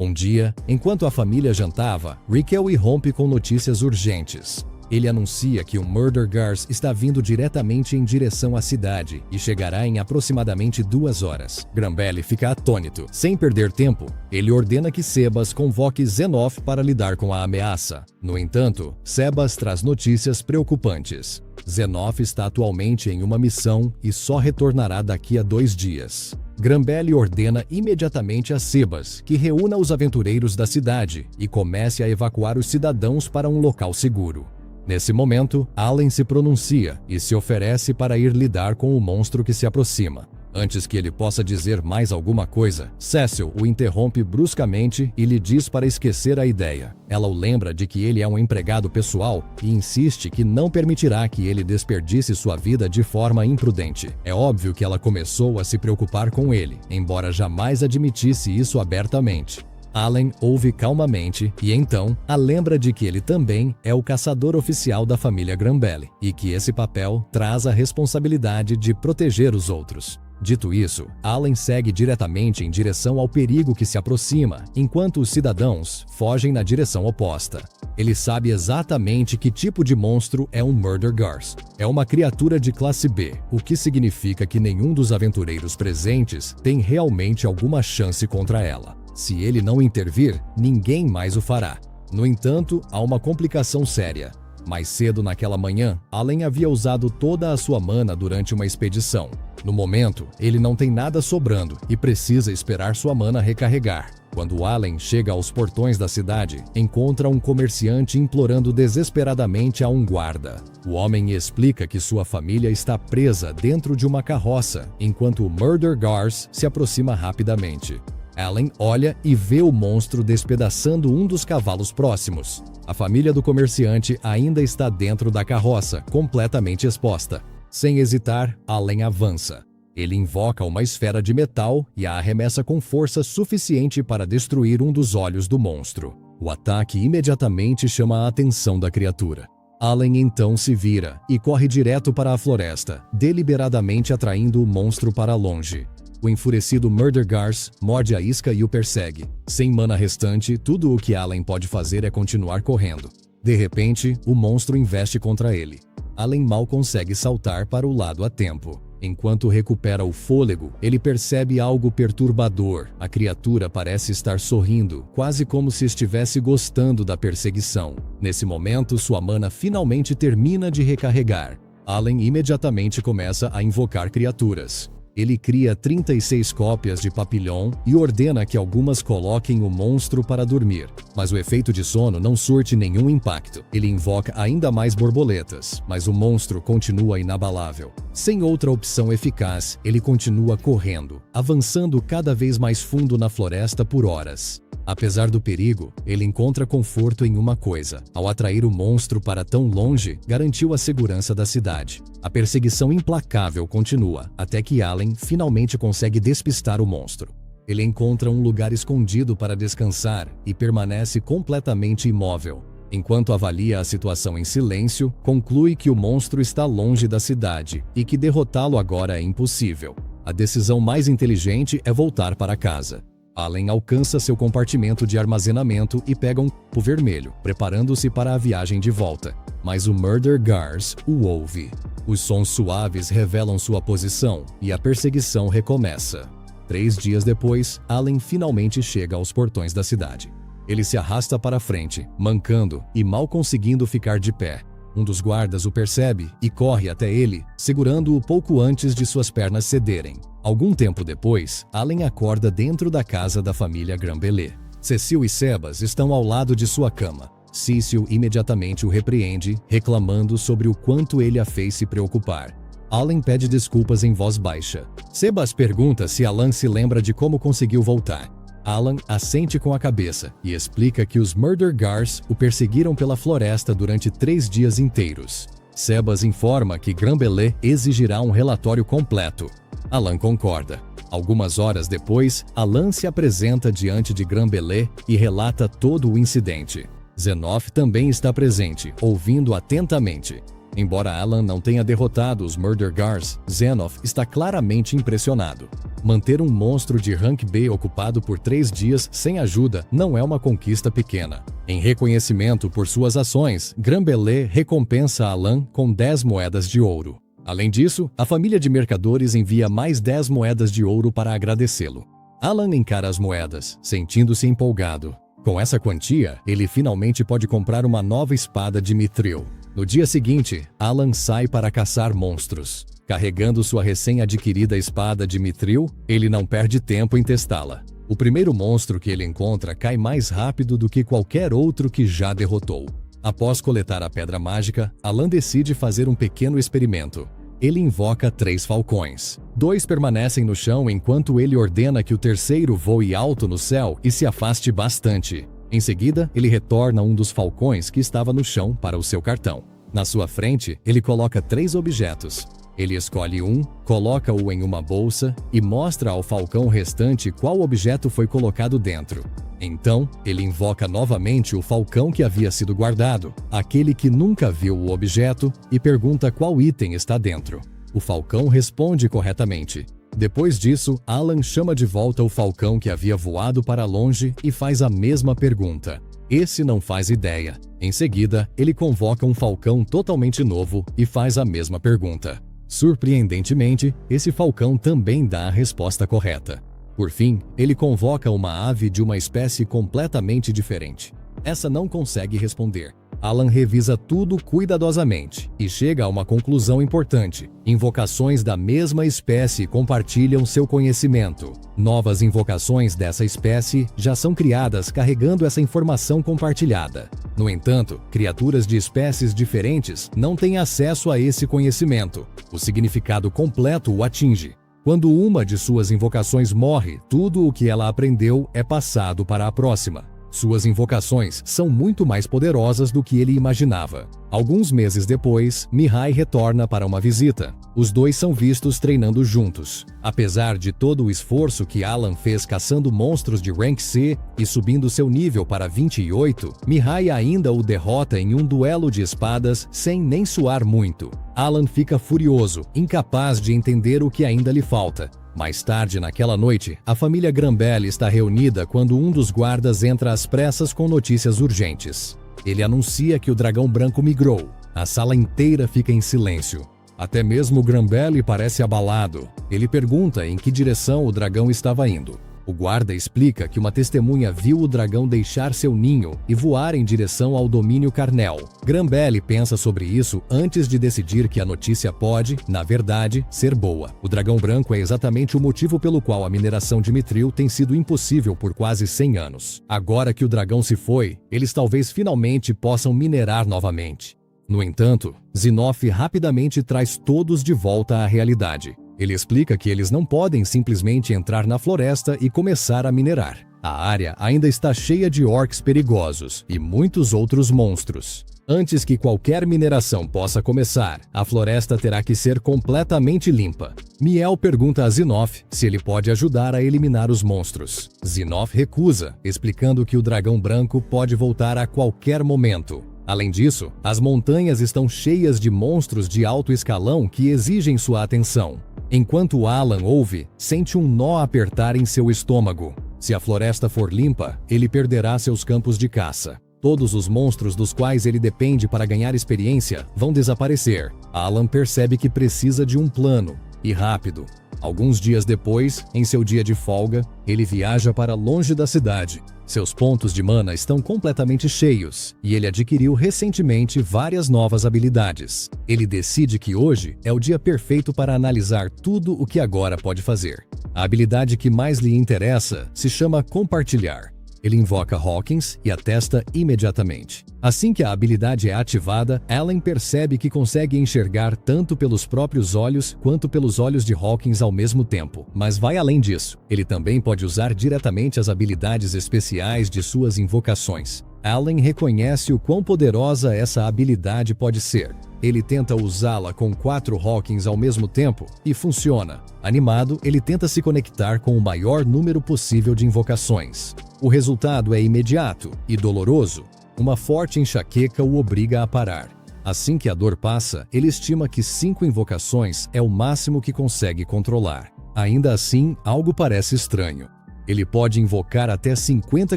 Speaker 2: Um dia, enquanto a família jantava, Raquel irrompe com notícias urgentes. Ele anuncia que o Murder Gars está vindo diretamente em direção à cidade e chegará em aproximadamente 2 horas. Grambelli fica atônito. Sem perder tempo, ele ordena que Sebas convoque Zenoff para lidar com a ameaça. No entanto, Sebas traz notícias preocupantes. Zenoff está atualmente em uma missão e só retornará daqui a 2 dias. Grambelli ordena imediatamente a Sebas que reúna os aventureiros da cidade e comece a evacuar os cidadãos para um local seguro. Nesse momento, Allen se pronuncia e se oferece para ir lidar com o monstro que se aproxima. Antes que ele possa dizer mais alguma coisa, Cecil o interrompe bruscamente e lhe diz para esquecer a ideia. Ela o lembra de que ele é um empregado pessoal e insiste que não permitirá que ele desperdice sua vida de forma imprudente. É óbvio que ela começou a se preocupar com ele, embora jamais admitisse isso abertamente. Allen ouve calmamente e então a lembra de que ele também é o caçador oficial da família Grambelli e que esse papel traz a responsabilidade de proteger os outros. Dito isso, Allen segue diretamente em direção ao perigo que se aproxima, enquanto os cidadãos fogem na direção oposta. Ele sabe exatamente que tipo de monstro é um Murder Gars. É uma criatura de classe B, o que significa que nenhum dos aventureiros presentes tem realmente alguma chance contra ela. Se ele não intervir, ninguém mais o fará. No entanto, há uma complicação séria. Mais cedo naquela manhã, Allen havia usado toda a sua mana durante uma expedição. No momento, ele não tem nada sobrando e precisa esperar sua mana recarregar. Quando Allen chega aos portões da cidade, encontra um comerciante implorando desesperadamente a um guarda. O homem explica que sua família está presa dentro de uma carroça, enquanto o Murder Gars se aproxima rapidamente. Allen olha e vê o monstro despedaçando um dos cavalos próximos. A família do comerciante ainda está dentro da carroça, completamente exposta. Sem hesitar, Allen avança. Ele invoca uma esfera de metal e a arremessa com força suficiente para destruir um dos olhos do monstro. O ataque imediatamente chama a atenção da criatura. Allen então se vira e corre direto para a floresta, deliberadamente atraindo o monstro para longe. O enfurecido Murder Gars morde a isca e o persegue. Sem mana restante, tudo o que Allen pode fazer é continuar correndo. De repente, o monstro investe contra ele. Allen mal consegue saltar para o lado a tempo. Enquanto recupera o fôlego, ele percebe algo perturbador. A criatura parece estar sorrindo, quase como se estivesse gostando da perseguição. Nesse momento, sua mana finalmente termina de recarregar. Allen imediatamente começa a invocar criaturas. Ele cria 36 cópias de Papillon e ordena que algumas coloquem o monstro para dormir. Mas o efeito de sono não surte nenhum impacto. Ele invoca ainda mais borboletas, mas o monstro continua inabalável. Sem outra opção eficaz, ele continua correndo, avançando cada vez mais fundo na floresta por horas. Apesar do perigo, ele encontra conforto em uma coisa. Ao atrair o monstro para tão longe, garantiu a segurança da cidade. A perseguição implacável continua, até que Allen finalmente consegue despistar o monstro. Ele encontra um lugar escondido para descansar e permanece completamente imóvel. Enquanto avalia a situação em silêncio, conclui que o monstro está longe da cidade e que derrotá-lo agora é impossível. A decisão mais inteligente é voltar para casa. Allen alcança seu compartimento de armazenamento e pega um copo vermelho, preparando-se para a viagem de volta. Mas o Murder Gars o ouve. Os sons suaves revelam sua posição e a perseguição recomeça. 3 dias depois, Allen finalmente chega aos portões da cidade. Ele se arrasta para frente, mancando e mal conseguindo ficar de pé. Um dos guardas o percebe e corre até ele, segurando-o pouco antes de suas pernas cederem. Algum tempo depois, Allen acorda dentro da casa da família Grambelli. Cecil e Sebas estão ao lado de sua cama. Cecil imediatamente o repreende, reclamando sobre o quanto ele a fez se preocupar. Allen pede desculpas em voz baixa. Sebas pergunta se Alan se lembra de como conseguiu voltar. Alan assente com a cabeça e explica que os Murder Gars o perseguiram pela floresta durante 3 dias inteiros. Sebas informa que Granbelé exigirá um relatório completo. Alan concorda. Algumas horas depois, Alan se apresenta diante de Granbelé e relata todo o incidente. Zenoff também está presente, ouvindo atentamente. Embora Alan não tenha derrotado os Murder Gars, Zenoff está claramente impressionado. Manter um monstro de Rank B ocupado por 3 dias sem ajuda não é uma conquista pequena. Em reconhecimento por suas ações, Granbelé recompensa Alan com 10 moedas de ouro. Além disso, a família de mercadores envia mais 10 moedas de ouro para agradecê-lo. Alan encara as moedas, sentindo-se empolgado. Com essa quantia, ele finalmente pode comprar uma nova espada de Mithril. No dia seguinte, Alan sai para caçar monstros. Carregando sua recém-adquirida espada de Mithril, ele não perde tempo em testá-la. O primeiro monstro que ele encontra cai mais rápido do que qualquer outro que já derrotou. Após coletar a pedra mágica, Alan decide fazer um pequeno experimento. Ele invoca 3 falcões. 2 permanecem no chão enquanto ele ordena que o terceiro voe alto no céu e se afaste bastante. Em seguida, ele retorna um dos falcões que estava no chão para o seu cartão. Na sua frente, ele coloca 3 objetos. Ele escolhe um, coloca-o em uma bolsa e mostra ao falcão restante qual objeto foi colocado dentro. Então, ele invoca novamente o falcão que havia sido guardado, aquele que nunca viu o objeto, e pergunta qual item está dentro. O falcão responde corretamente. Depois disso, Alan chama de volta o falcão que havia voado para longe e faz a mesma pergunta. Esse não faz ideia. Em seguida, ele convoca um falcão totalmente novo e faz a mesma pergunta. Surpreendentemente, esse falcão também dá a resposta correta. Por fim, ele convoca uma ave de uma espécie completamente diferente. Essa não consegue responder. Alan revisa tudo cuidadosamente e chega a uma conclusão importante. Invocações da mesma espécie compartilham seu conhecimento. Novas invocações dessa espécie já são criadas carregando essa informação compartilhada. No entanto, criaturas de espécies diferentes não têm acesso a esse conhecimento. O significado completo o atinge. Quando uma de suas invocações morre, tudo o que ela aprendeu é passado para a próxima. Suas invocações são muito mais poderosas do que ele imaginava. Alguns meses depois, Mihai retorna para uma visita. Os dois são vistos treinando juntos. Apesar de todo o esforço que Alan fez caçando monstros de Rank C e subindo seu nível para 28, Mihai ainda o derrota em um duelo de espadas sem nem suar muito. Alan fica furioso, incapaz de entender o que ainda lhe falta. Mais tarde naquela noite, a família Granbelé está reunida quando um dos guardas entra às pressas com notícias urgentes. Ele anuncia que o dragão branco migrou. A sala inteira fica em silêncio. Até mesmo Granbelé parece abalado. Ele pergunta em que direção o dragão estava indo. O guarda explica que uma testemunha viu o dragão deixar seu ninho e voar em direção ao domínio Carnel. Granbelé pensa sobre isso antes de decidir que a notícia pode, na verdade, ser boa. O dragão branco é exatamente o motivo pelo qual a mineração de Mithril tem sido impossível por quase 100 anos. Agora que o dragão se foi, eles talvez finalmente possam minerar novamente. No entanto, Zenoff rapidamente traz todos de volta à realidade. Ele explica que eles não podem simplesmente entrar na floresta e começar a minerar. A área ainda está cheia de orcs perigosos e muitos outros monstros. Antes que qualquer mineração possa começar, a floresta terá que ser completamente limpa. Miel pergunta a Zenoff se ele pode ajudar a eliminar os monstros. Zenoff recusa, explicando que o dragão branco pode voltar a qualquer momento. Além disso, as montanhas estão cheias de monstros de alto escalão que exigem sua atenção. Enquanto Alan ouve, sente um nó apertar em seu estômago. Se a floresta for limpa, ele perderá seus campos de caça. Todos os monstros dos quais ele depende para ganhar experiência vão desaparecer. Alan percebe que precisa de um plano, e rápido. Alguns dias depois, em seu dia de folga, ele viaja para longe da cidade. Seus pontos de mana estão completamente cheios, e ele adquiriu recentemente várias novas habilidades. Ele decide que hoje é o dia perfeito para analisar tudo o que agora pode fazer. A habilidade que mais lhe interessa se chama Compartilhar. Ele invoca Hawkins e a testa imediatamente. Assim que a habilidade é ativada, Alan percebe que consegue enxergar tanto pelos próprios olhos quanto pelos olhos de Hawkins ao mesmo tempo. Mas vai além disso. Ele também pode usar diretamente as habilidades especiais de suas invocações. Alan reconhece o quão poderosa essa habilidade pode ser. Ele tenta usá-la com 4 Hawkins ao mesmo tempo e funciona. Animado, ele tenta se conectar com o maior número possível de invocações. O resultado é imediato e doloroso. Uma forte enxaqueca o obriga a parar. Assim que a dor passa, ele estima que 5 invocações é o máximo que consegue controlar. Ainda assim, algo parece estranho. Ele pode invocar até 50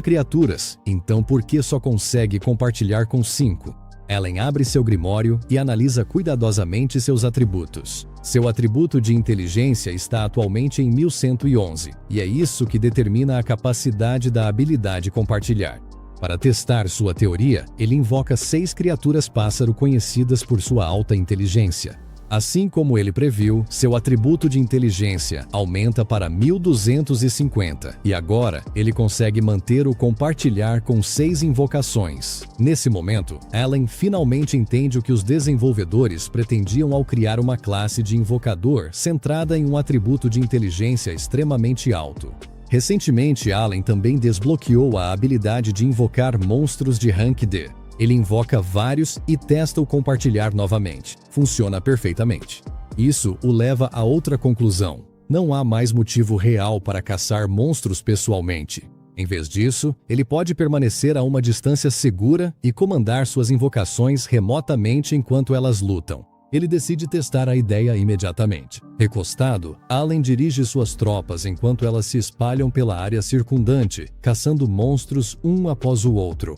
Speaker 2: criaturas, então por que só consegue compartilhar com 5? Alan abre seu grimório e analisa cuidadosamente seus atributos. Seu atributo de inteligência está atualmente em 1111, e é isso que determina a capacidade da habilidade compartilhar. Para testar sua teoria, ele invoca 6 criaturas pássaro conhecidas por sua alta inteligência. Assim como ele previu, seu atributo de inteligência aumenta para 1250 e agora ele consegue manter o compartilhar com 6 invocações. Nesse momento, Alan finalmente entende o que os desenvolvedores pretendiam ao criar uma classe de invocador centrada em um atributo de inteligência extremamente alto. Recentemente, Alan também desbloqueou a habilidade de invocar monstros de Rank D. Ele invoca vários e testa o compartilhar novamente. Funciona perfeitamente. Isso o leva a outra conclusão. Não há mais motivo real para caçar monstros pessoalmente. Em vez disso, ele pode permanecer a uma distância segura e comandar suas invocações remotamente enquanto elas lutam. Ele decide testar a ideia imediatamente. Recostado, Alan dirige suas tropas enquanto elas se espalham pela área circundante, caçando monstros um após o outro.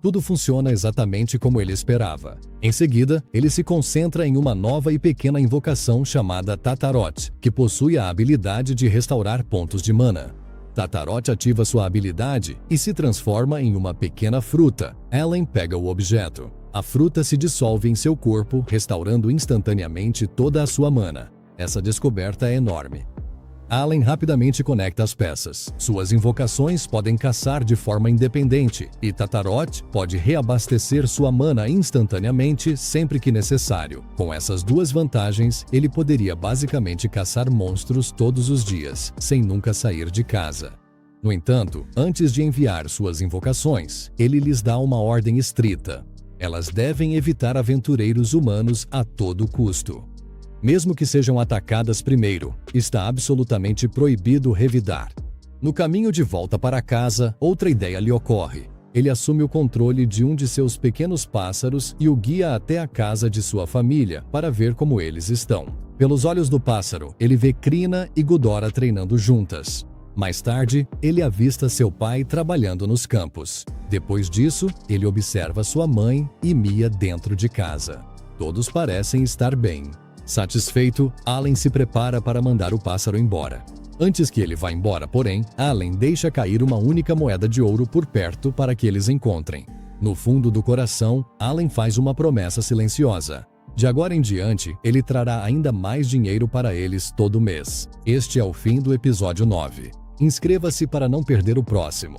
Speaker 2: Tudo funciona exatamente como ele esperava. Em seguida, ele se concentra em uma nova e pequena invocação chamada Tataroth, que possui a habilidade de restaurar pontos de mana. Tataroth ativa sua habilidade e se transforma em uma pequena fruta. Alan pega o objeto. A fruta se dissolve em seu corpo, restaurando instantaneamente toda a sua mana. Essa descoberta é enorme. Alan rapidamente conecta as peças. Suas invocações podem caçar de forma independente, e Tataroth pode reabastecer sua mana instantaneamente sempre que necessário. Com essas duas vantagens, ele poderia basicamente caçar monstros todos os dias, sem nunca sair de casa. No entanto, antes de enviar suas invocações, ele lhes dá uma ordem estrita. Elas devem evitar aventureiros humanos a todo custo. Mesmo que sejam atacadas primeiro, está absolutamente proibido revidar. No caminho de volta para casa, outra ideia lhe ocorre. Ele assume o controle de um de seus pequenos pássaros e o guia até a casa de sua família para ver como eles estão. Pelos olhos do pássaro, ele vê Krina e Ghidorah treinando juntas. Mais tarde, ele avista seu pai trabalhando nos campos. Depois disso, ele observa sua mãe e Mia dentro de casa. Todos parecem estar bem. Satisfeito, Alan se prepara para mandar o pássaro embora. Antes que ele vá embora, porém, Alan deixa cair uma única moeda de ouro por perto para que eles encontrem. No fundo do coração, Alan faz uma promessa silenciosa. De agora em diante, ele trará ainda mais dinheiro para eles todo mês. Este é o fim do episódio 9. Inscreva-se para não perder o próximo.